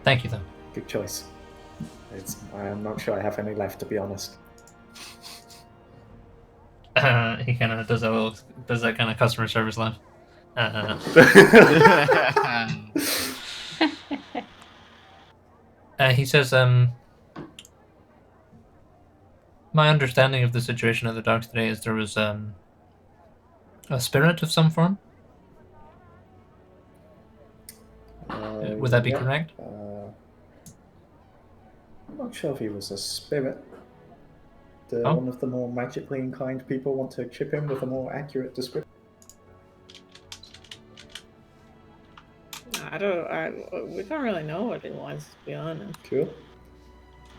Thank you, though. Good choice. I'm not sure I have any left, to be honest. He kind of does that kind of customer service laugh. He says, my understanding of the situation at the docks today is there was a spirit of some form. Would that be Yeah. correct? I'm not sure if he was a spirit. Do Oh. one of the more magically inclined people want to chip in with a more accurate description? we don't really know what it was, to be honest. Cool.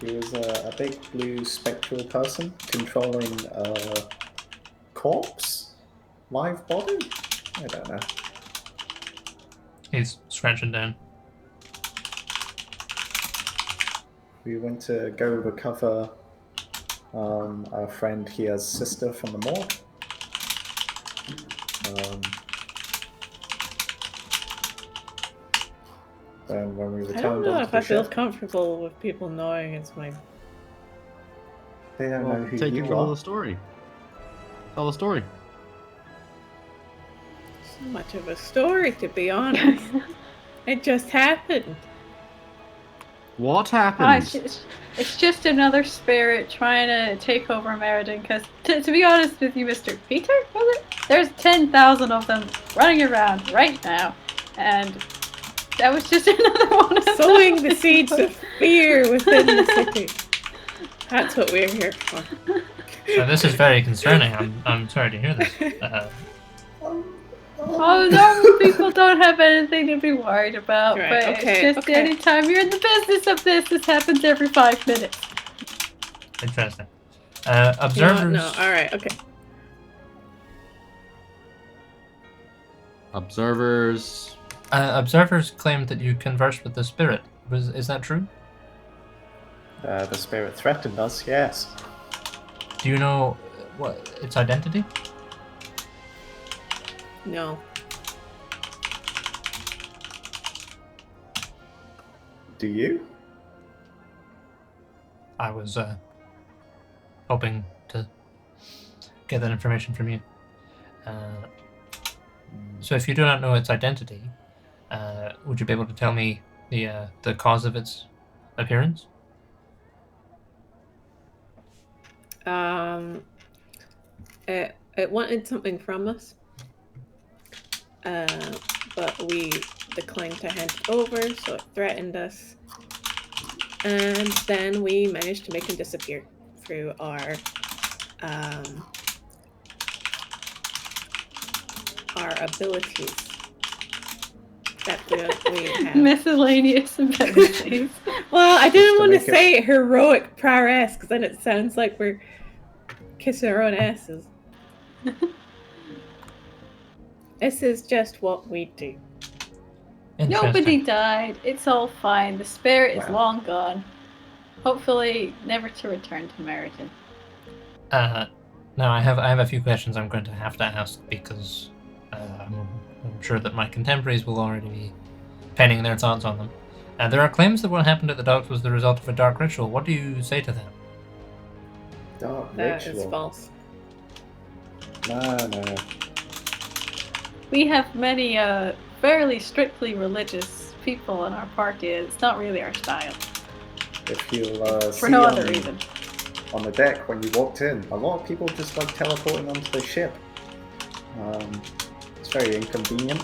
He was a big blue spectral person controlling a corpse? Live body? I don't know. He's scratching down. We went to go recover our friend here's sister from the morgue. Then when we returned I don't know onto if the I feel ship, comfortable with people knowing it's my. they don't know who Take you control of are. the story. Tell the story. So much of a story, to be honest. It just happened. What Oh, happened? it's just another spirit trying to take over Meriden. Because to be honest with you, Mr. Peter, was it? There's 10,000 of them running around right now, and that was just another one of Sowing them. the seeds of fear within the city. That's what we're here for. So this is very concerning. I'm sorry to hear this. Oh, normal people don't have anything to be worried about, Right, but okay, it's just okay. anytime you're in the business of this happens every 5 minutes. Interesting. You know what? Observers. No, alright, okay. Observers. Observers claimed that you conversed with the spirit. Is that true? The spirit threatened us, yes. Do you know what its identity? No. Do you? I was hoping to get that information from you. So if you do not know its identity, would you be able to tell me the cause of its appearance? It wanted something from us, but we declined to hand it over, so it threatened us. And then we managed to make him disappear through our abilities that we have. Miscellaneous abilities. Well, I didn't want to make it- say heroic prowess because then it sounds like we're kissing our own asses. This is just what we do. Nobody died. It's all fine. The spirit is Wow. long gone. Hopefully, never to return to Meriden. Now I have a few questions I'm going to have to ask because I'm sure that my contemporaries will already be penning their thoughts on them. There are claims that what happened at the docks was the result of a dark ritual. What do you say to that? Dark That ritual. is false. No. We have many fairly strictly religious people in our party. It's not really our style. If you'll For see no other reason. on the deck when you walked in, a lot of people just like teleporting onto the ship. It's very inconvenient.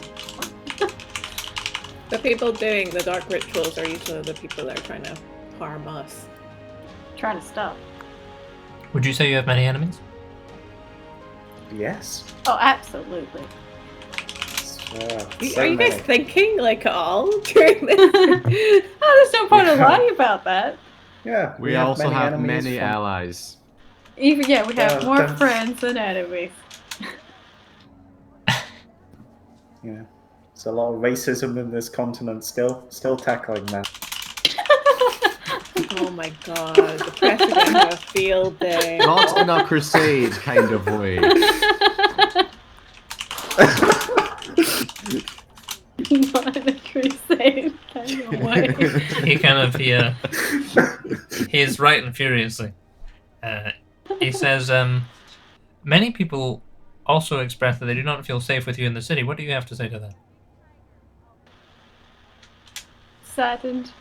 The people doing the dark rituals are usually the people that are trying to harm us. Trying to stop. Would you say you have many enemies? Yes. Oh, absolutely. So Are you guys many. thinking like all during this? Oh, there's no point in lying about that. Yeah. We also have enemies many from- allies. Even we have more don't- friends than enemies. Yeah. There's a lot of racism in this continent still tackling that. Oh my god, the president had a field day. Not in a crusade kind of way. Not in a crusade kind of way. He is writing furiously. He says, many people also express that they do not feel safe with you in the city. What do you have to say to that? Saddened.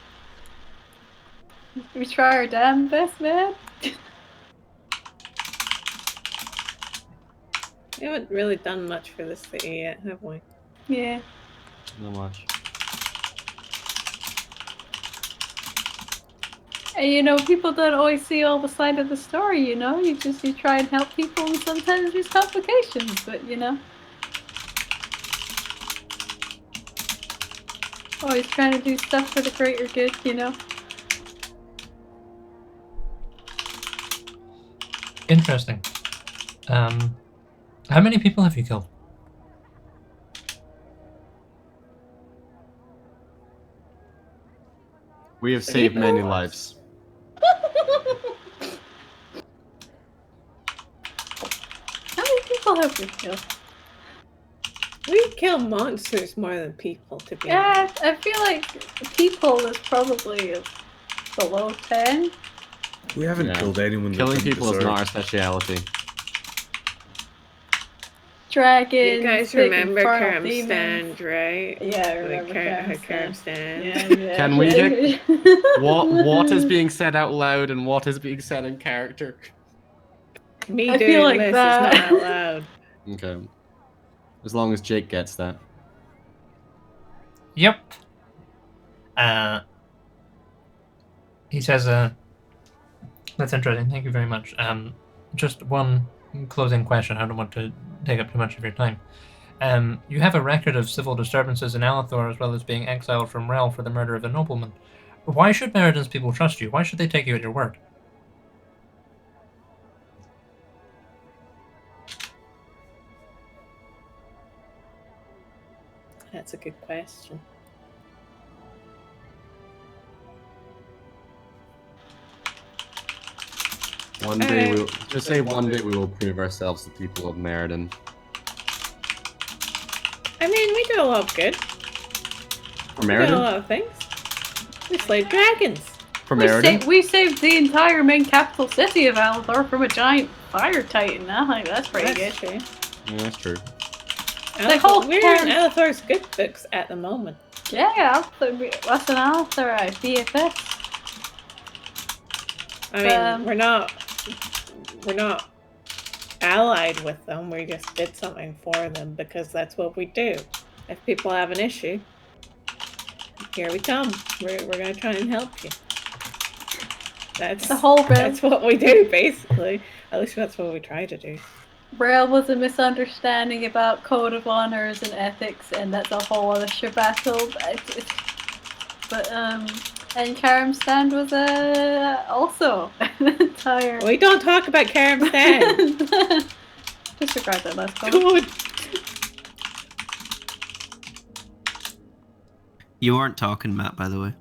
We try our damn best, man. We haven't really done much for this city yet, have we? Yeah. Not much. And people don't always see all the side of the story, You try and help people and sometimes there's complications, but always trying to do stuff for the greater good, Interesting. How many people have you killed? We have saved many lives. How many people have we killed? We kill monsters more than people, to be Yeah, honest. I feel like people is probably below 10. We haven't Yeah. killed anyone. that Killing didn't people is deserve. not our speciality. Dragons. You guys big remember infernal Kerm demons. Stand, right? Yeah, I Like remember Kerm Stand. Yeah. Can we get- What is being said out loud and what is being said in character? Me I doing feel like this that. is not out loud. Okay. As long as Jake gets that. Yep. He says, that's interesting. Thank you very much. Just one closing question. I don't want to take up too much of your time. You have a record of civil disturbances in Alethor as well as being exiled from Rel for the murder of a nobleman. Why should Meriden's people trust you? Why should they take you at your word? That's a good question. One day we'll just say one day we will prove ourselves the people of Meriden. I mean, we do a lot of good. For We did a Meriden? lot of things. We slayed dragons. For Meriden? We saved the entire main capital city of Alethor from a giant fire titan. I think that's pretty good. True. Yeah, that's true. The whole We're in Alethor's good books at the moment. Yeah, what's an Alethor at BFS? I mean, we're not allied with them. We just did something for them because that's what we do. If people have an issue, here we come. We're gonna try and help you. That's that's what we do, basically. At least that's what we try to do. Braille was a misunderstanding about code of honors and ethics, and that's a whole other shabazzle. But and Karamstand was also an entire. We don't talk about Karamstand. Disregard that last part. Good. You aren't talking, Matt, by the way.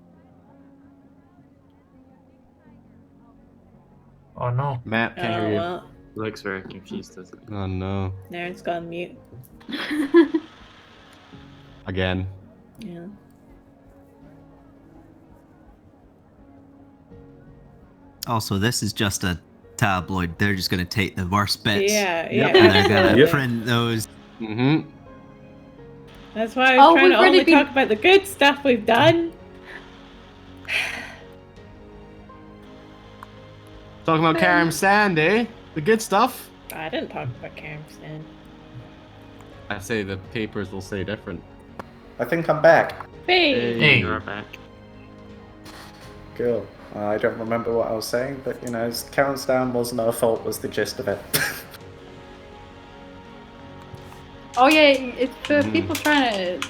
Oh no. Matt can't hear you. Well, Looks very confused, doesn't it? Oh no. Naren's gone mute. Again. Yeah. Also, this is just a tabloid. They're just going to take the worst bits. Yeah, Yep. yeah. And they're going to Yep. print those. Mm-hmm. That's why I was trying we've to already only talk about the good stuff we've done. Talking about Karamstand, eh? The good stuff. I didn't talk about Karamstand. I say the papers will say different. I think I'm back. Hey. You're back. Cool. I don't remember what I was saying, but Karen's down wasn't our fault was the gist of it. Oh yeah, it's for people trying to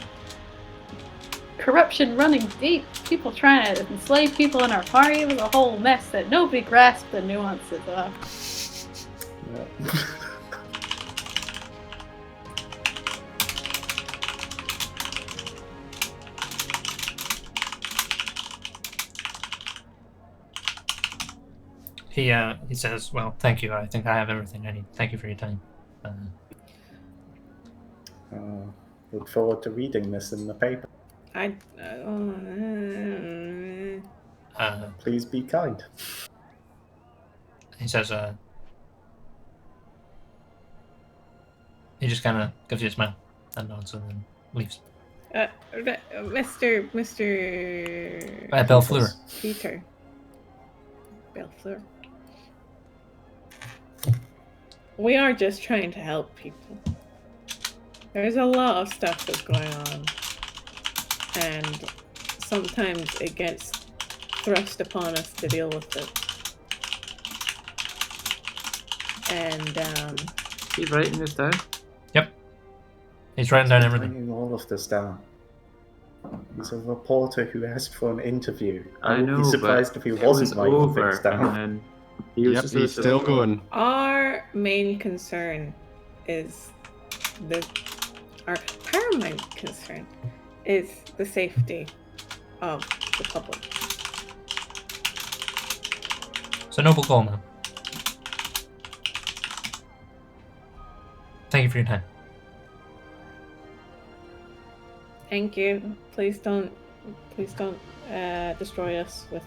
corruption running deep. People trying to enslave people in our party. It was a whole mess that nobody grasped the nuances of. Yeah. He says, "Well, thank you. I think I have everything I need. Thank you for your time." Look forward to reading this in the paper. Please be kind. He says, he just kind of gives you a smile and nods and then leaves. Mr. Belfleur. Peter. Belfleur. We are just trying to help people. There's a lot of stuff that's going on, and sometimes it gets thrust upon us to deal with it. And Keep writing this down. Yep. He's writing down everything. Writing all of this down. He's a reporter who asked for an interview. I would know, be surprised but if he it wasn't was writing over, things down. and then he was Yep, just he's still going. our main concern is our paramount concern is the safety of the public. It's a noble goal, man. Thank you for your time. Thank you. Please don't destroy us with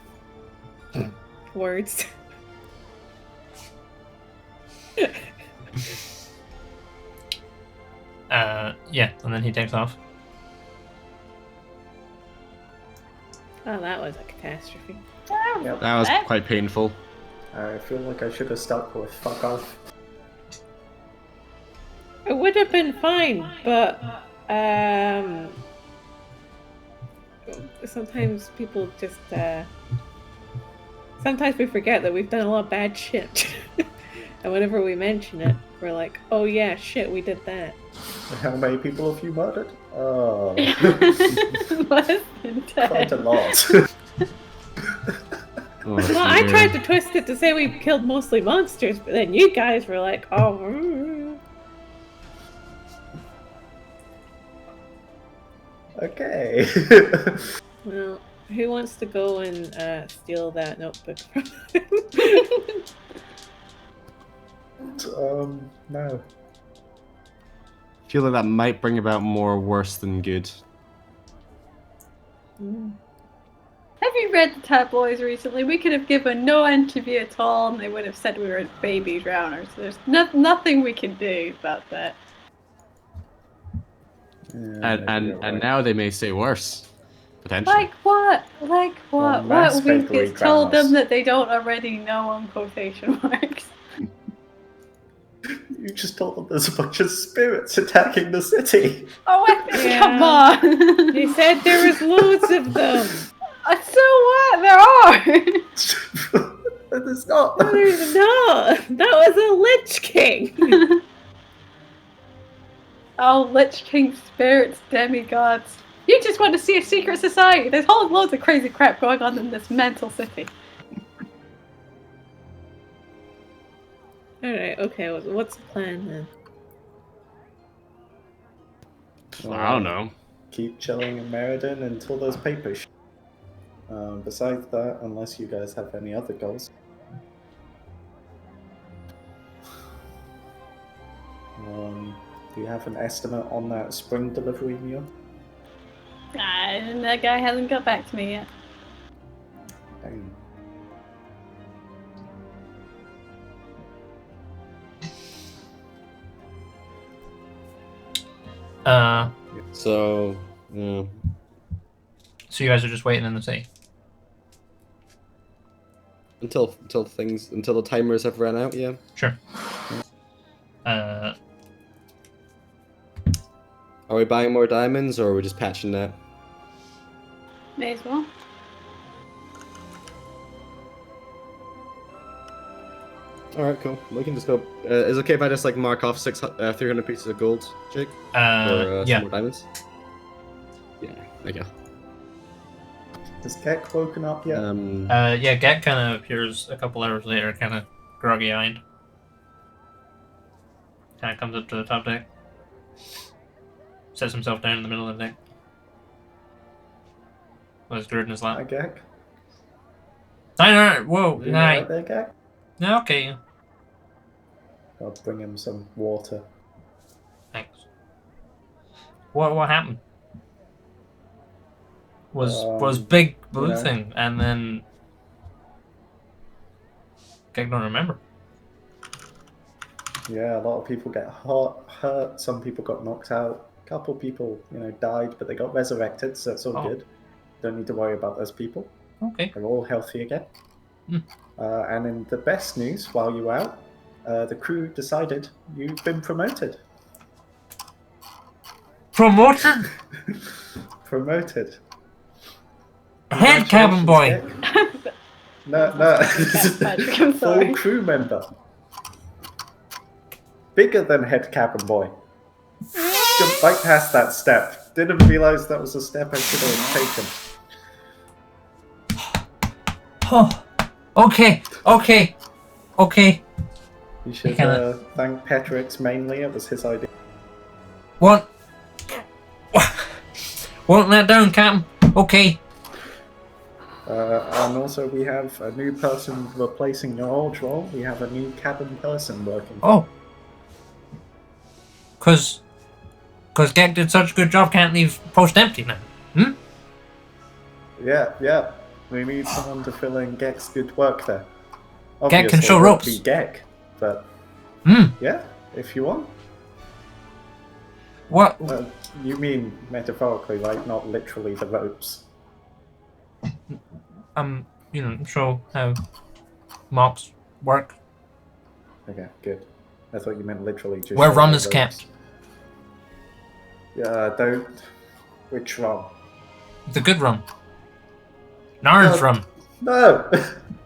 words. Yeah, and then he takes off. Oh, that was a catastrophe. Yep. That was quite painful. I feel like I should have stuck with fuck off. It would have been fine, but sometimes people just sometimes we forget that we've done a lot of bad shit. And whenever we mention it, we're like, oh yeah, shit, we did that. How many people have you murdered? Oh, Less than 10. quite a lot. Oh, Well, I dear. tried to twist it to say we killed mostly monsters, but then you guys were like, oh. Okay. Well, who wants to go and steal that notebook from him? No. I feel like that might bring about more worse than good. Have you read the tabloids recently? We could have given no interview at all, and they would have said we were baby drowners. There's nothing we can do about that. Yeah, And you're right. now they may say worse. Potentially. Like what? Like what? Well, mass What we've bakery just told them drowners. that they don't already know on quotation marks. You just told them there's a bunch of spirits attacking the city. Oh, Yeah. come on! They said there was loads of them. So what? There are! There's not. No, there's not. That was a Lich King. Oh, Lich King spirits, demigods. You just want to see a secret society. There's whole loads of crazy crap going on in this mental city. Alright, okay, what's the plan then? I don't know. Keep chilling in Meriden until those papers. Besides that, unless you guys have any other goals. Do you have an estimate on that spring delivery meal? And that guy hasn't got back to me yet. Dang. So, yeah. So you guys are just waiting in the city. Until the timers have run out, yeah. Sure. Are we buying more diamonds, or are we just patching that? May as well. All right, cool. We can just go. Is it okay if I just like mark off 300 pieces of gold, Jake? Or yeah. some more diamonds? Yeah, there you go. Has Keck woken up yet? Yeah, Get kind of appears a couple hours later, kind of groggy-eyed. Kind of comes up to the top deck. Sets himself down in the middle of the deck. With his gourd in his Hi, lap. Keck. No, whoa, You no. alright there, Keck? No, okay. I'll bring him some water. Thanks. What happened? Was big blue you know. thing, and then I don't remember. Yeah, a lot of people get hurt. Some people got knocked out. A couple people, died, but they got resurrected, so it's all Oh. good. Don't need to worry about those people. Okay. They're all healthy again. And in the best news, while you were out, the crew decided you've been promoted. Promotion? Promoted. Head cabin boy. Keck. No. Patrick, I'm sorry. Full crew member. Bigger than head cabin boy. Jumped right past that step. Didn't realize that was a step I should have taken. Oh, okay. You should thank Petrix mainly. It was his idea. What? Won't let down, Captain. Okay. And also we have a new person replacing your old role. We have a new cabin person working. Oh. Cause Gek did such a good job, can't leave post empty now. Yeah. We need someone to fill in Gek's good work there. Gek can show it won't ropes. be Gek, but yeah, if you want. What? You mean metaphorically, right? Not literally the ropes. Show how mops work. Okay, good. I thought you meant literally just. Where show rum the is ropes. kept. Yeah, don't. Which rum? The good rum. An orange rum. No!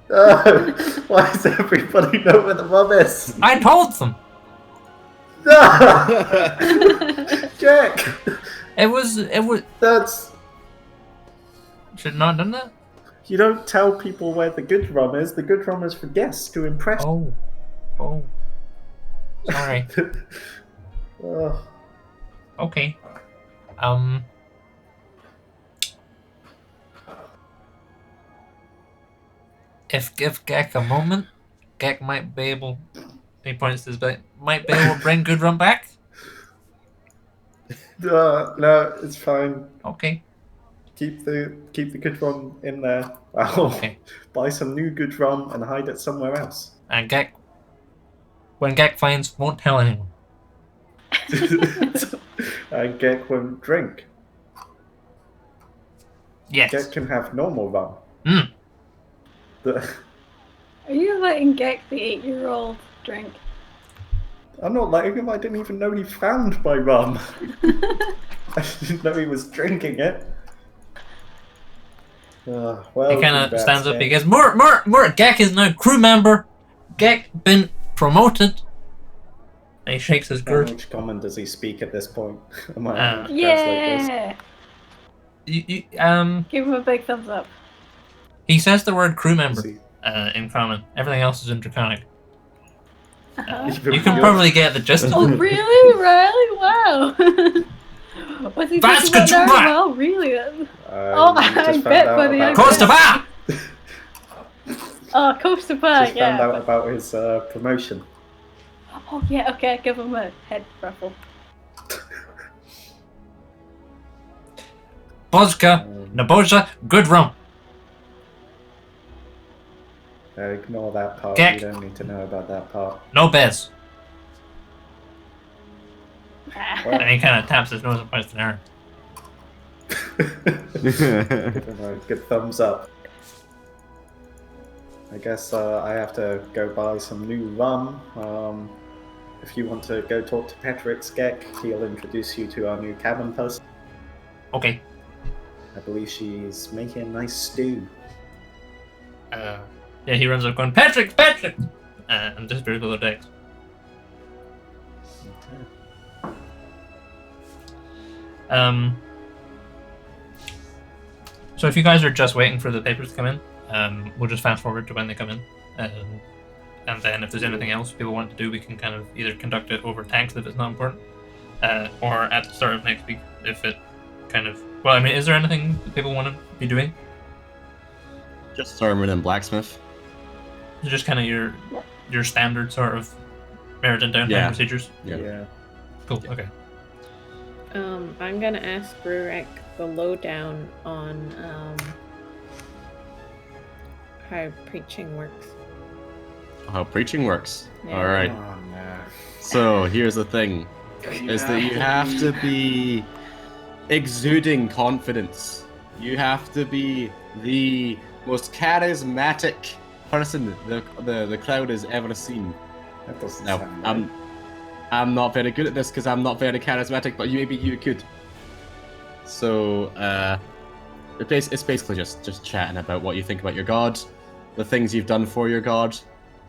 No! Why does everybody know where the rum is? I told them. No! Jack! It was. That's. Should not have done that. You don't tell people where the good rum is. The good rum is for guests to impress. Oh. Sorry. Ugh. Okay. If give Gek a moment, Gek might be able. He points to his back. Might be able to bring Goodrun back. No, it's fine. Okay. Keep the good rum in there. I'll Okay. buy some new good rum and hide it somewhere else. And Gek, when Gek finds, won't tell anyone. And Gek won't drink. Yes. Gek can have normal rum. Mm. Are you letting Gek the 8-year-old drink? I'm not letting him. I didn't even know he found my rum. I didn't know he was drinking it. Well, He kind of congrats, stands up. Gek. He goes, more. Gek is now crew member. Gek been promoted. And he shakes his How girth. much common does he speak at this point? I might have to translate Yeah! Give him a big thumbs up. He says the word crew this. member See, in common. Everything else is in Draconic. Uh-huh. You can probably get the gist of Oh, it. really? Really? Wow. What's he That's talking about good now? try. Well, really? I I just bet, found out buddy, I about Costa Bar! Oh, Costa Bar, Just found yeah. out about his promotion. Oh, yeah, okay, give him a head ruffle. Vodka, Naboja, good rum. Ignore that part. Gek. You don't need to know about that part. No bez. Well, And he kind of taps his nose and points to Aaron. give him a good thumbs up. I guess I have to go buy some new rum. If you want to go talk to Petrix Gek, he'll introduce you to our new cabin person. Okay. I believe she's making a nice stew. Yeah, he runs up going, Patrick! And disappears below decks. So if you guys are just waiting for the papers to come in, we'll just fast forward to when they come in. And then if there's anything else people want to do, we can kind of either conduct it over text if it's not important, or at the start of next week if it kind of... Well, I mean, is there anything that people want to be doing? Just Stormer and Blacksmith. Just kind of your standard sort of Meriden downtime Yeah. procedures? Yeah. Cool, okay. I'm gonna ask Rurek the lowdown on how preaching works. How preaching works. Yeah. All right. Oh, no. So here's the thing: is that you have to be exuding confidence. You have to be the most charismatic person the crowd has ever seen. That doesn't Now, sound right. I'm not very good at this because I'm not very charismatic, but maybe you could. So, it's basically just chatting about what you think about your god, the things you've done for your god.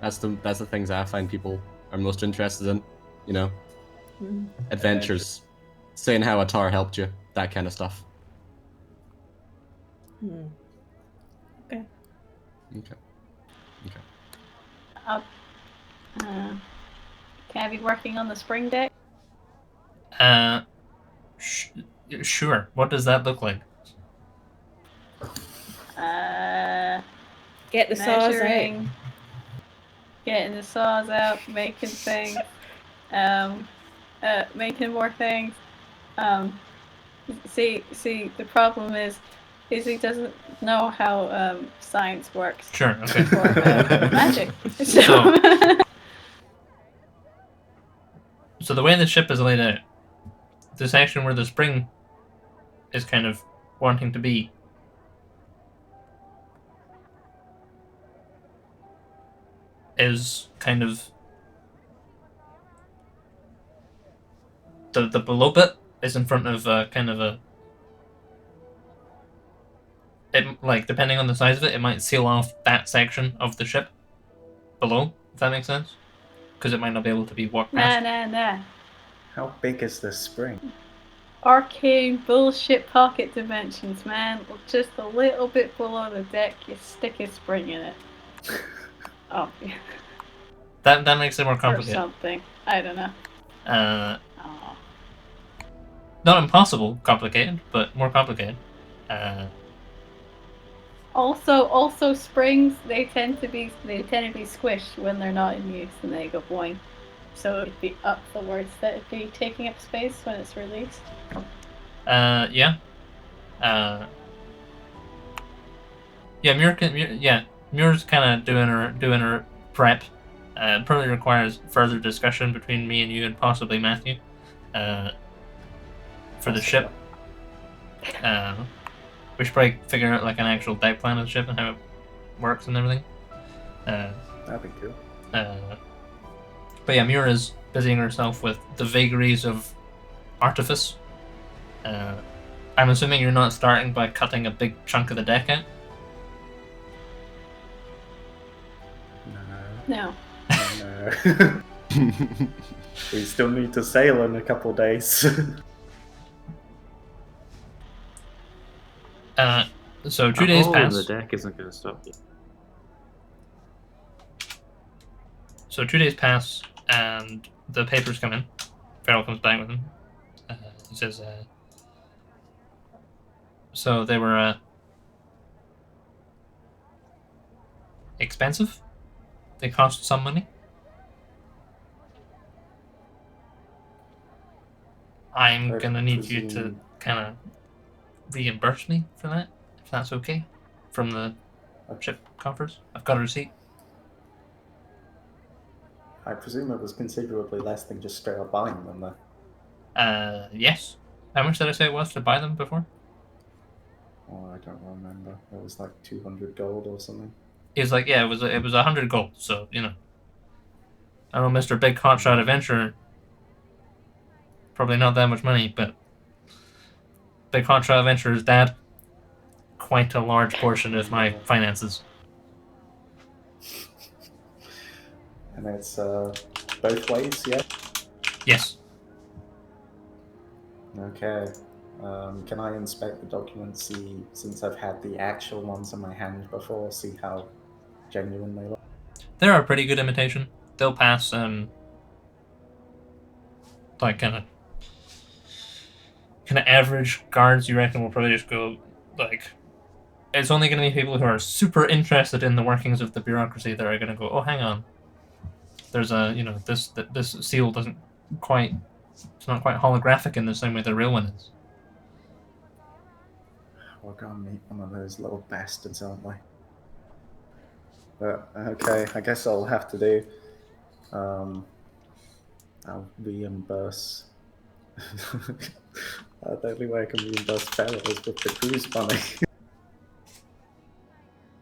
That's the things I find people are most interested in. You know, adventures, saying how Atar helped you, that kind of stuff. Okay. Okay. Can I be working on the spring deck? Sure. What does that look like? Get the saws out. Measuring, getting the saws out, making things, making more things. See, the problem is he doesn't know how science works. Sure, okay. Or magic. So the way the ship is laid out, the section where the spring is kind of wanting to be, is kind of the below bit is in front of kind of a... It, like, depending on the size of it, it might seal off that section of the ship below, if that makes sense. Because it might not be able to be walked past. Nah. How big is this spring? Arcane bullshit pocket dimensions, man. Just a little bit below the deck, you stick a spring in it. Oh, yeah. That makes it more Or complicated. something. I don't know. Oh. Not impossible complicated, but more complicated. Also, springs they tend to be squished when they're not in use, and they go boing. So it'd be up the words that it'd be taking up space when it's released. Yeah. Muir's kind of doing her prep. Probably requires further discussion between me and you and possibly Matthew. For the ship. We should probably figure out like an actual deck plan of the ship and how it works and everything. That'd be cool. But yeah, Muir is busying herself with the vagaries of artifice. I'm assuming you're not starting by cutting a big chunk of the deck out? No. No. We still need to sail in a couple days. So 2 A days hole pass. in the deck isn't going to stop you. So 2 days pass, and the papers come in. Farrell comes back with them. He says, so they were expensive. They cost some money. I'm gonna need you to kind of reimburse me for that, if that's okay, from the ship coffers. I've got a receipt. I presume it was considerably less than just straight up buying them, though. Yes. How much did I say it was to buy them before? Oh, I don't remember. It was like 200 gold or something. He was like, yeah, it was 100 gold. So I know Mr. Big Hotshot Adventurer. Probably not that much money, but Big Hotshot Adventurer's dad. Quite a large portion of my finances. And it's both ways, yeah? Yes. Okay. Can I inspect the documents, see, since I've had the actual ones in my hand before, see how genuine they look? They're a pretty good imitation. They'll pass, like kind of average guards. You reckon will probably just go, like, it's only going to be people who are super interested in the workings of the bureaucracy that are going to go, oh, hang on. There's this seal doesn't quite, it's not quite holographic in the same way the real one is. We're gonna meet one of those little bastards, aren't we? But, okay, I guess all I'll have to do, I'll reimburse. The only way I can reimburse Farrell is with the cruise money.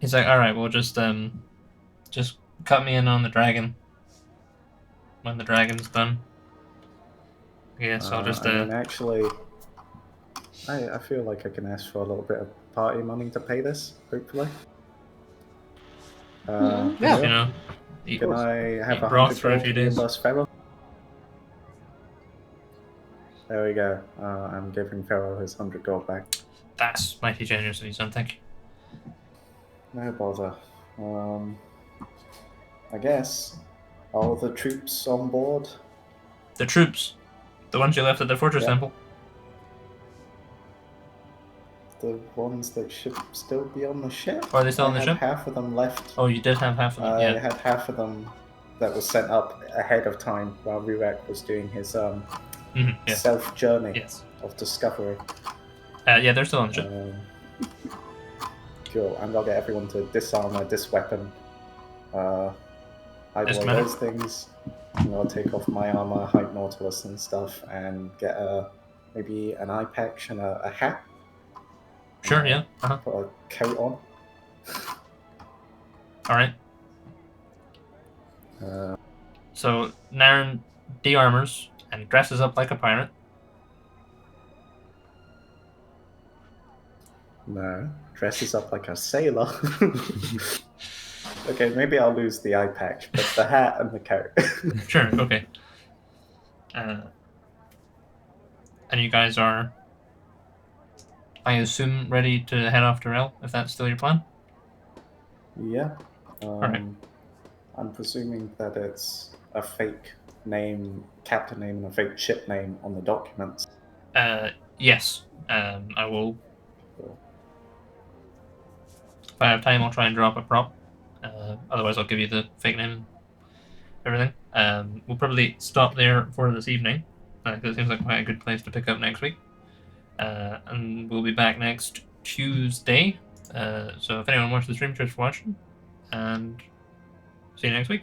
He's like, all right, well, just cut me in on the dragon when the dragon's done. Yes, I'll just. I mean, actually, I feel like I can ask for a little bit of party money to pay this. Hopefully. Yeah. Can I have eat a broth 100 for a gold few to days. reimburse Farrell? There we go. I'm giving Farrell his 100 gold back. That's mighty generous of you, son. Thank you. No bother. I guess all the troops on board. The troops, the ones you left at the fortress temple. The ones that should still be on the ship. Are they still on the I ship? had half of them left. Oh, you did have half of them. I Yeah. had half of them that was sent up ahead of time while Rurak was doing his Yes. self journey Yes. of discovery. Yeah, they're still on the ship. Cool. And I'll get everyone to disarm this weapon. Hide all Dismantle. those things. And I'll take off my armor, hide Nautilus and stuff, and get maybe an eye patch and a hat. Sure. Yeah. Uh-huh. Put a coat on. All right. So Naren de-armors and dresses up like a pirate. No, dresses up like a sailor. Okay, maybe I'll lose the eye patch, but the hat and the coat. Sure. Okay. And you guys are, I assume, ready to head off to Rel, if that's still your plan? Yeah. Alright. I'm presuming that it's a fake name, captain name, and a fake ship name on the documents. Yes. I will I have time, I'll try and drop a prop. Otherwise, I'll give you the fake name and everything. We'll probably stop there for this evening, because it seems like quite a good place to pick up next week. And we'll be back next Tuesday. So if anyone watched the stream, cheers for watching, and see you next week.